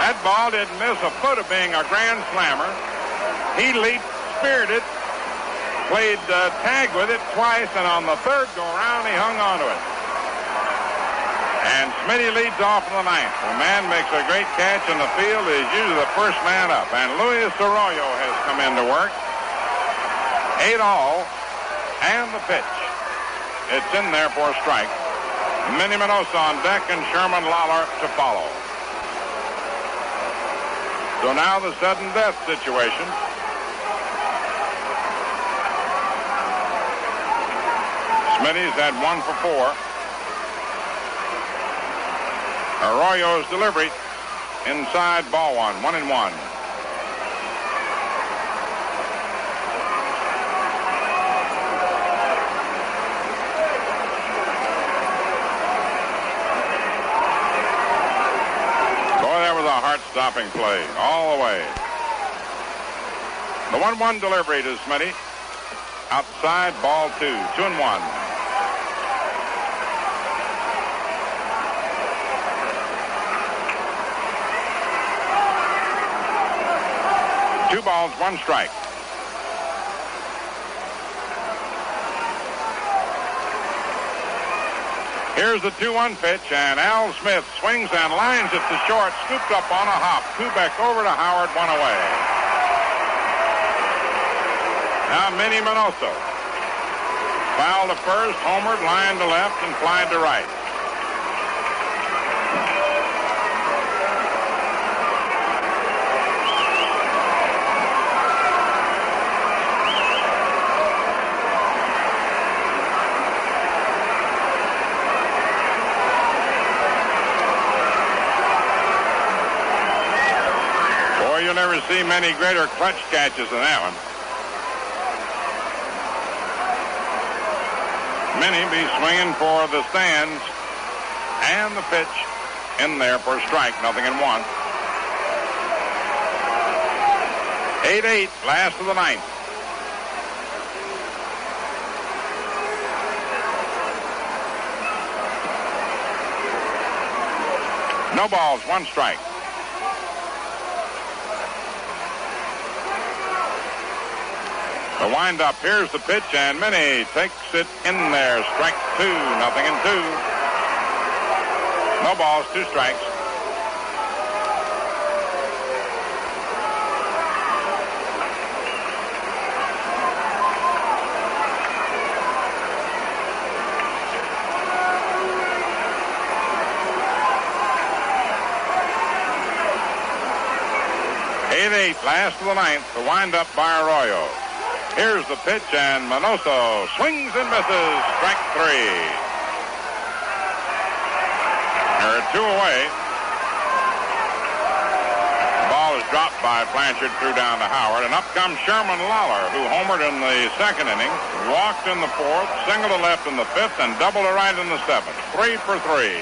That ball didn't miss a foot of being a grand slammer. He leaped, speared it, played tag with it twice, and on the third go-around, he hung on to it. And Smitty leads off in the ninth. The man makes a great catch in the field. Is usually the first man up. And Luis Arroyo has come into work. 8 all. And the pitch. It's in there for a strike. Minnie Minoso on deck and Sherman Lawler to follow. So now the sudden death situation. Smitty's had 1 for 4. Arroyo's delivery inside, ball 1, 1-1. Boy, that was a heart-stopping play all the way. The 1-1 delivery to Smitty. Outside, ball 2, 2-1. 2 balls, 1 strike. Here's the 2-1 pitch, and Al Smith swings and lines it to short, scooped up on a hop. Kubik over to Howard, 1 away. Now Minnie Minoso. Foul to first, homered, line to left, and fly to right. You'll never see many greater clutch catches than that one. Minnie be swinging for the stands, and the pitch in there for a strike, 0-1. 8-8, last of the ninth. No balls, 1 strike. The windup, here's the pitch, and Minnie takes it in there. Strike 2, 0-2. No balls, 2 strikes. Last of the ninth, the windup by Arroyo. Here's the pitch, and Minoso swings and misses. Strike 3. There are 2 away. The ball is dropped by Blanchard, threw down to Howard, and up comes Sherman Lawler, who homered in the 2nd inning, walked in the 4th, single to left in the 5th, and double to right in the 7th. 3 for 3.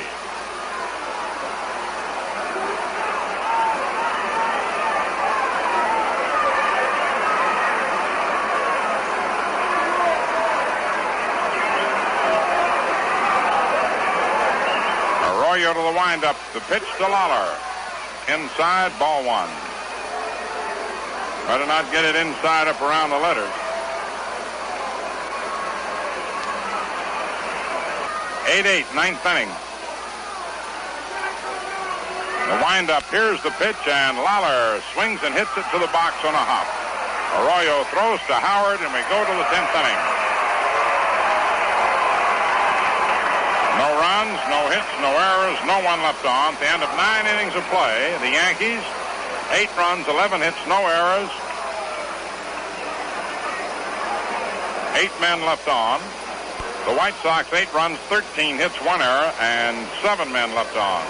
Arroyo to the windup. The pitch to Lawler. Inside, ball 1. Better not get it inside up around the letters. 8-8, 9th inning. The windup. Here's the pitch, and Lawler swings and hits it to the box on a hop. Arroyo throws to Howard, and we go to the 10th inning. No runs, no hits, no errors, no one left on. At the end of 9 innings of play, the Yankees, 8 runs, 11 hits, no errors. 8 men left on. The White Sox, 8 runs, 13 hits, 1 error, and 7 men left on.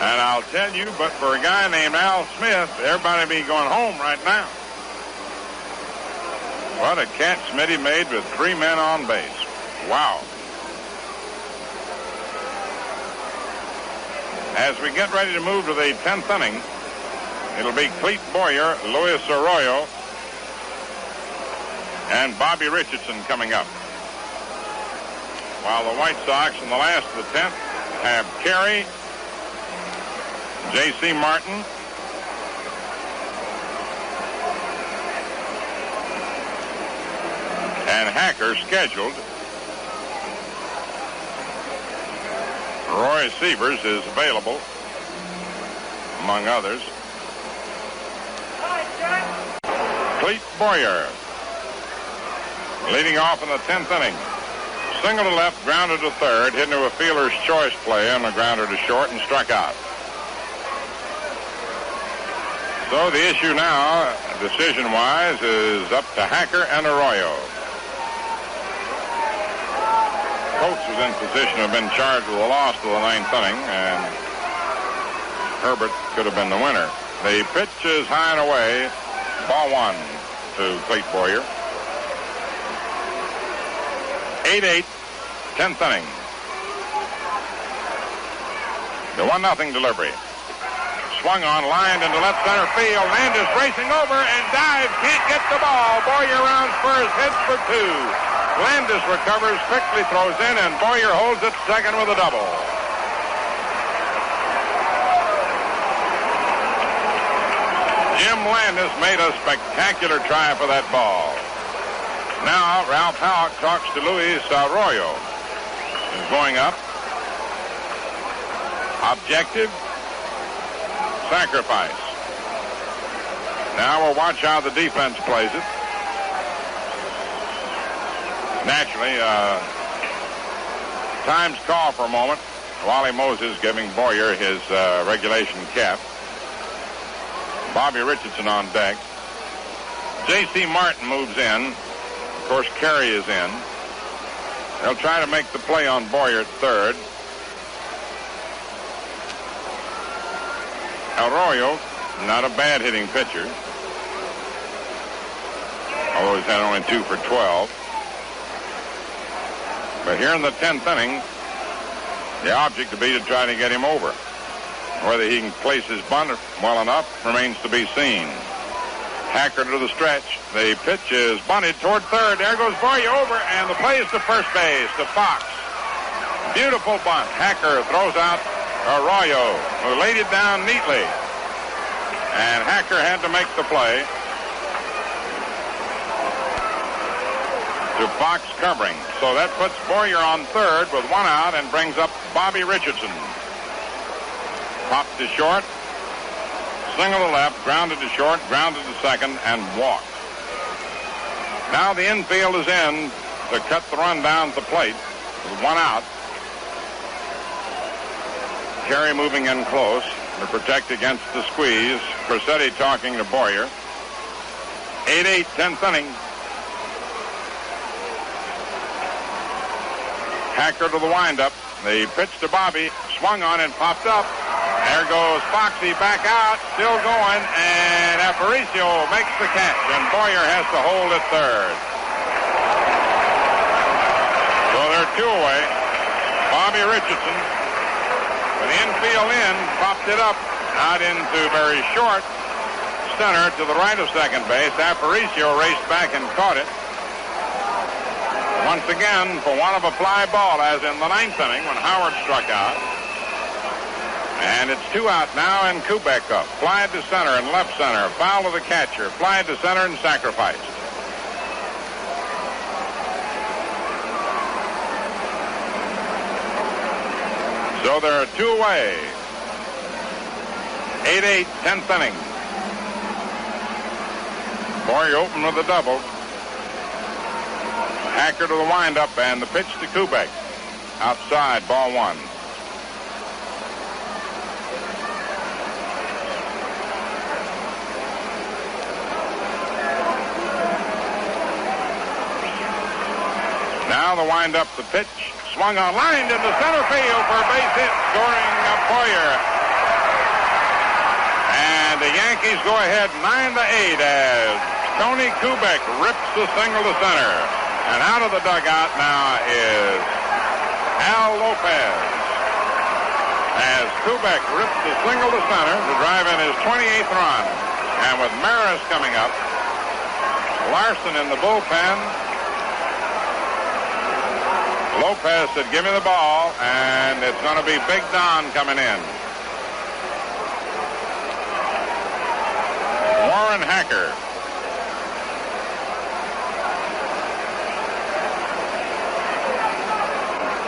And I'll tell you, but for a guy named Al Smith, everybody be going home right now. What a catch Smitty made with 3 men on base. Wow. As we get ready to move to the 10th inning, it'll be Clete Boyer, Luis Arroyo, and Bobby Richardson coming up. While the White Sox in the last of the 10th have Carey, J.C. Martin, and Hacker scheduled. Roy Sievers is available, among others. Clete Boyer leading off in the 10th inning. Single to left, grounded to third, hit into a fielder's choice play on the grounder to short and struck out. So the issue now, decision-wise, is up to Hacker and Arroyo. Coates was in position to have been charged with a loss to the 9th inning, and Herbert could have been the winner. The pitch is high and away. Ball 1 to Clete Boyer. 8-8, 10th inning. The 1-0 delivery. Swung on, lined into left center field. Landis racing over and dives. Can't get the ball. Boyer rounds first, hits for 2. Landis recovers, quickly throws in, and Boyer holds it second with a double. Jim Landis made a spectacular try for that ball. Now, Ralph Howick talks to Luis Arroyo. He's going up. Objective. Sacrifice. Now we'll watch how the defense plays it. Naturally, time's call for a moment. Wally Moses giving Boyer his regulation cap. Bobby Richardson on deck. J.C. Martin moves in. Of course, Carey is in. They'll try to make the play on Boyer at third. Arroyo, not a bad hitting pitcher, although he's had only 2 for 12. But here in the 10th inning, the object to be to try to get him over. Whether he can place his bunt well enough remains to be seen. Hacker to the stretch. The pitch is bunted toward third. There goes Boyer over, and the play is to first base, to Fox. Beautiful bunt. Hacker throws out Arroyo, who laid it down neatly. And Hacker had to make the play. To Fox covering. So that puts Boyer on third with 1 out and brings up Bobby Richardson. Popped to short. Single to left, grounded to short, grounded to second, and walked. Now the infield is in to cut the run down at the plate with 1 out. Carey moving in close to protect against the squeeze. Crosetti talking to Boyer. 8-8, 10th inning. Hacker to the windup. The pitch to Bobby, swung on and popped up. There goes Foxy back out, still going, and Aparicio makes the catch, and Boyer has to hold at third. So they're 2 away. Bobby Richardson, with the infield in, popped it up, out into very short center to the right of second base. Aparicio raced back and caught it. Once again, for want of a fly ball, as in the 9th inning when Howard struck out. And it's 2 out now, and Kubik up. Fly to center and left center. Foul to the catcher. Fly to center and sacrificed. So there are 2 away. 8-8, 10th inning. Boyer open with a double. Hacker to the windup, and the pitch to Kubik. Outside, ball 1. Now the windup, the pitch, swung on, lined into center field for a base hit, scoring Boyer. And the Yankees go ahead 9-8 as Tony Kubik rips the single to center. And out of the dugout now is Al Lopez. As Kubik rips the single to center to drive in his 28th run. And with Maris coming up, Larson in the bullpen, Lopez said, give me the ball, and it's going to be Big Don coming in. Warren Hacker.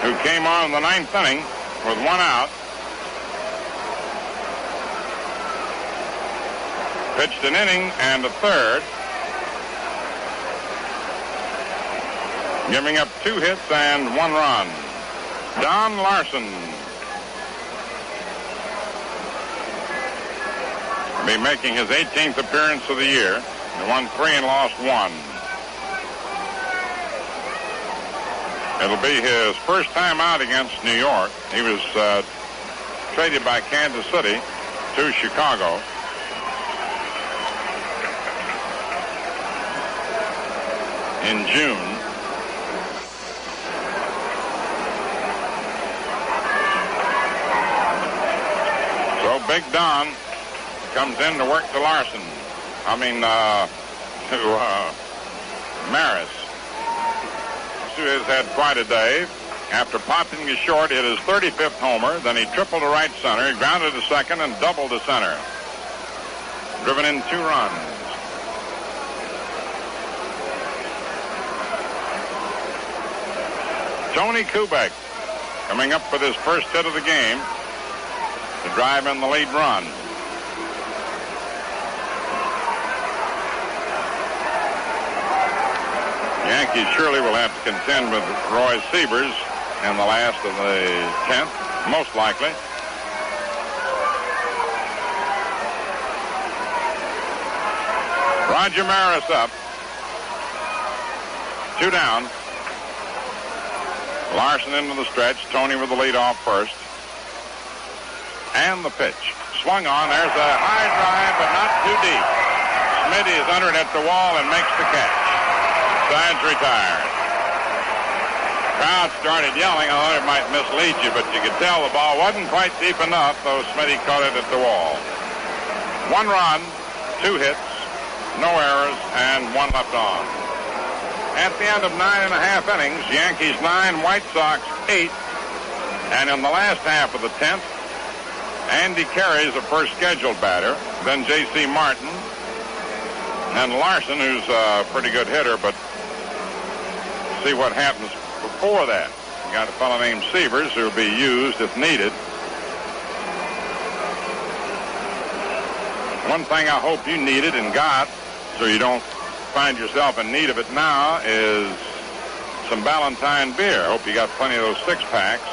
Who came on in the 9th inning with one out. Pitched an inning and a third, giving up 2 hits and 1 run. Don Larson will be making his 18th appearance of the year. He won 3 and lost 1. It'll be his first time out against New York. He was traded by Kansas City to Chicago. In June. So Big Don comes in to work to Larson. To Maris, who has had quite a day. After popping to short, hit his 35th homer. Then he tripled to right center. He grounded to second and doubled to center. Driven in 2 runs. Tony Kubik coming up with his first hit of the game to drive in the lead run. Yankees surely will have to contend with Roy Sievers in the last of the 10th, most likely. Roger Maris up. 2 down. Larson into the stretch. Tony with the lead off first. And the pitch. Swung on. There's a high drive, but not too deep. Smitty is under it at the wall and makes the catch. Sides retired. Crowd started yelling. I thought it might mislead you, but you could tell the ball wasn't quite deep enough, though Smitty caught it at the wall. 1 run, 2 hits, no errors, and 1 left on. At the end of 9.5 innings, Yankees 9, White Sox 8. And in the last half of the 10th, Andy Carey's the first scheduled batter. Then J.C. Martin. And Larson, who's a pretty good hitter, but see what happens before that. You got a fellow named Sievers who will be used if needed. One thing I hope you needed and got, so you don't find yourself in need of it now, is some Ballantine beer. I hope you got plenty of those 6-packs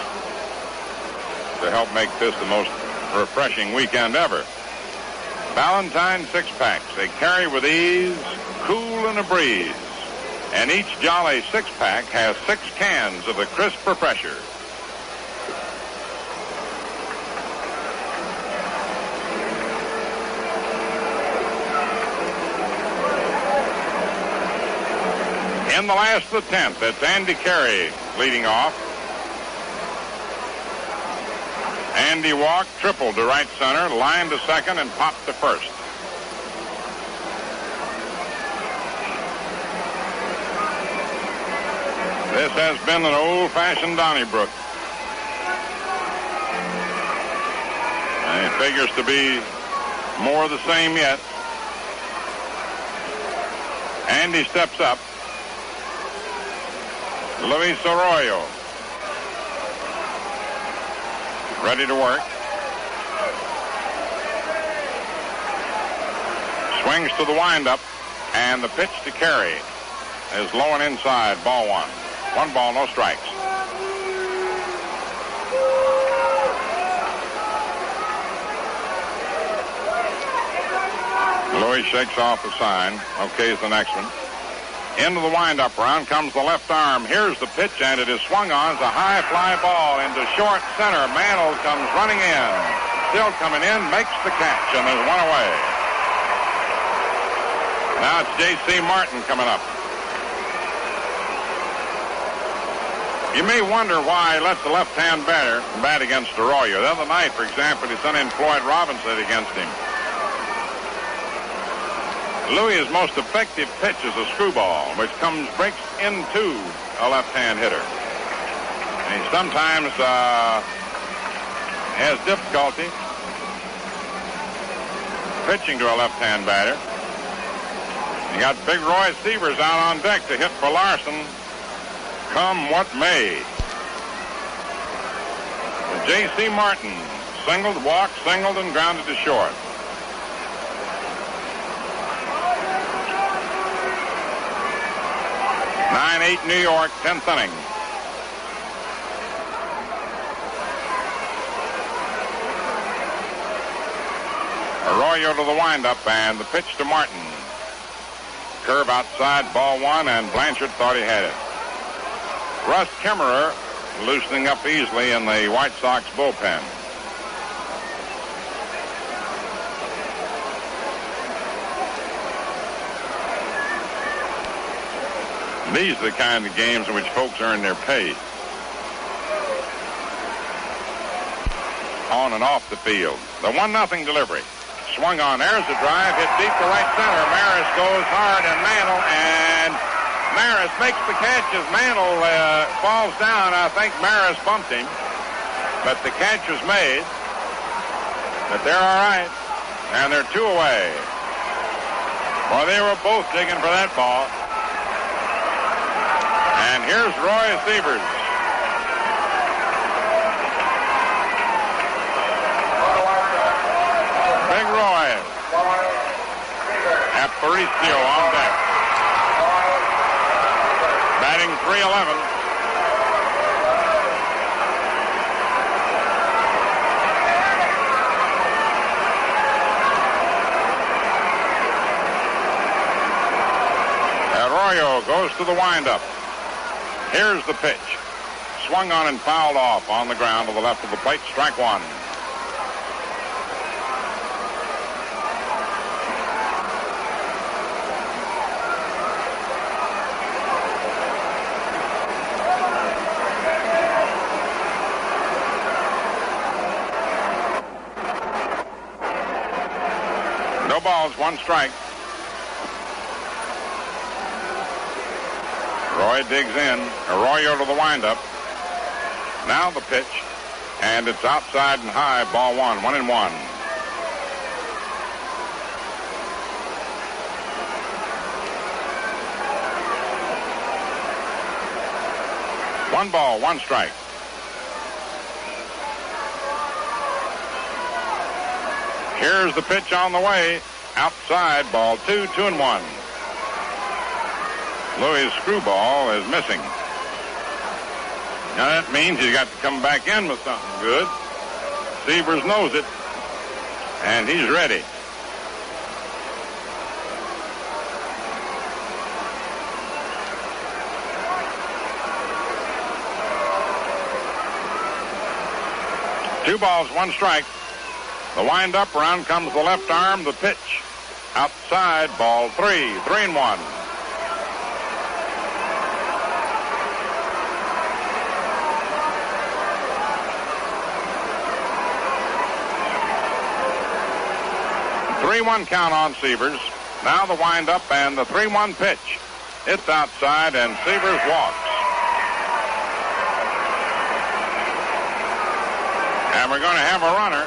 to help make this the most refreshing weekend ever. Ballantine 6-packs. They carry with ease, cool in a breeze. And each Jolly 6-pack has 6 cans of the crisp refresher. In the last of the 10th, it's Andy Carey leading off. Andy walked, tripled to right center, lined to second, and popped to first. This has been an old-fashioned Donnybrook. And it figures to be more of the same yet. Andy steps up. Luis Arroyo. Ready to work. Swings to the windup, and the pitch to Carey is low and inside, ball 1. 1 ball, no strikes. Louis shakes off the sign. Okay, is the next one. Into the windup round comes the left arm. Here's the pitch, and it is swung on. It's a high fly ball into short center. Mantle comes running in. Still coming in, makes the catch, and there's 1 away. Now it's J.C. Martin coming up. You may wonder why he lets the left-hand batter bat against Arroyo. The other night, for example, he sent in Floyd Robinson against him. Louis' most effective pitch is a screwball, which breaks into a left-hand hitter. And he sometimes has difficulty pitching to a left-hand batter. You got Big Roy Sievers out on deck to hit for Larson, come what may. J.C. Martin singled, walked, singled, and grounded to short. (9-8) New York, 10th inning. Arroyo to the windup, and the pitch to Martin. Curve outside, ball one, and Blanchard thought he had it. Russ Kimmerer loosening up easily in the White Sox bullpen. These are the kind of games in which folks earn their pay. On and off the field. The 1-0 delivery. Swung on. There's the drive. Hit deep to right center. Maris goes hard, and Mantle, and Maris makes the catch as Mantle falls down. I think Maris bumped him, but the catch was made. But they're all right, and they're 2 away. Well, they were both digging for that ball. And here's Roy Sievers. Big Roy. Aparicio on deck. Batting .311. Arroyo goes to the windup. Here's the pitch. Swung on and fouled off on the ground to the left of the plate. Strike one. No balls, 1 strike. Roy digs in. Arroyo to the windup. Now the pitch. And it's outside and high. Ball 1. 1-1. One ball, 1 strike. Here's the pitch on the way. Outside. Ball 2. 2-1. Louis' screwball is missing. Now that means he's got to come back in with something good. Sievers knows it, and he's ready. Two balls, 1 strike. The wind-up, around comes the left arm, the pitch. Outside, ball 3. 3-1. Three-1 count on Sievers. Now the wind-up and the 3-1 pitch. It's outside, and Sievers walks. And we're going to have a runner.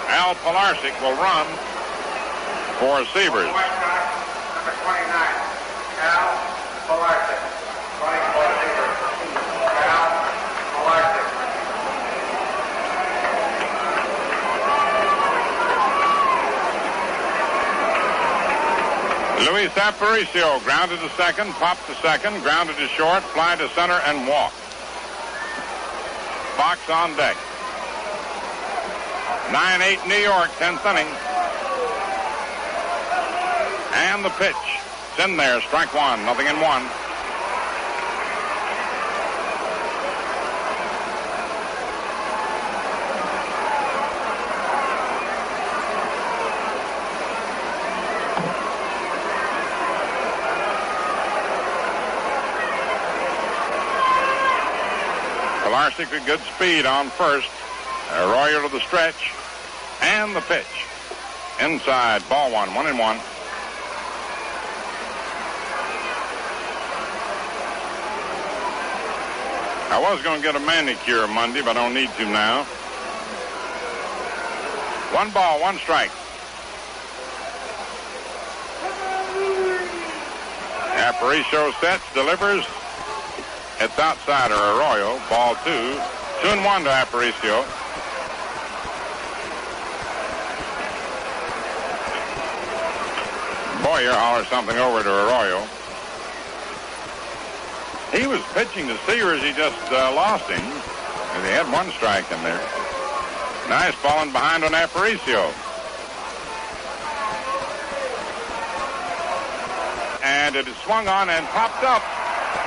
Al Pilarczyk will run for Sievers.
Number 29, Al Pilarczyk. Running for Sievers. Al Pilarczyk.
Luis Aparicio grounded to second, popped to second, grounded to short, fly to center, and walk. Fox on deck. 9-8 New York, 10th inning. And the pitch. It's in there, strike 1, 0-1. Pilarczyk with good speed on first. Arroyo to the stretch. And the pitch. Inside, ball 1, 1-1. I was going to get a manicure Monday, but I don't need to now. 1 ball, 1 strike. Aparicio sets, delivers. It's outsider Arroyo. Ball 2. 2-1 to Aparicio. Boyer hollers something over to Arroyo. He was pitching to Sears. He just lost him. He had one strike in there. Nice falling behind on Aparicio. And it is swung on and popped up.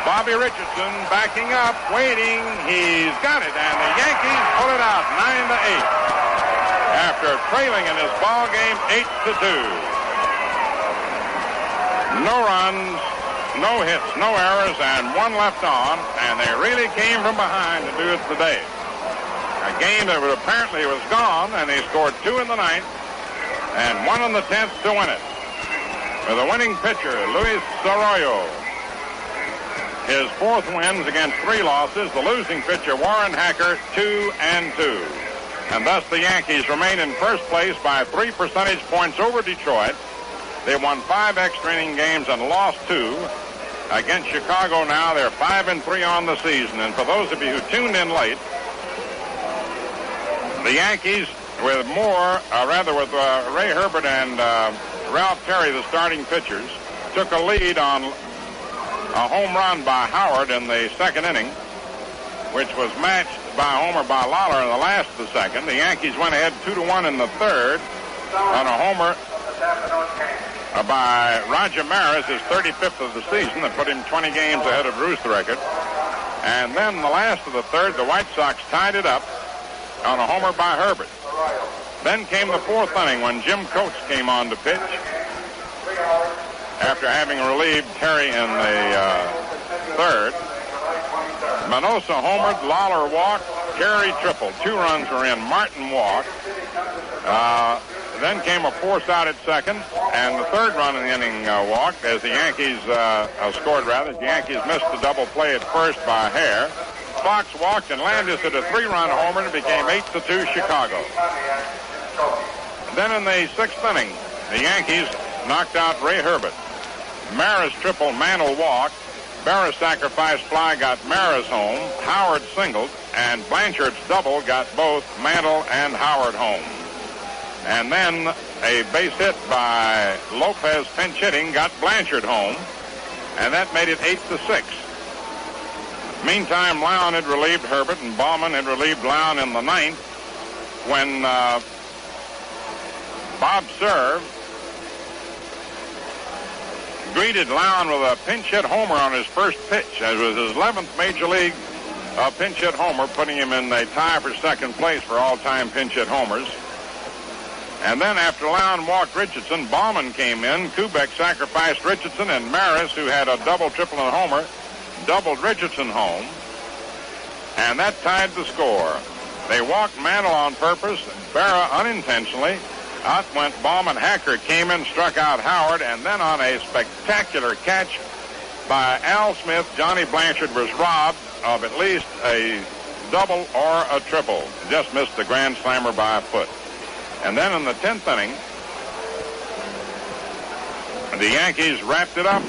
Bobby Richardson backing up, waiting. He's got it, and the Yankees pull it out 9-8 after trailing in this ball game 8-2. No runs, no hits, no errors, and one left on, and they really came from behind to do it today. A game that apparently was gone, and they scored 2 in the 9th and 1 in the 10th to win it. With a winning pitcher, Luis Arroyo. His 4th wins against 3 losses. The losing pitcher, Warren Hacker, 2-2. And thus the Yankees remain in first place by 3 percentage points over Detroit. They won 5 extra inning games and lost 2. Against Chicago now, they're 5-3 on the season. And for those of you who tuned in late, the Yankees with Ray Herbert and Ralph Terry, the starting pitchers, took a lead on a home run by Howard in the 2nd inning, which was matched by a homer by Lawler in the last of the 2nd. The Yankees went ahead 2-1 in the 3rd on a homer by Roger Maris, his 35th of the season, that put him 20 games ahead of Bruce the record. And then the last of the 3rd, the White Sox tied it up on a homer by Herbert. Then came the 4th inning when Jim Coates came on to pitch after having relieved Terry in the 3rd. Manosa homered, Lawler walked, Terry tripled. 2 runs were in. Martin walked. Then came a force out at 2nd, and the 3rd run in the inning walked as the Yankees scored rather. The Yankees missed the double play at first by Hare. Fox walked, and Landis hit a 3-run homer, and it became 8-2 Chicago. Then in the 6th inning, the Yankees knocked out Ray Herbert. Maris tripled, Mantle walked. Berra sacrifice fly got Maris home. Howard singled, and Blanchard's double got both Mantle and Howard home. And then a base hit by Lopez pinch hitting got Blanchard home, and that made it 8-6. Meantime, Lown had relieved Herbert, and Baumann had relieved Lown in the 9th when Bob Serve greeted Lown with a pinch hit homer on his first pitch. It was his 11th Major League pinch hit homer, putting him in a tie for 2nd place for all-time pinch hit homers. And then after Lown walked Richardson, Baumann came in. Kubik sacrificed Richardson, and Maris, who had a double, triple, and homer, doubled Richardson home. And that tied the score. They walked Mantle on purpose, Berra unintentionally. Out went Baumann. Hacker came in, struck out Howard, and then on a spectacular catch by Al Smith, Johnny Blanchard was robbed of at least a double or a triple. Just missed the grand slammer by a foot. And then in the 10th inning, the Yankees wrapped it up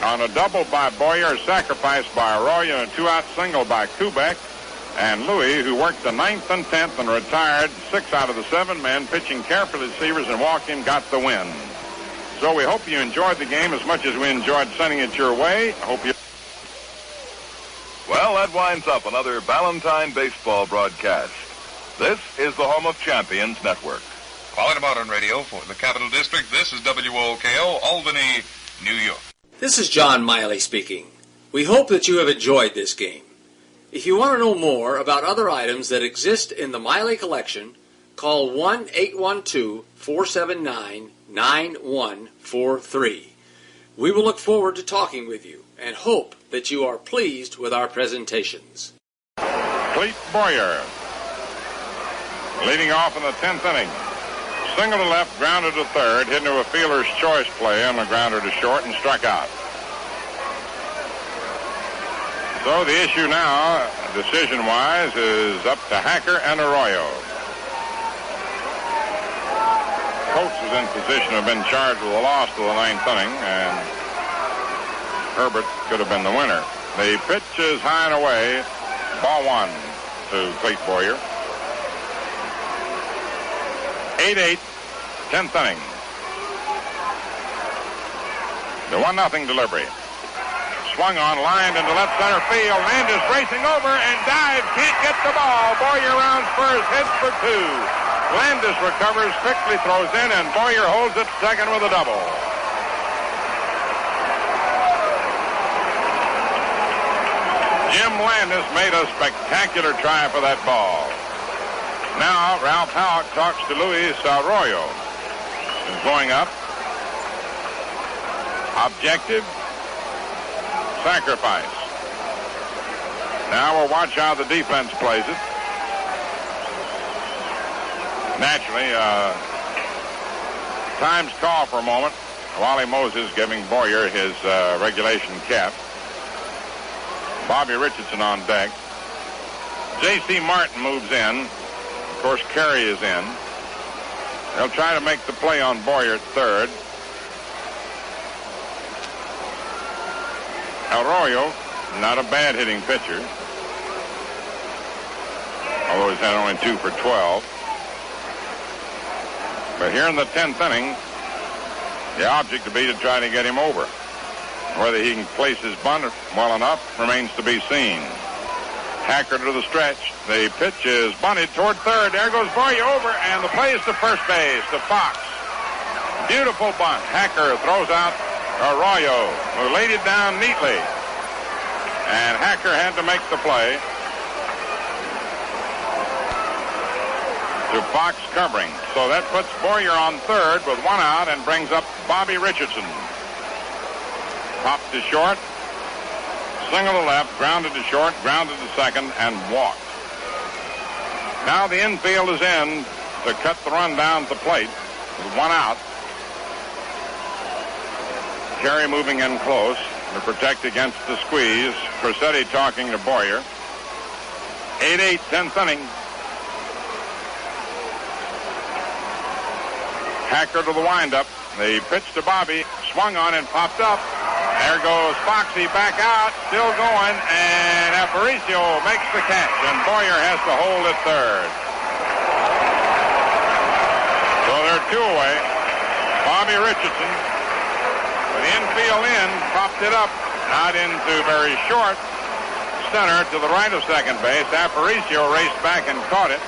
on a double by Boyer, sacrificed by Arroyo, and a 2-out single by Kubik. And Louis, who worked the 9th and 10th and retired 6 out of the 7 men, pitching carefully to Severs and walking, got the win. So we hope you enjoyed the game as much as we enjoyed sending it your way. I hope you...
Well, that winds up another Valentine baseball broadcast. This is the home of Champions Network. Quality Modern Radio for the Capital District. This is WOKO, Albany, New York.
This is John Miley speaking. We hope that you have enjoyed this game. If you want to know more about other items that exist in the Miley collection, call 1-812-479-9143. We will look forward to talking with you and hope that you are pleased with our presentations.
Clete Boyer leading off in the 10th inning. Single to left, grounded to third, hit into a fielder's choice play on the grounder to short and struck out. So the issue now, decision-wise, is up to Hacker and Arroyo. Coates is in position to have been charged with a loss to the 9th inning, and Herbert could have been the winner. The pitch is high and away. Ball 1 to Clete Boyer. 8-8, 10th inning. The 1-0 delivery. Swung on, lined into left center field. Landis racing over and dives. Can't get the ball. Boyer rounds first, hits for 2. Landis recovers, quickly throws in, and Boyer holds it second with a double. Jim Landis made a spectacular try for that ball. Now Ralph Houck talks to Luis Arroyo. He's going up. Objective. Sacrifice. Now we'll watch how the defense plays it. Naturally, time's call for a moment. Wally Moses giving Boyer his regulation cap. Bobby Richardson on deck. J.C. Martin moves in. Of course, Carey is in. They'll try to make the play on Boyer at third. Arroyo, not a bad hitting pitcher, although he's had only 2 for 12. But here in the 10th inning, the object to be to try to get him over. Whether he can place his bunt well enough remains to be seen. Hacker to the stretch. The pitch is bunted toward third. There goes Boyer over, and the play is to first base, to Fox. Beautiful bunt. Hacker throws out Arroyo, who laid it down neatly. And Hacker had to make the play. To Fox covering. So that puts Boyer on third with 1 out and brings up Bobby Richardson. Popped to short. Single to left, grounded to short, grounded to second, and walked. Now the infield is in to cut the run down at the plate with 1 out. Carey moving in close to protect against the squeeze. Crosetti talking to Boyer. 8-8, 10th inning. Hacker to the windup. The pitch to Bobby, swung on and popped up. There goes Foxy back out, still going, and Aparicio makes the catch, and Boyer has to hold at third. So they're 2 away. Bobby Richardson, with the infield in, popped it up, out into very short center to the right of second base. Aparicio raced back and caught it.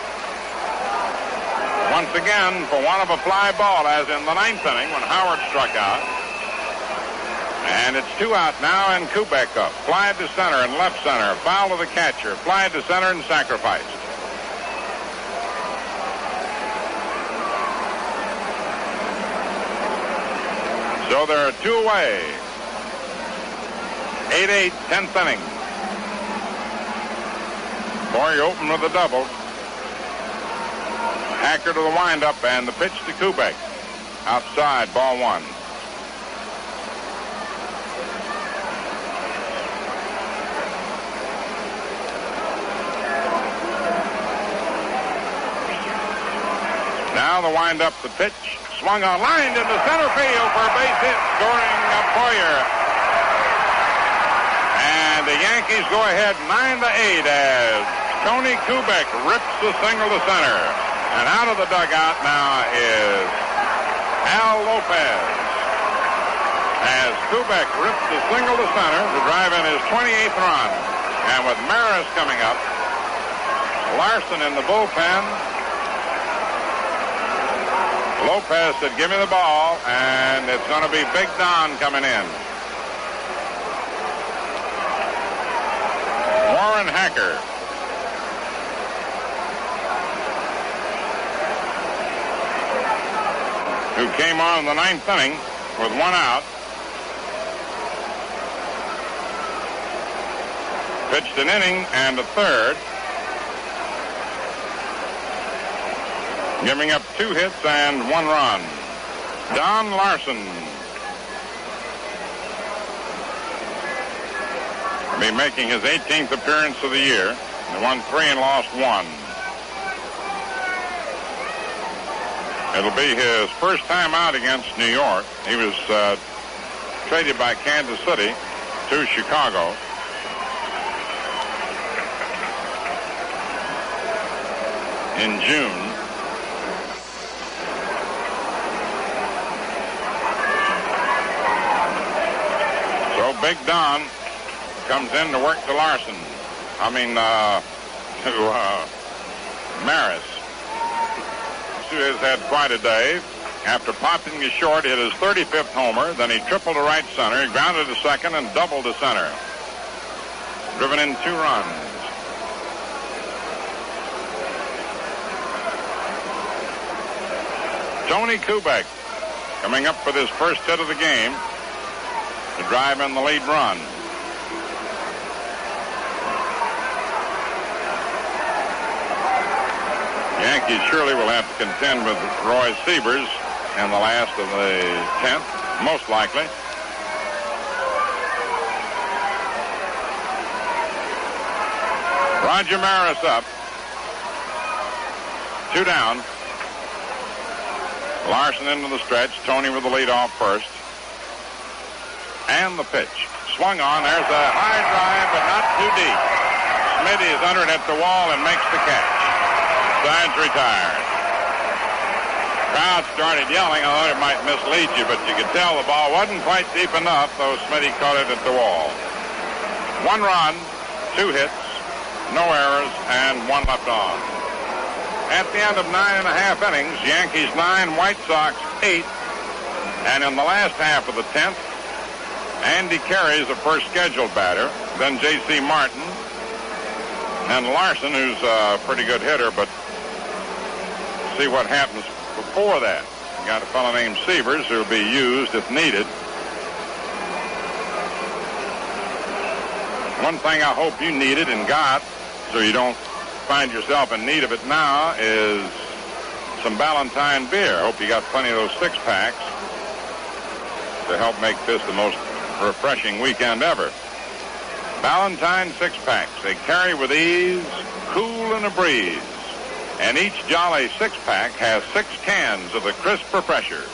Once again, for one of a fly ball, as in the 9th inning when Howard struck out. And it's 2 out now, and Kubik up. Fly to center and left center. Foul to the catcher. Fly to center and sacrificed. So there are 2 away. 8-8, 10th inning. Boyer open with a double. Hacker to the windup, and the pitch to Kubik. Outside, ball 1. Now the windup, the pitch, swung on, lined into center field for a base hit, scoring Boyer. And the Yankees go ahead 9-8 as Tony Kubik rips the single to center. And out of the dugout now is Al Lopez. As Kubik rips the single to center to drive in his 28th run. And with Maris coming up, Larson in the bullpen, Lopez said, give me the ball, and it's going to be Big Don coming in. Warren Hacker. Who came on in the 9th inning with 1 out. Pitched an inning and a third. Giving up 2 hits and 1 run. Don Larson will be making his 18th appearance of the year. He won 3 and lost 1. It'll be his first time out against New York. He was traded by Kansas City to Chicago. In June. Big Don comes in to work to Larson. Maris, who has had quite a day. After popping to short, hit his 35th homer. Then he tripled to right center. He grounded to second and doubled to center. Driven in 2 runs. Tony Kubik coming up with his first hit of the game to drive in the lead run. Yankees surely will have to contend with Roy Sievers in the last of the 10th, most likely. Roger Maris up. 2 down. Larson into the stretch. Tony with the lead off first. And the pitch. Swung on. There's a high drive, but not too deep. Smitty is under it at the wall and makes the catch. Sides retired. Crowd started yelling. I thought it might mislead you, but you could tell the ball wasn't quite deep enough, though Smitty caught it at the wall. 1 run, 2 hits, no errors, and 1 left on. At the end of 9.5 innings, Yankees 9, White Sox 8. And in the last half of the 10th, Andy Carey's the first scheduled batter, then J.C. Martin, and Larson, who's a pretty good hitter, but see what happens before that. You got a fellow named Sievers who will be used if needed. One thing I hope you needed and got, so you don't find yourself in need of it now, is some Ballantine beer. I hope you got plenty of those 6-packs to help make this the most refreshing weekend ever. Ballantine 6-packs. They carry with ease, cool in a breeze. And each jolly 6-pack has 6 cans of the crisp refresher.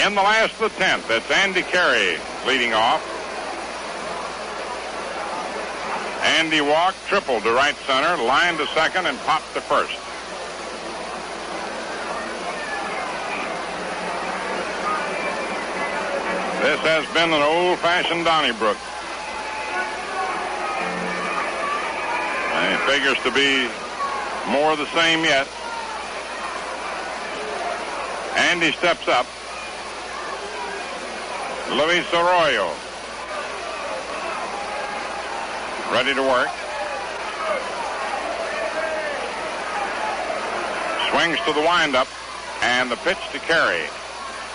In the last of the 10th, it's Andy Carey leading off. Andy walked, tripled to right center, lined to second, and popped to first. This has been an old-fashioned Donnybrook. And it figures to be more of the same yet. Andy steps up. Luis Arroyo ready to work. Swings to the windup, and the pitch to Carey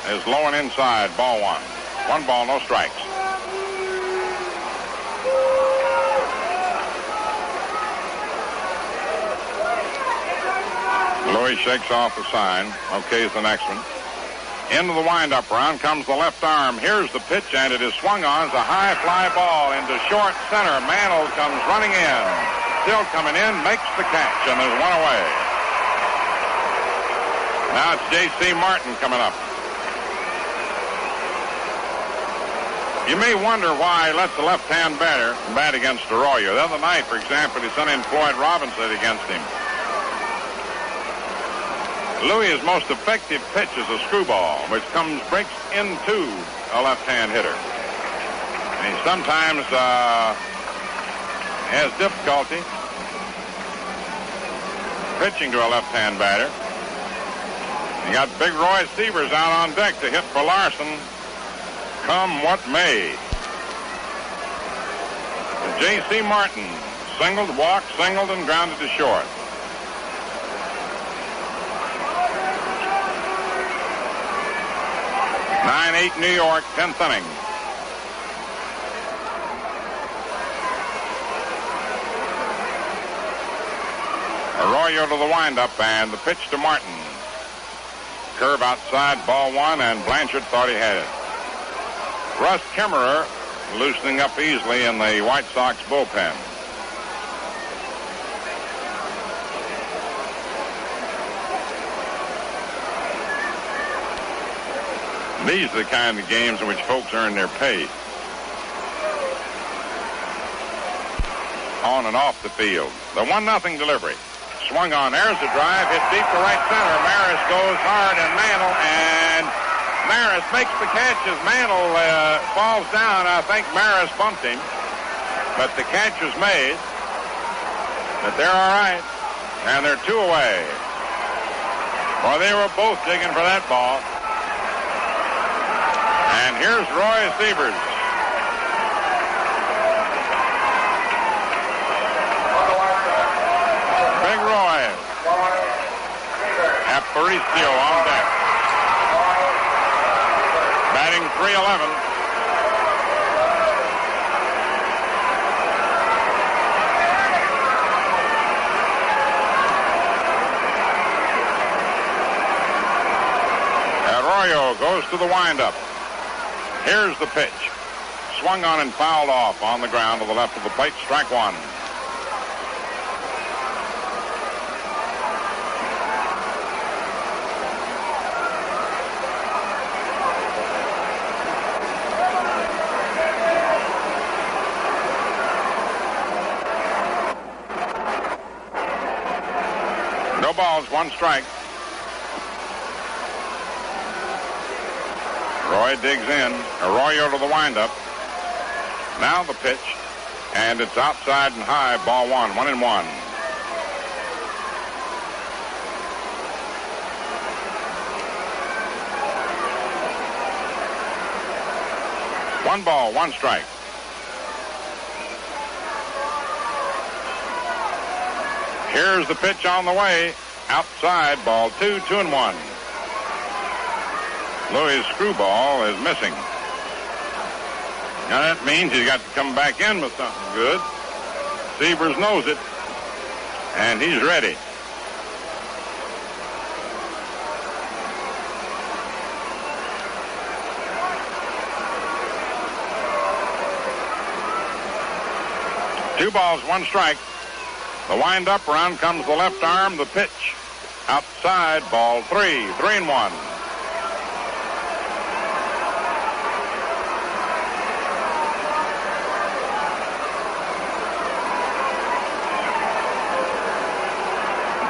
is low and inside, ball 1. 1 ball, no strikes. Louis shakes off the sign. Okay, is the next one. Into the windup round comes the left arm. Here's the pitch, and it is swung on. It's a high fly ball into short center. Mantle comes running in. Still coming in, makes the catch, and there's 1 away. Now it's J.C. Martin coming up. You may wonder why he lets the left-hand batter bat against Arroyo. The other night, for example, he sent in Floyd Robinson against him. Louis' most effective pitch is a screwball, which breaks into a left-hand hitter. And he sometimes has difficulty pitching to a left-hand batter. You got Big Roy Sievers out on deck to hit for Larson, come what may. J.C. Martin singled, walked, singled, and grounded to short. 9-8 New York, 10th inning. Arroyo to the windup, and the pitch to Martin. Curve outside, ball 1, and Blanchard thought he had it. Russ Kimmerer loosening up easily in the White Sox bullpen. These are the kind of games in which folks earn their pay. on and off the field. The 1-0 delivery. Swung on. There's the drive. Hit deep to right center. Maris goes hard, and Mantle, and Maris makes the catch as Mantle falls down. I think Maris bumped him, but the catch was made. But they're all right, and they're 2 away. Well, they were both digging for that ball. And here's Roy Sievers. Big Roy. Aparicio on deck. Batting .311. Arroyo goes to the windup. Here's the pitch. Swung on and fouled off on the ground to the left of the plate. Strike 1. No balls, 1 strike. Roy digs in. Arroyo to the windup. Now the pitch. And it's outside and high. Ball 1. 1-1. One ball, 1 strike. Here's the pitch on the way. Outside. Ball 2. 2-1. Louis' screwball is missing. Now that means he's got to come back in with something good. Sievers knows it, and he's ready. Two balls, 1 strike. The wind-up, around comes the left arm, the pitch. Outside, ball 3. 3-1.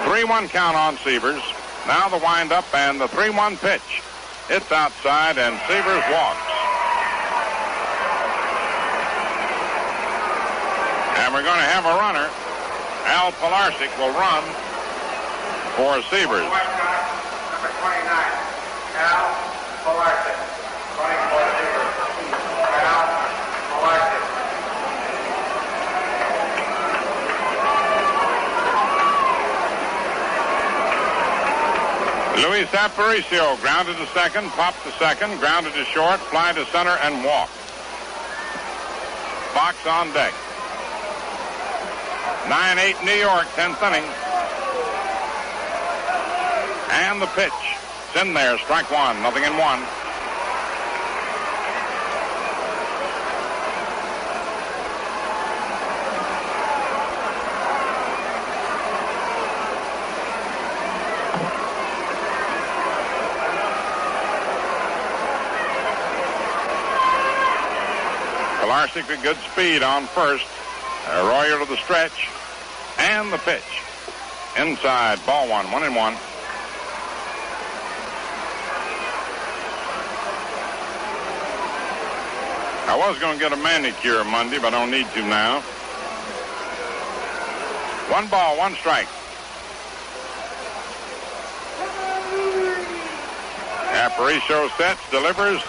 Three-1 count on Sievers. Now the wind-up and the 3-1 pitch. It's outside, and Sievers walks. And we're going to have a runner. Al Pilarczyk will run for Sievers.
Number 29, Al Pilarczyk, running for Sievers. Al Pilarczyk.
Luis Aparicio grounded to second, popped to second, grounded to short, fly to center, and walk. Fox on deck. 9-8 New York, 10th inning. And the pitch. It's in there, strike 1, 0-1. Pilarczyk with good speed on first. Arroyo to the stretch. And the pitch. Inside, ball 1, 1-1. I was going to get a manicure Monday, but I don't need to now. 1 ball, 1 strike. Aparicio sets, delivers.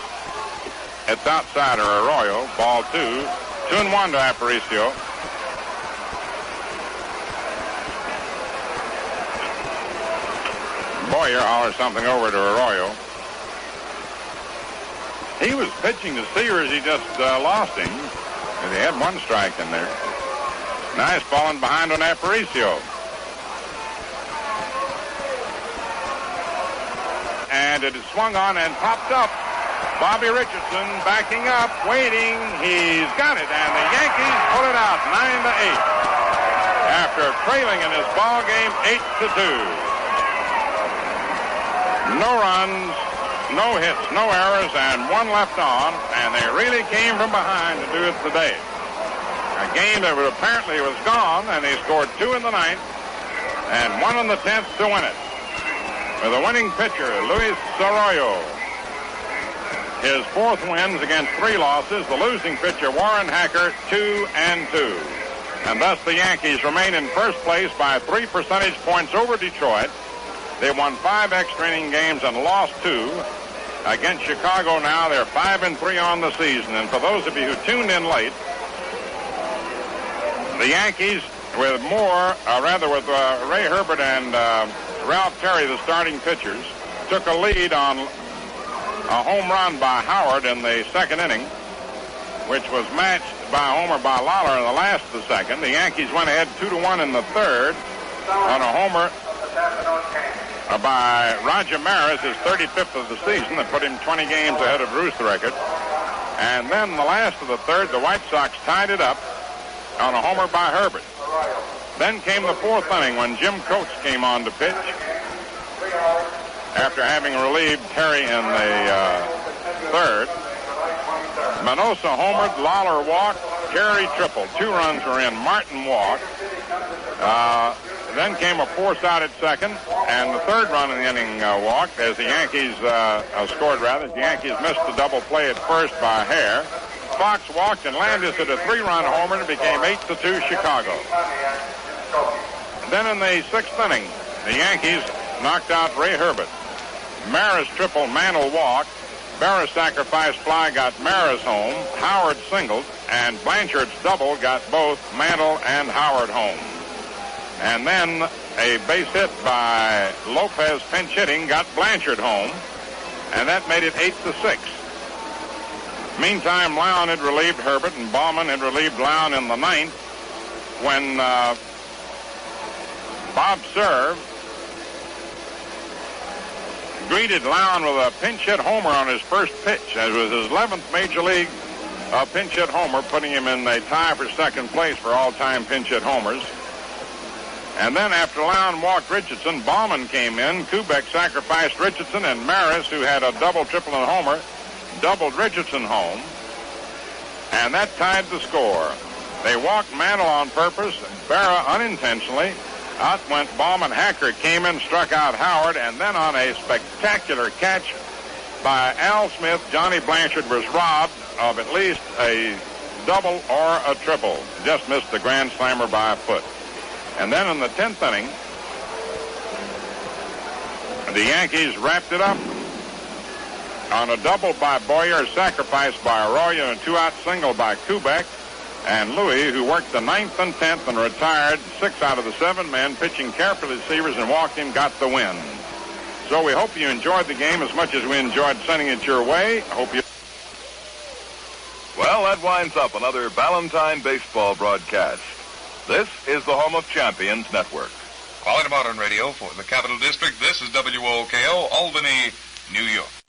It's outsider Arroyo. Ball 2. 2-1 to Aparicio. Boyer hollers something over to Arroyo. He was pitching to Sears. He just lost him. And he had 1 strike in there. Nice falling behind on Aparicio. And it is swung on and popped up. Bobby Richardson backing up, waiting. He's got it, and the Yankees pull it out 9-8 after trailing in this ball game 8-2. No runs, no hits, no errors, and 1 left on, and they really came from behind to do it today. A game that apparently was gone, and he scored 2 in the 9th and 1 in the 10th to win it. With a winning pitcher, Luis Arroyo. His 4th wins against 3 losses. The losing pitcher, Warren Hacker, 2-2. And thus the Yankees remain in first place by 3 percentage points over Detroit. They won 5 extra inning games and lost 2. Against Chicago now, they're 5-3 on the season. And for those of you who tuned in late, the Yankees with Ray Herbert and Ralph Terry, the starting pitchers, took a lead on a home run by Howard in the 2nd inning, which was matched by a homer by Lawler in the last of the 2nd. The Yankees went ahead 2-1 in the 3rd on a homer by Roger Maris, his 35th of the season, that put him 20 games ahead of Bruce the record. And then the last of the 3rd, the White Sox tied it up on a homer by Herbert. Then came the 4th inning when Jim Coates came on to pitch after having relieved Terry in the 3rd. Manosa homered, Lawler walked, Terry tripled. 2 runs were in. Martin walked. Then came a force-outed 2nd, and the 3rd run in the inning walked as the Yankees scored, rather. The Yankees missed the double play at first by a hair. Fox walked, and Landis hit a 3-run homer, and it became 8-2 Chicago. Then in the 6th inning, the Yankees knocked out Ray Herbert. Maris tripled, Mantle walked. Berra sacrifice fly got Maris home. Howard singled, and Blanchard's double got both Mantle and Howard home. And then a base hit by Lopez pinch hitting got Blanchard home, and that made it 8-6. Meantime, Lown had relieved Herbert, and Baumann had relieved Lown in the 9th when Bob Serve greeted Lown with a pinch hit homer on his first pitch. It was his 11th Major League pinch hit homer, putting him in a tie for 2nd place for all-time pinch hit homers. And then after Lown walked Richardson, Baumann came in. Kubik sacrificed Richardson, and Maris, who had a double, triple, and homer, doubled Richardson home. And that tied the score. They walked Mantle on purpose, Berra unintentionally. Out went Baumann. Hacker came in, struck out Howard, and then on a spectacular catch by Al Smith, Johnny Blanchard was robbed of at least a double or a triple. Just missed the grand slammer by a foot. And then in the 10th inning, the Yankees wrapped it up on a double by Boyer, sacrificed by Arroyo, and 2-out single by Kubik. And Louis, who worked the 9th and 10th and retired 6 out of the 7 men, pitching carefully receivers and walked him, got the win. So we hope you enjoyed the game as much as we enjoyed sending it your way. I hope you...
Well, that winds up another Valentine baseball broadcast. This is the home of Champions Network.
Quality Modern Radio for the Capital District. This is WOKO, Albany, New York.